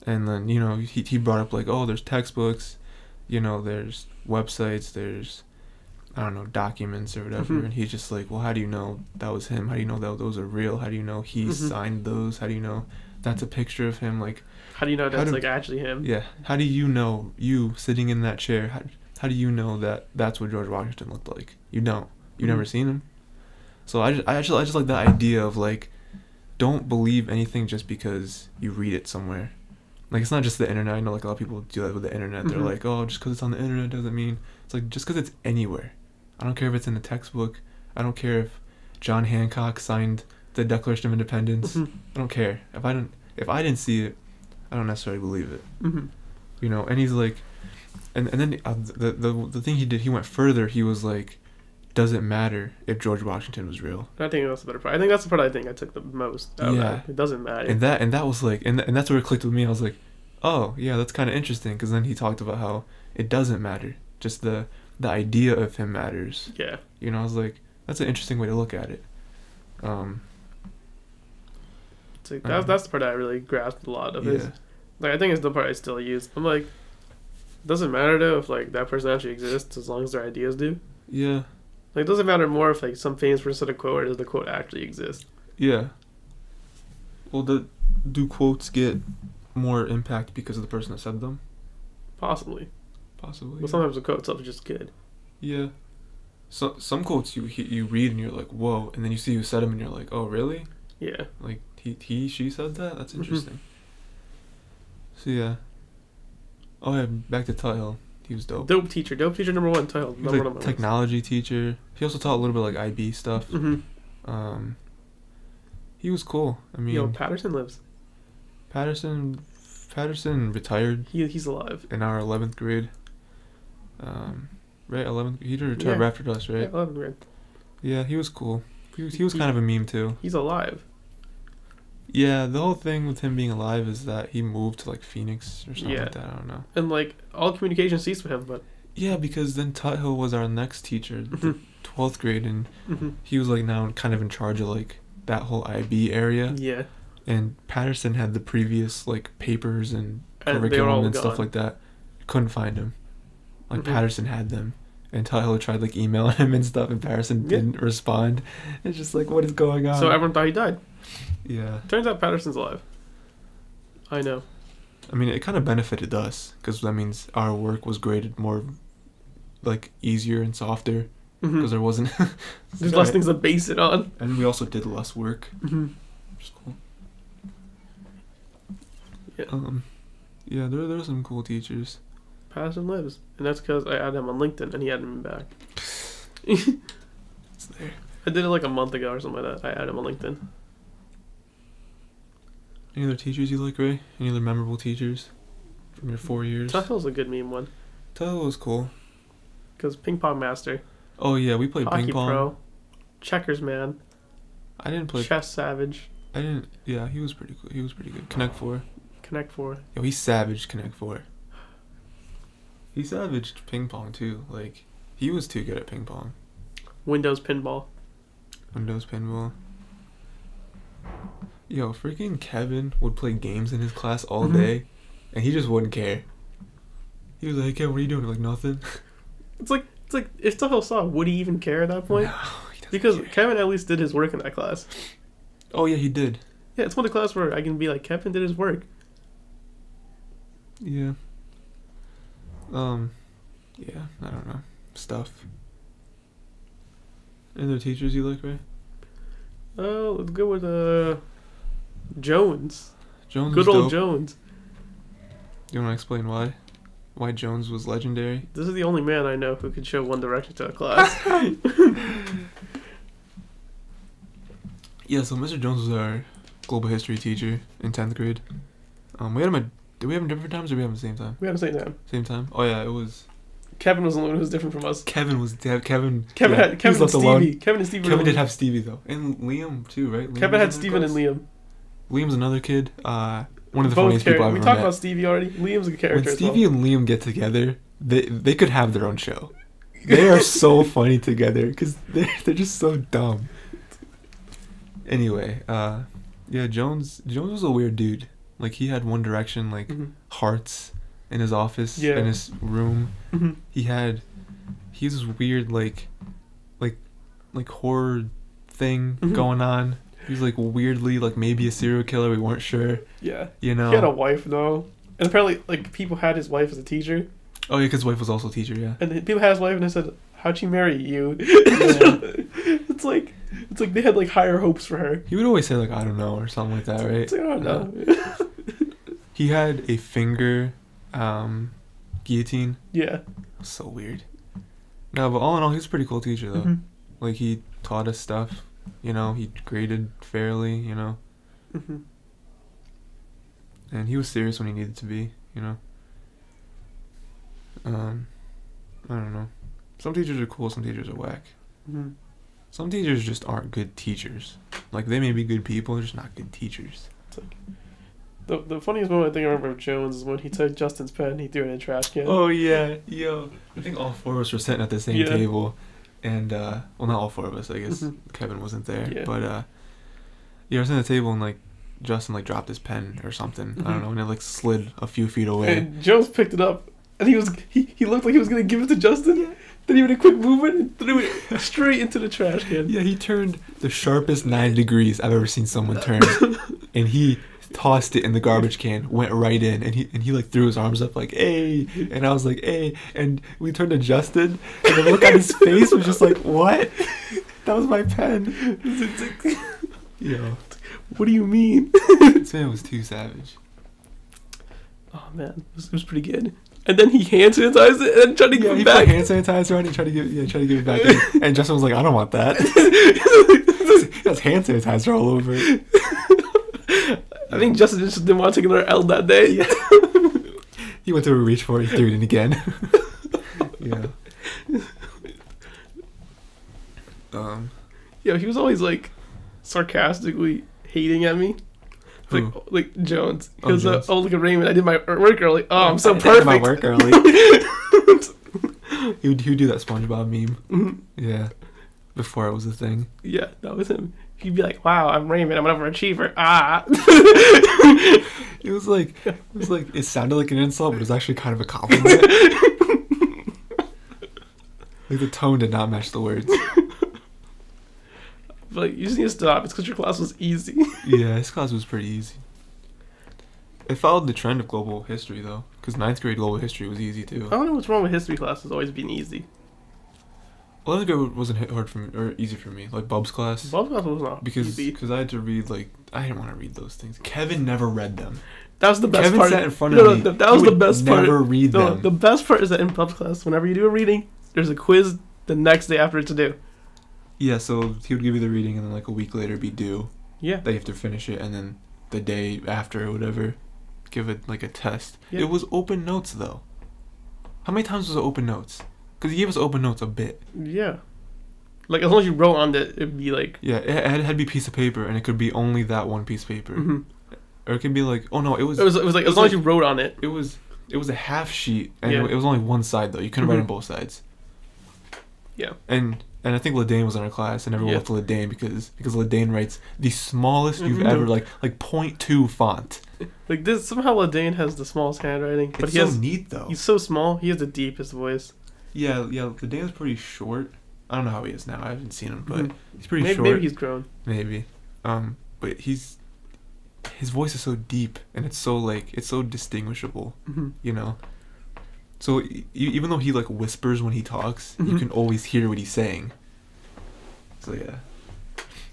And then, you know, he brought up, like, oh, there's textbooks, you know, there's websites, there's, I don't know, documents or whatever. And he's just like, well, how do you know that was him? How do you know that those are real? How do you know he signed those? How do you know that's a picture of him? Like, how do you know that's like actually him? Yeah. How do you know, you sitting in that chair, how do you know that that's what George Washington looked like? You don't. You've never seen him. So I just like that idea of, like, don't believe anything just because you read it somewhere. Like, it's not just the internet. I know, like, a lot of people do that with the internet. They're like, oh, just because it's on the internet doesn't mean. It's like, just because it's anywhere. I don't care if it's in a textbook. I don't care if John Hancock signed the Declaration of Independence. I don't care. If I didn't see it, I don't necessarily believe it. You know, and he's like, and then the thing he did, he went further. He was like, does it matter if George Washington was real? I think that's the better part. I think that's the part I think I took the most out of that. It doesn't matter. And that was like, and that's where it clicked with me. I was like, oh, yeah, that's kind of interesting. Because then he talked about how it doesn't matter. Just the idea of him matters. Yeah. You know, I was like, that's an interesting way to look at it. It's like, that's the part I really grasped a lot of. Is, like, I think it's the part I still use. I'm like, doesn't matter though if, like, that person actually exists as long as their ideas do. Yeah. Like, it doesn't matter more if, like, some famous person said a quote or does the quote actually exist. Yeah. Well, do quotes get more impact because of the person that said them? Possibly. But sometimes the quote itself is just good. Yeah. So some quotes you read and you're like, whoa, and then you see who said them and you're like, oh, really? Yeah. Like, she said that? That's interesting. So, yeah. Oh, yeah, back to Tile. He was dope. Dope teacher number one. Tile. He was like technology teacher. He also taught a little bit like IB stuff. He was cool. I mean, yo, Patterson lives. Patterson retired. He's alive In our 11th grade. right? 11th. He retired after us, right? Yeah, 11th grade. Yeah, he was cool. He was kind of a meme too. He's alive. Yeah, the whole thing with him being alive is that he moved to like Phoenix or something like that. I don't know. And like all communication ceased with him, but yeah, because then Tuthill was our next teacher, the 12th grade, and he was like now kind of in charge of like that whole IB area. Yeah. And Patterson had the previous like papers and curriculum and stuff like that. Couldn't find him. Like Patterson had them. And Tuthill tried like emailing him and stuff, and Patterson didn't respond. It's just like, what is going on? So everyone thought he died. Yeah. Turns out Patterson's alive. I know. I mean, it kind of benefited us because that means our work was graded more like easier and softer because there wasn't there's less things to base it on, and we also did less work, which is cool. Yeah, there were some cool teachers. Patterson lives, and that's because I added him on LinkedIn, and he added me back. It's there. I did it like a month ago or something like that. I added him on LinkedIn. Any other teachers you like, Ray? Any other memorable teachers from your 4 years? Tuthill's a good meme one. Tuthill was cool. Because Ping Pong Master. Oh yeah, we played Hockey ping pong. Pro. Checkers Man. I didn't play. Chess Savage. I didn't. Yeah, he was pretty cool. He was pretty good. Connect 4. Connect 4. Yo, he savaged Connect 4. He savaged ping pong too. Like, he was too good at ping pong. Windows Pinball. Windows Pinball. Yo, freaking Kevin would play games in his class all day, and he just wouldn't care. He was like, "Hey, Kevin, what are you doing?" Like, nothing. It's like if Tuthill saw, would he even care at that point? No, he doesn't because care. Kevin at least did his work in that class. Oh yeah, he did. Yeah, it's one of the classes where I can be like, Kevin did his work. Yeah. Yeah, I don't know. Stuff. Any other teachers you like, Ray? Let's go with Jones. Jones. Good was old dope. Jones. You want to explain why? Why Jones was legendary? This is the only man I know who could show One Direction to a class. Yeah, so Mr. Jones was our global history teacher in 10th grade. We had him at... Did we have him different times or we have him at the same time? We had the same time. Same time? Oh yeah, it was... Kevin was the one who was different from us. Kevin was... Kevin had Kevin and Stevie. Alone. Kevin and Stevie. Kevin did have Stevie though. And Liam too, right? Liam Kevin had Steven and Liam. Liam's another kid. One of the Both funniest people I've ever We met. talked about Stevie already. Liam's a character When as well. Stevie and Liam get together, they could have their own show. They are so funny together because they're just so dumb. Anyway, yeah, Jones was a weird dude. Like, he had One Direction like hearts in his office, in his room. He's this weird like horror thing going on. He's like weirdly like maybe a serial killer. We weren't sure. Yeah, you know. He had a wife though, and apparently like people had his wife as a teacher. Oh yeah, because his wife was also a teacher. Yeah. And people had his wife, and they said, "How'd she marry you?" It's like they had like higher hopes for her. He would always say like, "I don't know" or something like that, right? It's like, I don't know. He had a finger guillotine. Yeah. So weird. No, but all in all, he's a pretty cool teacher though. Like, he taught us stuff. You know, he graded fairly. You know. And he was serious when he needed to be. You know. I don't know. Some teachers are cool. Some teachers are whack. Some teachers just aren't good teachers. Like, they may be good people, they're just not good teachers. It's like, the funniest moment I think I remember of Jones is when he took Justin's pen and he threw it in a trash can. Oh yeah, yo. I think all four of us were sitting at the same table, and well, not all four of us. I guess Kevin wasn't there, but yeah, I was sitting at the table and like Justin like dropped his pen or something. I don't know, and it like slid a few feet away. And Jones picked it up, and he looked like he was gonna give it to Justin. Yeah. Then he made a quick movement and threw it straight into the trash can. Yeah, he turned the sharpest 90 degrees I've ever seen someone turn, and he tossed it in the garbage can, went right in, and he like threw his arms up like, "Hey!" And I was like, "Hey!" And we turned to Justin, and the look on his face was just like, "What? That was my pen." Yo, what do you mean? This man was too savage. Oh man, it was pretty good. And then he hand sanitized it and tried to give it back. He put hand sanitizer on it and tried to give it back. And Justin was like, "I don't want that." He has hand sanitizer all over it. I think Justin just didn't want to take another L that day. He went to reach for it, he threw it in again. Yeah. Yeah, he was always like sarcastically hating at me. Like Jones. He was Jones. Look at Raymond. I did my work early. Oh, I'm so perfect. I did my work early. he would do that SpongeBob meme. Mm-hmm. Yeah. Before it was a thing. Yeah, that was him. He'd be like, "Wow, I'm Raymond. I'm an overachiever." Ah. It was like it sounded like an insult, but it was actually kind of a compliment. Like the tone did not match the words. Like, you just need to stop. It's because your class was easy. Yeah, his class was pretty easy. It followed the trend of global history, though, because 9th grade global history was easy, too. I don't know what's wrong with history classes always being easy. 11th grade wasn't hard for me, or easy for me. Like, Bub's class. Bub's class was not easy. Because I had to read, like, I didn't want to read those things. Kevin never read them. That was the best Kevin part. Kevin sat in front of me. That was the best part. Never read them. The best part is that in Bub's class, whenever you do a reading, there's a quiz the next day after it's due. Yeah, so he would give you the reading, and then like a week later be due. Yeah. That you have to finish it, and then the day after or whatever, give it like a test. Yeah. It was open notes though. How many times was it open notes? Because he gave us open notes a bit. Yeah. Like, as long as you wrote on it, it'd be like... Yeah, it had to be a piece of paper, and it could be only that one piece of paper. Mm-hmm. Or it could be like, oh no, it was like, as long as you wrote on it. It was a half sheet, and yeah. it was only one side though. You couldn't write on both sides. Yeah. And I think Ladane was in our class, and everyone went to Ladane because Ladane writes the smallest you've ever like 0.2 font. Like this, somehow Ladane has the smallest handwriting, but it's so neat though. He's so small. He has the deepest voice. Yeah. Ladane's pretty short. I don't know how he is now. I haven't seen him, but he's pretty short. Maybe he's grown. Maybe, but his voice is so deep, and it's so distinguishable. Mm-hmm. You know. So even though he like whispers when he talks, you can always hear what he's saying. So yeah.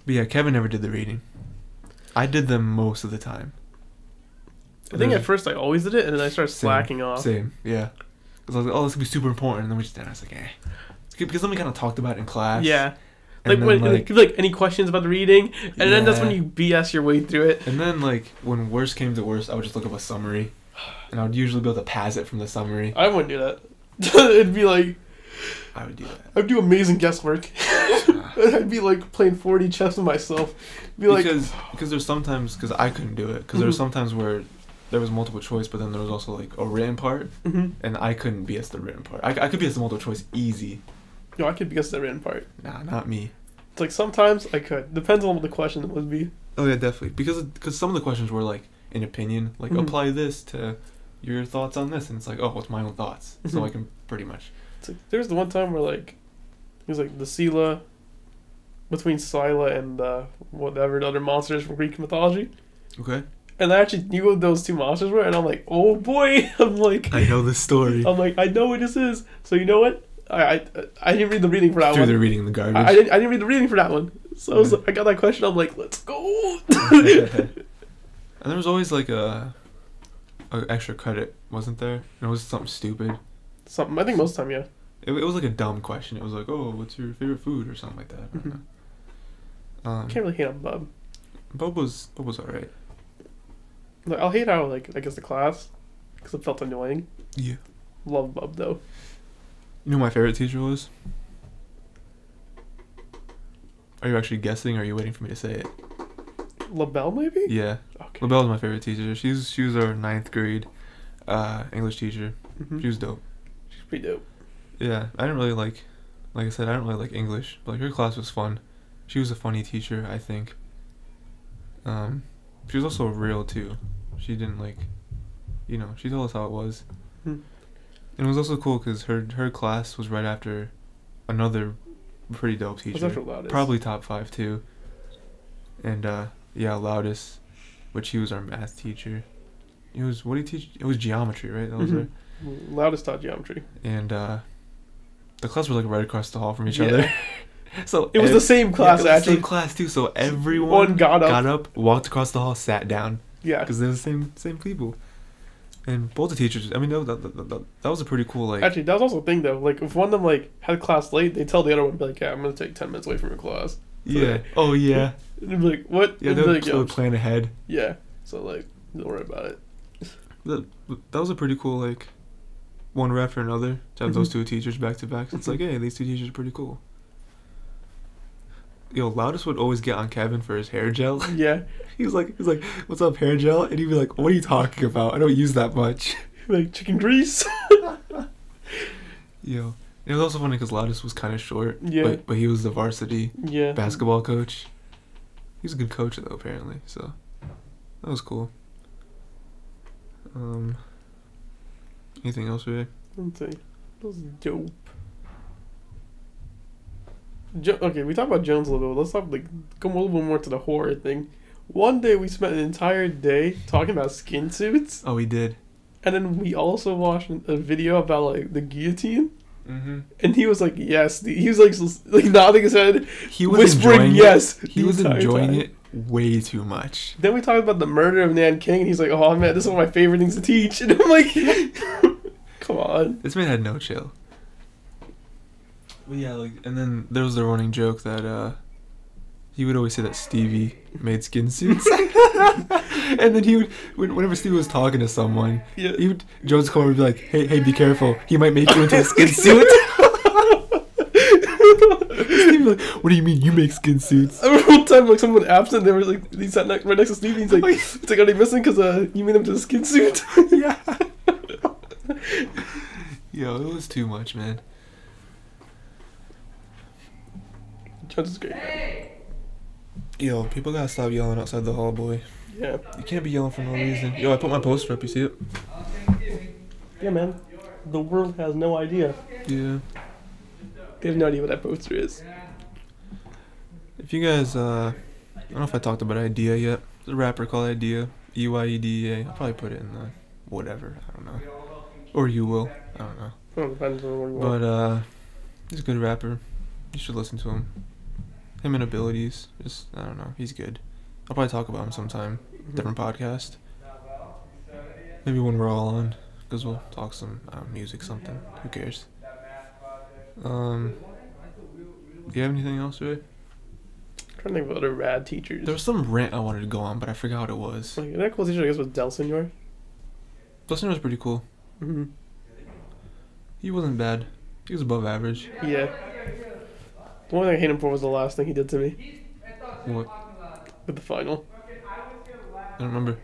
But yeah, Kevin never did the reading. I did them most of the time. I think at first I always did it, and then I started slacking off. Same, yeah. Because I was like, oh, this could be super important, and then we just did it. I was like, eh. Because then we kind of talked about it in class. Yeah. Like when like any questions about the reading, and then that's when you BS your way through it. And then like when worst came to worst, I would just look up a summary. And I would usually be able to pass it from the summary. I wouldn't do that. It'd be like... I would do that. I'd do amazing guesswork. I'd be like playing 4D chess with myself. Because there's sometimes... Because I couldn't do it. Because there was sometimes where there was multiple choice, but then there was also like a written part. And I couldn't BS the written part. I could BS the multiple choice easy. No, I could BS the written part. Nah, not me. It's like sometimes I could. Depends on what the question would be. Oh yeah, definitely. Because some of the questions were like an opinion. Like apply this to... your thoughts on this, and it's like, oh, what's my own thoughts? So I can pretty much. It's like, there's the one time where like, it was like the Scylla, between Scylla and whatever the other monsters from Greek mythology. Okay. And I actually knew what those two monsters were, and I'm like, oh boy, I'm like, I know this story. I'm like, I know what this is. So you know what? I didn't read the reading for that one. Threw the reading in the garbage. I didn't read the reading for that one. So I was like, I got that question. I'm like, let's go. And there was always like a extra credit, wasn't there? And it was something stupid. Something, I think most of the time, yeah. It was like a dumb question. It was like, oh, what's your favorite food or something like that. I don't know. Can't really hate on Bub. Bub was alright. Like, I'll hate how like I guess the class, because it felt annoying. Yeah. Love Bub though. You know who my favorite teacher was? Are you actually guessing, or are you waiting for me to say it? LaBelle, maybe? Yeah. Okay. LaBelle was my favorite teacher. She was our 9th grade English teacher. She was dope. She's pretty dope. Yeah, I didn't really like I said, I didn't really like English, but like her class was fun. She was a funny teacher, I think. She was also real too. She didn't she told us how it was. And it was also cool because her class was right after another pretty dope teacher. Probably top 5 too. And yeah, Loudest, which he was our math teacher. It was, what did he teach? It was geometry, right? That was her. Loudest taught geometry. And the class was like right across the hall from each other. So it was the same class, actually. actually. The same class too. So everyone got up, walked across the hall, sat down. Yeah. Because they're the same people. And both the teachers, I mean, that was a pretty cool, like... Actually, that was also a thing, though. Like, if one of them, like, had class late, they'd tell the other one, be like, yeah, I'm going to take 10 minutes away from your class. So yeah. Oh, yeah. And they'd be like, what? Yeah, they would plan ahead. Yeah. So, like, don't worry about it. That was a pretty cool, like... one rep for another to have those two teachers back to back. It's like, hey, these two teachers are pretty cool. Yo, Loudest would always get on Kevin for his hair gel. Yeah. He was like, what's up, hair gel? And he'd be like, what are you talking about? I don't use that much. Like chicken grease. Yo. It was also funny because Loudest was kind of short. Yeah. But he was the varsity yeah. basketball coach. He was a good coach, though, apparently. So, that was cool. Anything else, Ray? Let's see. That was dope. Okay, we talked about Jones a little bit. Let's talk, go a little bit more to the horror thing. One day we spent an entire day talking about skin suits. Oh, we did. And then we also watched a video about, the guillotine. Mm-hmm. And he was like, yes. He was like nodding his head, he was whispering yes. He was enjoying it way too much. Then we talked about the murder of Nan King, and he's like, oh man, this is one of my favorite things to teach. And I'm like, come on. This man had no chill. But yeah, and then there was the running joke that he would always say that Stevie made skin suits. And then he would, whenever Stevie was talking to someone, Jones come over and be like, hey, be careful. He might make you into a skin suit. Stevie like, what do you mean you make skin suits? I remember one time, someone absent, they were he sat right next to Stevie, he's like, it's like, are they missing because you made him to a skin suit? Yeah. Yo, it was too much, man. Jones is great, man. Yo, people gotta stop yelling outside the hall, boy. Yeah. You can't be yelling for no reason. Yo, I put my poster up, you see it? Yeah, man. The world has no idea. Yeah. They have no idea what that poster is. If you guys, I don't know if I talked about Idea yet. There's a rapper called Idea. EYEDEA. I'll probably put it in the whatever. I don't know. Or you will. I don't know. Oh, depends on what you want. But, he's a good rapper. You should listen to him. Him and Abilities. Just, I don't know. He's good. I'll probably talk about him sometime. Different podcast. Maybe when we're all on. Because we'll talk some music, something. Who cares? Do you have anything else, Ray? I'm trying to think of other rad teachers. There was some rant I wanted to go on, but I forgot what it was. That cool teacher, I guess, was Del Senor. Del Senor was pretty cool. Mm-hmm. He wasn't bad. He was above average. Yeah. The only thing I hate him for was the last thing he did to me. What? With the final. I don't remember.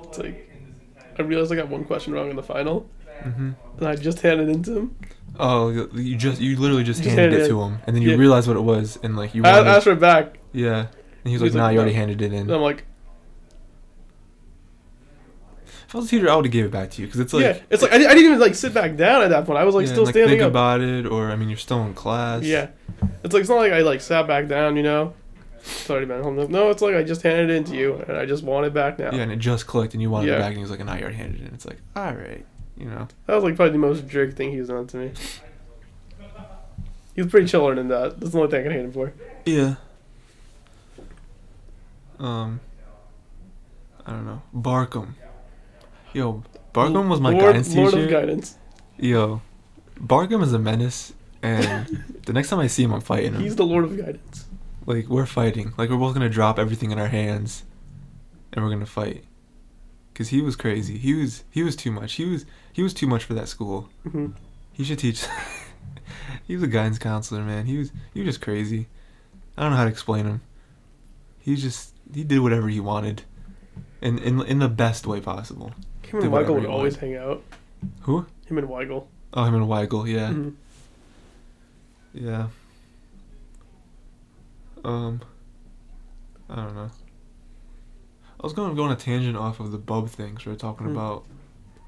It's I realized I got one question wrong in the final. Mm-hmm. And I just handed it to him. Oh, you literally just handed it to him, and then you realized what it was, and you I asked for it back. Yeah, and he was like, "Nah, you already handed it in." And I'm like, if I was a teacher, I would have gave it back to you because it's it's I didn't even sit back down at that point. I was still standing think up. about it, or you're still in class. Yeah, it's not like I sat back down, It's already been home. No, it's I just handed it in to you, and I just want it back now. Yeah, and it just clicked, and you wanted it back, and he was like, "Nah, you already handed it in." It's like, all right, That was probably the most jerk thing he's done to me. He was pretty chiller than that. That's the only thing I can hate him for. Yeah. I don't know. Barkham. Yo, Barkham was my guidance teacher. Lord of guidance. Yo, Barkham is a menace, and the next time I see him, I'm fighting him. He's the Lord of guidance. We're fighting. We're both gonna drop everything in our hands, and we're gonna fight. Cause he was crazy. He was too much. He was too much for that school. Mm-hmm. He should teach. He was a guidance counselor, man. He was just crazy. I don't know how to explain him. He did whatever he wanted, in the best way possible. Him and Weigel would always hang out. Who? Him and Weigel. Oh, him and Weigel, yeah. Mm-hmm. Yeah. I don't know. I was going on a tangent off of the bub thing, so we're talking about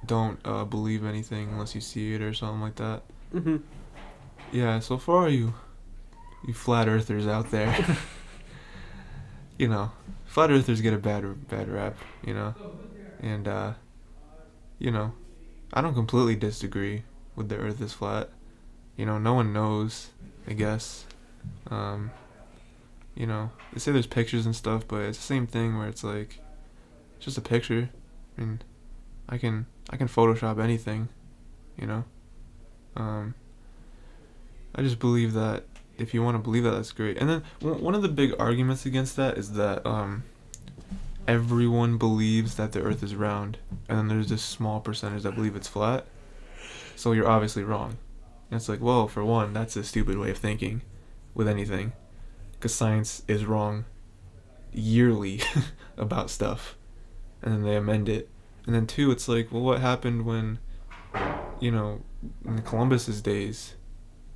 don't believe anything unless you see it or something like that. Mm-hmm. Yeah, so for all you flat earthers out there, flat earthers get a bad rap, and I don't completely disagree with the earth is flat. No one knows, I guess. They say there's pictures and stuff, but it's the same thing where it's it's just a picture. I mean, I can Photoshop anything, I just believe that if you want to believe that, that's great. And then one of the big arguments against that is that everyone believes that the earth is round, and then there's this small percentage that believe it's flat. so you're obviously wrong. And it's like, well, for one, that's a stupid way of thinking with anything, because science is wrong yearly about stuff, and then they amend it. And then two, it's like, well, what happened when, you know, in Columbus's days,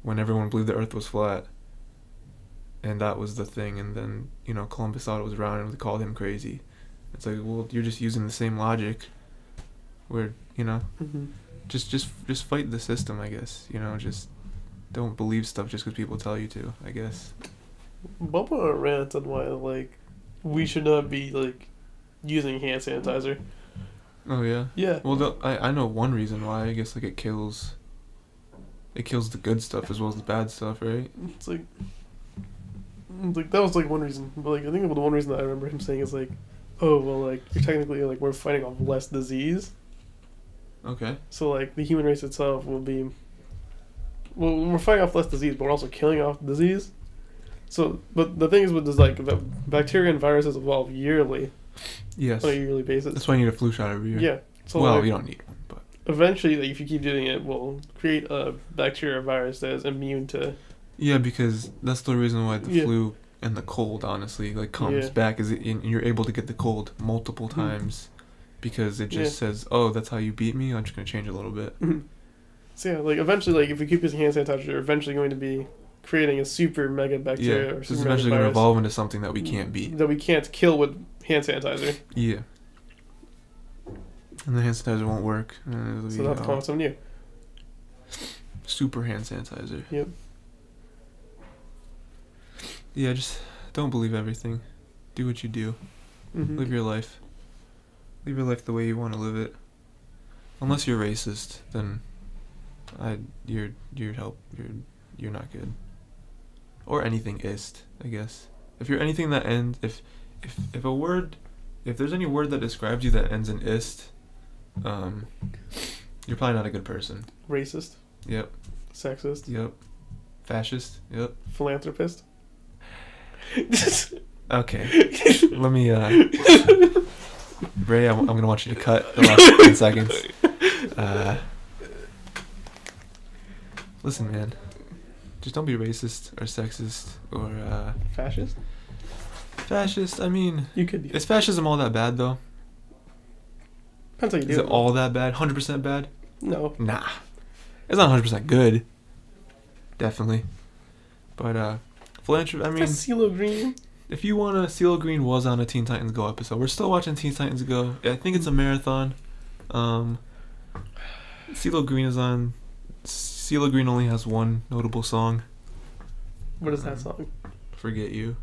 when everyone believed the Earth was flat, and that was the thing, and then, you know, Columbus thought it was round and we called him crazy. It's like, well, you're just using the same logic, where, you know, just fight the system, I guess. You know, just don't believe stuff just because people tell you to, I guess. Bump on a rant on why, like, we should not be, like, using hand sanitizer. Oh, yeah? Yeah. Well, I know one reason why. I guess, like, it kills the good stuff as well as the bad stuff, right? It's like that was, like, one reason. But, like, I think the one reason that I remember him saying is, like, oh, well, like, you're technically, like, we're fighting off less disease. Okay. So, like, the human race itself will be... Well, we're fighting off less disease, but we're also killing off disease. So, but the thing is with this, like, bacteria and viruses evolve yearly. Yes. On a yearly basis. That's why you need a flu shot every year. Yeah. So, well, like, you don't need one, but... Eventually, like, if you keep doing it, we'll create a bacteria or virus that is immune to... Yeah, because that's the reason why the flu and the cold, honestly, like, comes back, is you're able to get the cold multiple times, because it just says, oh, that's how you beat me, I'm just going to change a little bit. So, yeah, like, eventually, like, if we keep using hand sanitizer, you're eventually going to be creating a super mega bacteria or super it's eventually going to evolve into something that we can't beat. That we can't kill with hand sanitizer. Yeah. And the hand sanitizer won't work. So they'll have to come up with something new. Super hand sanitizer. Yep. Yeah, just don't believe everything. Do what you do. Live your life. Live your life the way you want to live it. Unless you're racist, then you're not good. Or anything ist, I guess. If you're anything that ends, if there's any word that describes you that ends in ist, you're probably not a good person. Racist. Yep. Sexist. Yep. Fascist. Yep. Philanthropist. Okay. Let me, Ray, I'm gonna want you to cut the last 10 seconds. Listen, man. Just don't be racist or sexist or, Fascist? Fascist, I mean... You could be. Is fascism all that bad, though? Depends how you do it. Is it all that bad? 100% bad? No. Nah. It's not 100% good. Definitely. But, philanthropy, I mean... That's CeeLo Green. If you want to... CeeLo Green was on a Teen Titans Go episode. We're still watching Teen Titans Go. I think it's a marathon. CeeLo Green is on... CeeLo Green only has one notable song. What is that song? Forget You.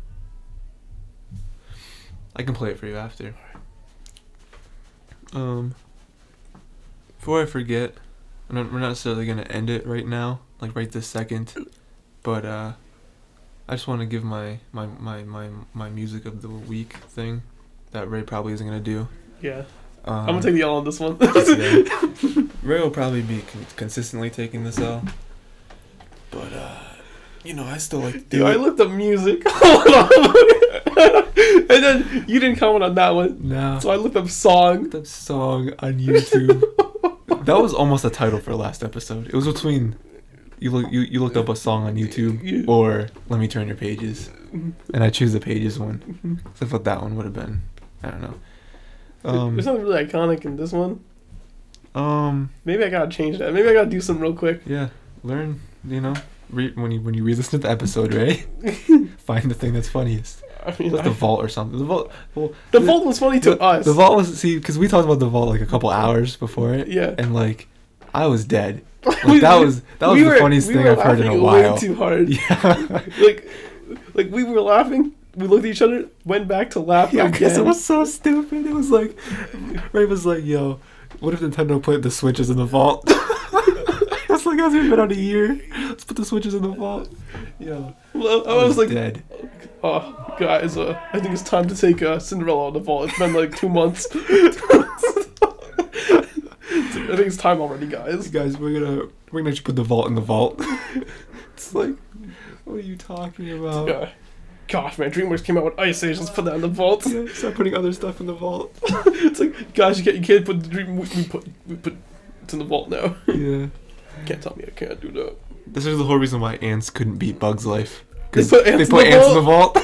I can play it for you after. Before I forget, we're not necessarily going to end it right now, like right this second, but I just want to give my music of the week thing that Ray probably isn't going to do. Yeah. I'm going to take the L on this one. Ray will probably be consistently taking this L, but you know, I still like to do it. I looked up music. And then you didn't comment on that one. No. So I looked up song. That song on YouTube. That was almost the title for last episode. It was between you looked up a song on YouTube or Let Me Turn Your Pages, and I choose the Pages one. So I thought that one would have been, I don't know. There's something really iconic in this one. Maybe I gotta change that. Maybe I gotta do something real quick. Yeah, learn. You know, when you re-listen to the episode, right? Find the thing that's funniest. I mean, like the vault or something. The vault. Well, the vault was funny to us. The vault was because we talked about the vault like a couple hours before it. Yeah. And like, I was dead. Like, that was the funniest thing I've heard in a while. Way too hard. Yeah. like we were laughing. We looked at each other, went back to laugh again. Because it was so stupid. It was like, Ray was like, "Yo, what if Nintendo put the Switches in the vault?" It's like, hasn't been out a year. Let's put the Switches in the vault. Yo, well, I was like, dead. Oh, guys, I think it's time to take Cinderella out of the vault. It's been like 2 months. I think it's time already, guys. Guys, we're gonna actually put the vault in the vault. It's like, what are you talking about? Yeah. Gosh, man, DreamWorks came out with Ice Age. Let's put that in the vault. Yeah, start putting other stuff in the vault. It's like, guys, you can't put the Dream. We put it's in the vault now. Yeah. Can't tell me I can't do that. This is the whole reason why ants couldn't beat Bugs Life. They Because put they ants put in the ants in the vault.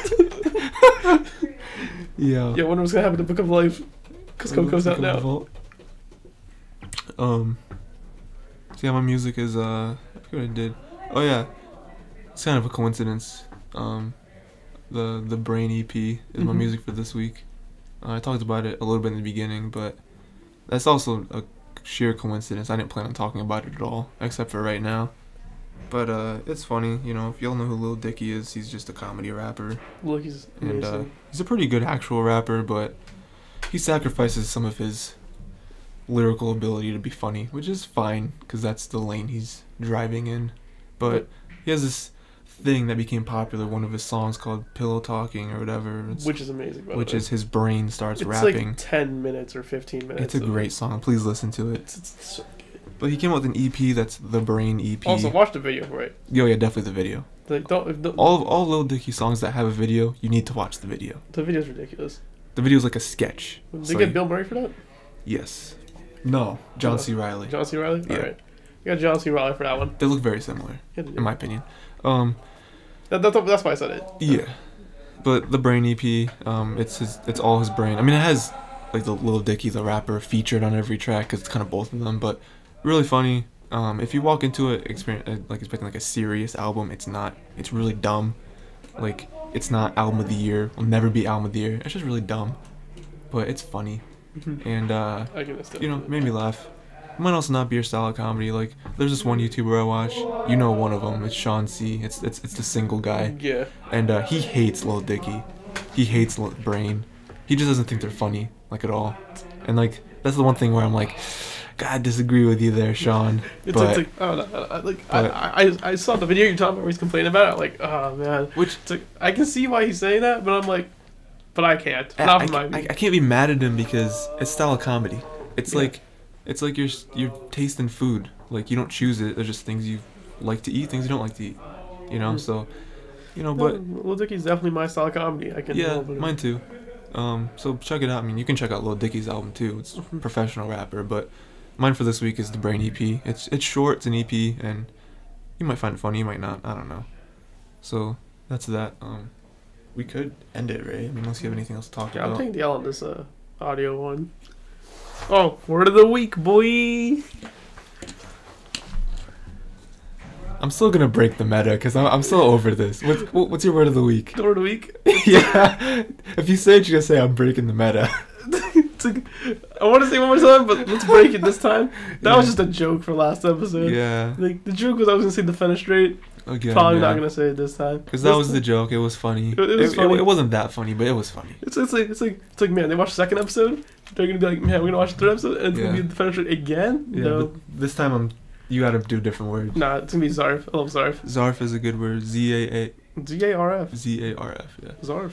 Yeah. Yeah, I wonder what's gonna happen to Book of Life. Because Coco's out now. So yeah, my music is I forget what I did. Oh yeah, it's kind of a coincidence. The Brain EP is my music for this week. I talked about it a little bit in the beginning, but that's also a sheer coincidence. I didn't plan on talking about it at all, except for right now. But it's funny, you know. If y'all know who Lil Dicky is, he's just a comedy rapper. Look, he's amazing. And he's a pretty good actual rapper, but he sacrifices some of his lyrical ability to be funny, which is fine because that's the lane he's driving in. But he has this thing that became popular, one of his songs called Pillow Talking or whatever, which is amazing, by the which way. is his brain starts it's rapping. Like 10 minutes or 15 minutes. It's a great song. Please listen to it. It's so good. But he came out with an EP that's the Brain EP. Also, watch the video for it. Yo, yeah, definitely the video. Like, don't all Lil Dicky songs that have a video, you need to watch the video. The video's ridiculous. The video's like a sketch. Did they get Bill Murray for that? Yes. No, John C. Reilly. John C. Reilly? Yeah. Alright. You got John C. Reilly for that one. They look very similar, in my opinion. That's why I said it. Yeah. But the Brain EP, it's all his brain. I mean, it has like the Lil Dicky, the rapper, featured on every track because it's kind of both of them. But really funny. If you walk into it expecting like a serious album, it's not. It's really dumb. Like, it's not album of the year. Will never be album of the year. It's just really dumb, but it's funny, and you know, made me laugh. It might also not be your style of comedy. Like, there's this one YouTuber I watch. You know, one of them. It's Sean C. It's the single guy. Yeah. And he hates Lil Dicky. He hates Brain. He just doesn't think they're funny, like, at all. And like, that's the one thing where I'm like, God, I disagree with you there, Sean. It's like, I saw the video you're talking about where he's complaining about it. Like, oh man. Which, it's like, I can see why he's saying that, but I'm like, but I can't. Not for my I can't be mad at him because it's style of comedy. It's like your taste in food. Like, you don't choose it. There's just things you like to eat, things you don't like to eat. You know, so, you know, but Lil Dicky's definitely my style of comedy. I can. Yeah, mine too. So check it out. I mean, you can check out Lil Dicky's album too. It's a professional rapper, but mine for this week is the Brain EP. It's short, it's an EP, and you might find it funny, you might not. I don't know. So that's that. We could end it, Ray. I mean, unless you have anything else to talk about. I'm taking the L on this audio one. Oh, word of the week, boy. I'm still gonna break the meta because I'm still over this. What's your word of the week? The word of the week? Yeah. If you say it, you're gonna say I'm breaking the meta. I want to say one more time, but let's break it this time. That was just a joke for last episode. Yeah. Like, the joke was I was gonna say defenestrate. Again, Probably not gonna say it this time. Because that was the joke. It was funny. It was funny. It wasn't that funny, but it was funny. It's like man, they watched the second episode. They're gonna be like, man, we're gonna watch the third episode, and it's gonna be defenestrate again. Yeah, no. but this time you gotta do different words. Nah, it's gonna be Zarf. I love Zarf. Zarf is a good word. Z-A-R-F. Z-A-R-F. Yeah. Zarf.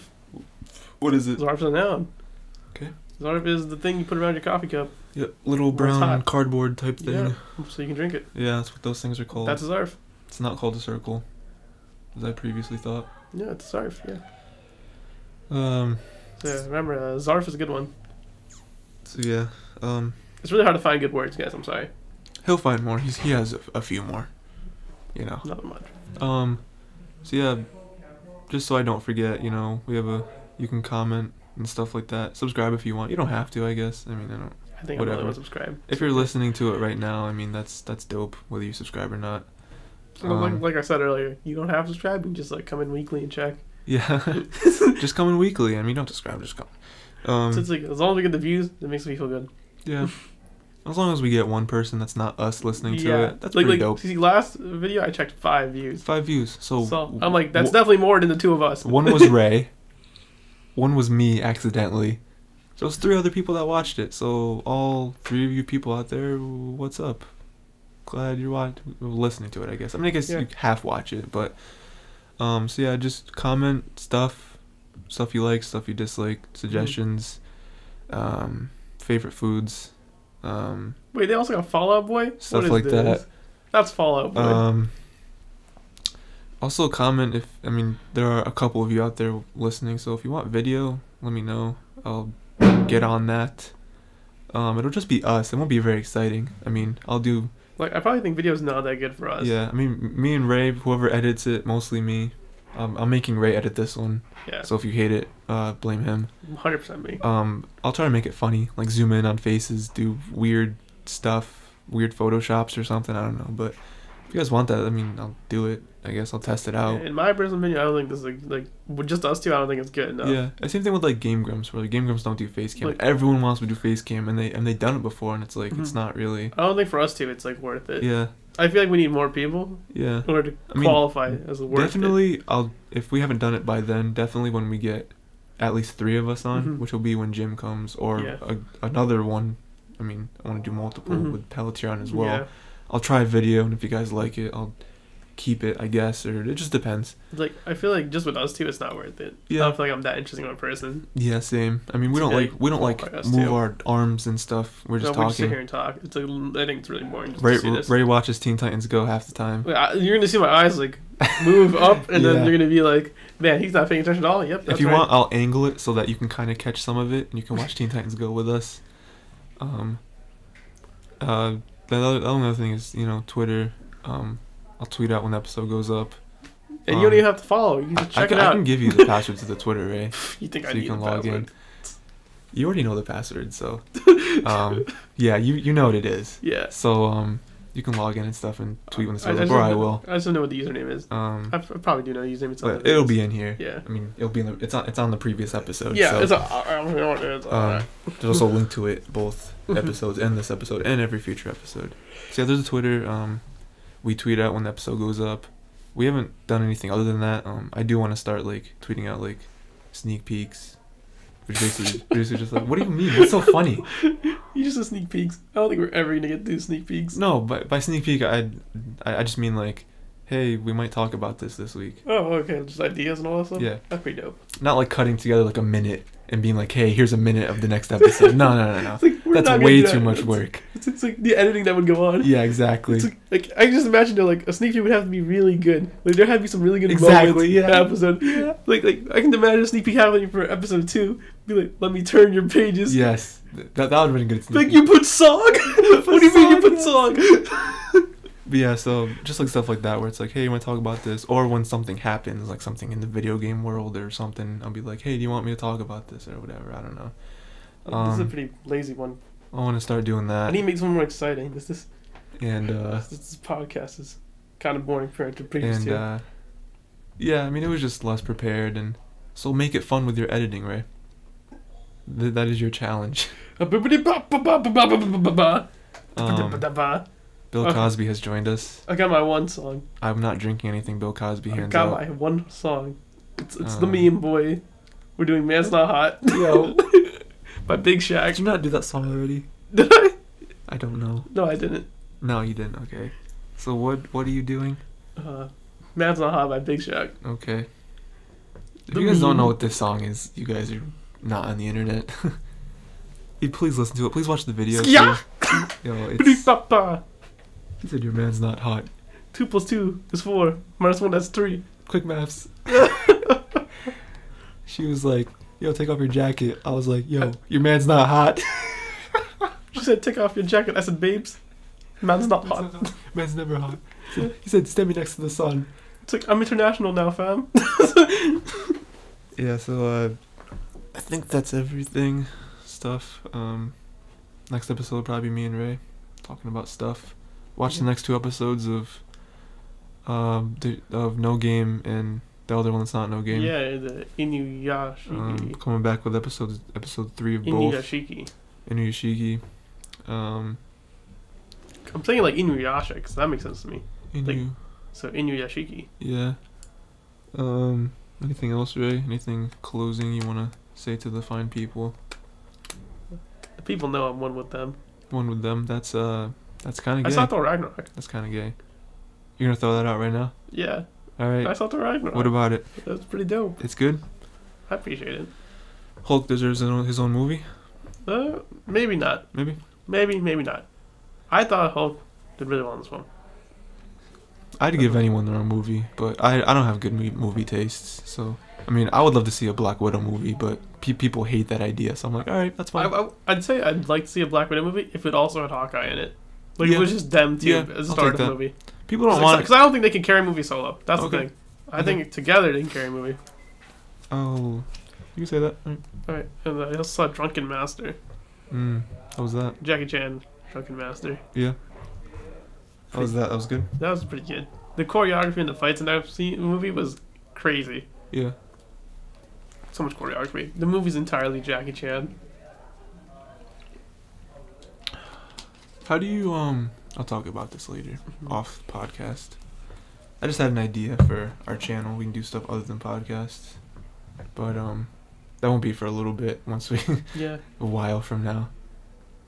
What is it? Zarf's a noun. Okay. Zarf is the thing you put around your coffee cup. Yep, little brown cardboard type thing. Yeah, so you can drink it. Yeah, that's what those things are called. That's a Zarf. It's not called a circle, as I previously thought. Yeah, it's a Zarf, yeah. So yeah, remember, Zarf is a good one. So yeah, it's really hard to find good words, guys, I'm sorry. He'll find more. He has a few more, you know. Not much. So yeah, just so I don't forget, you know, you can comment and stuff like that. Subscribe if you want. You don't have to, I guess. I mean, I think whatever. I'm going to subscribe. If you're listening to it right now, I mean, that's dope, whether you subscribe or not. Like I said earlier, you don't have to subscribe. You can just like come in weekly and check. Yeah, just come in weekly. I mean, don't subscribe, just come. So it's like, as long as we get the views, it makes me feel good. Yeah. As long as we get one person that's not us listening to it, that's pretty dope. See, last video I checked 5 views. 5 views. So I'm like, that's definitely more than the 2 of us. One was Ray. One was me accidentally. So it's 3 other people that watched it. So all 3 of you people out there, what's up? Glad you're listening to it, I guess. I mean, I guess you half watch it, but so yeah, just comment stuff you like, stuff you dislike, suggestions, favorite foods. Wait, they also got Fallout Boy? Stuff like that. That's Fallout Boy. Also comment if, I mean, there are a couple of you out there listening, so if you want video, let me know. I'll get on that. It'll just be us. It won't be very exciting. I mean, I'll do Like, I probably think video's not that good for us. Yeah, I mean, me and Ray, whoever edits it, mostly me. I'm making Ray edit this one. Yeah. So if you hate it, blame him. 100% me. I'll try to make it funny, like zoom in on faces, do weird stuff, weird photoshops or something. I don't know, but if you guys want that, I mean, I'll do it. I guess I'll test it out. In my personal opinion, I don't think this is like with just us two. I don't think it's good enough. Yeah, same thing with like Game Grumps, where like Game Grumps don't do face cam. Like, everyone wants to do face cam, and they've done it before, and it's like it's not really. I don't think for us two, it's like worth it. Yeah. I feel like we need more people. Yeah. In order to qualify as a worth definitely, it. If we haven't done it by then, definitely when we get at least 3 of us on, which will be when Jim comes, or another one. I mean, I want to do multiple with Pelletier on as well. Yeah. I'll try a video, and if you guys like it, I'll keep it, I guess, or it just depends. Like, I feel like just with us two, it's not worth it. Yeah. I don't feel like I'm that interesting of a person. Yeah, same. I mean, we don't move our arms and stuff. We're just talking. We sit here and talk. It's like, I think it's really boring. Ray watches Teen Titans Go half the time. You're gonna see my eyes like move up, and then you're gonna be like, "Man, he's not paying attention at all." Yep. That's if you want, I'll angle it so that you can kind of catch some of it, and you can watch Teen Titans Go with us. The other thing is, Twitter. I'll tweet out when the episode goes up. And you don't even have to follow. You can just check it out. I can give you the password to the Twitter, Ray. You think I need the password? You already know the password, so yeah, you know what it is. Yeah. So you can log in and stuff and tweet when this goes up, or I will. I just don't know what the username is. I probably do know the username. But it'll be in here. Yeah. I mean, it'll be in it's on the previous episode. Yeah. So, there's also a link to it, both episodes and this episode and every future episode. So yeah, there's a Twitter. We tweet out when the episode goes up. We haven't done anything other than that. I do want to start like tweeting out like sneak peeks. Which basically just like, what do you mean? What's so funny? You just said sneak peeks. I don't think we're ever gonna get to sneak peeks. No, by sneak peek, I just mean like, hey, we might talk about this week. Oh, okay, just ideas and all that stuff. Yeah, that's pretty dope. Not like cutting together like a minute and being like, hey, here's a minute of the next episode. No. Like, that's way too much work. It's like the editing that would go on. Yeah, exactly. It's like I can just imagine like a sneak peek would have to be really good. Like there had to be some really good moments in the episode. Yeah. Like I can imagine a sneak peek happening for episode 2. Be like, let me turn your pages. Yes, that would have been good. Like you put song. What do you mean you put song? But yeah, so just like stuff like that where it's like, hey, you want to talk about this? Or when something happens, like something in the video game world or something, I'll be like, hey, do you want me to talk about this or whatever? I don't know. This is a pretty lazy one. I want to start doing that. I need to make something more exciting. This podcast is kind of boring compared to previous two. Yeah, I mean, it was just less prepared, and so make it fun with your editing, Ray. That is your challenge. Bill Cosby has joined us. I got my one song. I'm not drinking anything Bill Cosby hands out. I got my one song. It's the meme boy. We're doing Man's Not Hot. Yo. By Big Shaq. Did you not do that song already? Did I? I don't know. No, I didn't. No, you didn't. Okay. So what are you doing? Man's Not Hot by Big Shaq. Okay. If you guys don't know what this song is, you guys are not on the internet. Please listen to it. Please watch the video. Yeah. Yo, it's... He said your man's not hot. 2 + 2 is 4. Minus 1, that's 3. Quick maths. She was like, yo, take off your jacket. I was like, yo, your man's not hot. She said, take off your jacket. I said, babes, man's not hot. Man's never hot. He said, stand me next to the sun. It's like, I'm international now, fam. Yeah, so I think that's everything. Stuff. Next episode will probably be me and Ray talking about stuff. Watch the next 2 episodes of No Game and the other one that's not No Game. Yeah, the Inuyashiki. Coming back with episode 3 of both. Inuyashiki. I'm thinking like Inuyasha because that makes sense to me. So Inuyashiki. Yeah. Anything else, Ray? Anything closing you want to say to the fine people? The people know I'm one with them. One with them. That's kind of gay. I saw Thor Ragnarok. That's kind of gay. You're gonna throw that out right now? Yeah. All right. I saw Thor Ragnarok. What about it? That's pretty dope. It's good. I appreciate it. Hulk deserves his own movie. Maybe not. Maybe not. I thought Hulk did really well in this one. I'd give anyone their own movie, but I don't have good movie tastes. So I mean, I would love to see a Black Widow movie, but people hate that idea. So I'm like, all right, that's fine. I'd say I'd like to see a Black Widow movie if it also had Hawkeye in it. Like it was just them two at the start of the movie. People don't want because I don't think they can carry a movie solo. That's the thing. I think together they can carry a movie. Oh, you can say that. All right. And I also saw Drunken Master. How was that? Jackie Chan, Drunken Master. Yeah. How was that? That was good. That was pretty good. The choreography and the fights in that movie was crazy. Yeah. So much choreography. The movie's entirely Jackie Chan. How do you I'll talk about this later off podcast. I just had an idea for our channel. We can do stuff other than podcasts, but that won't be for a little bit. Once we a while from now.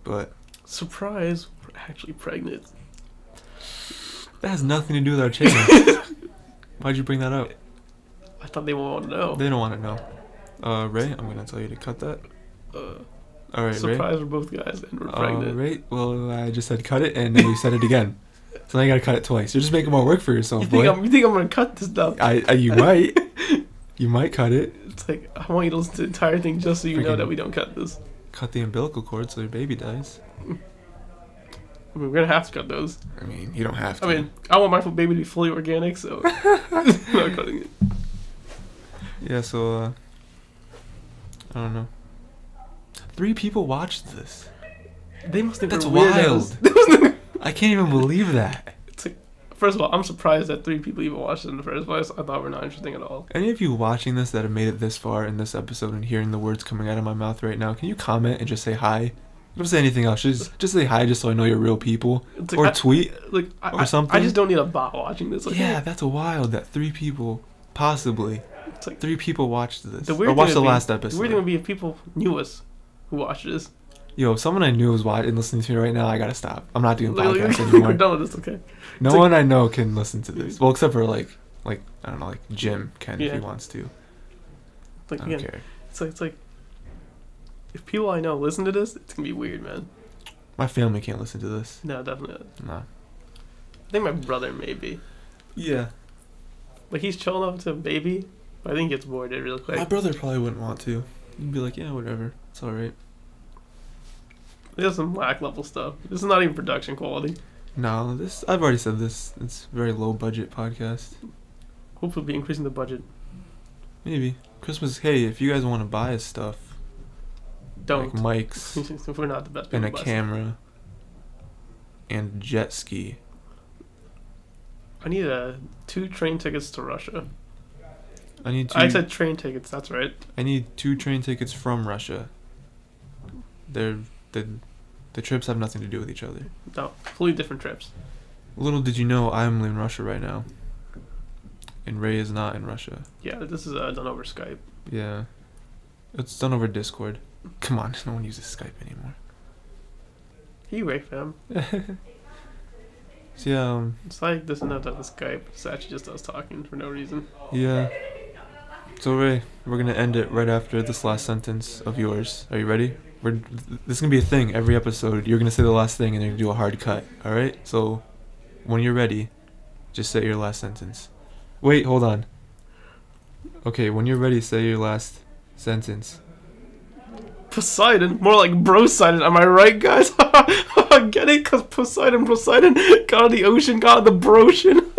But surprise, we're actually pregnant. That has nothing to do with our channel. Why'd you bring that up? I thought they won't know. They don't want to know. Ray, I'm gonna tell you to cut that. All right, surprise, Ray. we're both guys and we're pregnant. Right. Well, I just said cut it, and then you said it again. So now you gotta cut it twice. You're just making more work for yourself, you think I'm gonna cut this stuff? You might. You might cut it. It's like I want you to listen to the entire thing just so you know that we don't cut this. Cut the umbilical cord so your baby dies. I mean, we're gonna have to cut those. I mean, you don't have to. I mean, I want my baby to be fully organic, so I'm not cutting it. Yeah. So I don't know. 3 people watched this. They must think that's we're wild. I can't even believe that. It's like, first of all, I'm surprised that 3 people even watched it in the first place. I thought we're not interesting at all. Any of you watching this that have made it this far in this episode and hearing the words coming out of my mouth right now, can you comment and just say hi? Don't say anything else. Just say hi, just so I know you're real people. Like, or tweet, or something. I just don't need a bot watching this. Like, yeah, that's wild. That 3 people, possibly, it's like 3 people watched this. Or watched the last episode. The weird thing would be if people knew us who watched this. Yo, if someone I knew was watching and listening to me right now, I gotta stop. I'm not doing podcasts anymore. We're done with this, okay? No one I know can listen to this. Well, except for like I don't know, like Jim can if he wants to. Like, I don't care. It's like if people I know listen to this, it's gonna be weird, man. My family can't listen to this. No, definitely not. No. I think my brother maybe. Yeah. Like he's chill enough to baby, but I think he gets bored real quick. My brother probably wouldn't want to. He'd be like, yeah, whatever. It's alright. There's some whack level stuff. This is not even production quality. No, I've already said this. It's a very low budget podcast. Hopefully we'll be increasing the budget. Maybe. Christmas, hey, if you guys want to buy us stuff. Don't. Like mics. If we're not the best and people a camera. And jet ski. I need 2 train tickets to Russia. I said train tickets, that's right. I need 2 train tickets from Russia. The trips have nothing to do with each other. No, completely different trips. Little did you know I'm in Russia right now. And Ray is not in Russia. Yeah, this is done over Skype. Yeah. It's done over Discord. Come on, no one uses Skype anymore. Hey, Ray fam. So yeah, it's like this and that on the Skype. It's actually just us talking for no reason. Yeah. So Ray, we're gonna end it right after this last sentence of yours. Are you ready? This is gonna be a thing every episode. You're gonna say the last thing and then do a hard cut. All right. So when you're ready, just say your last sentence. Wait, hold on. Okay, when you're ready, say your last sentence. Poseidon, more like Brosidon. Am I right, guys? Get it? Cause Poseidon got out of the ocean, got out of the brocean.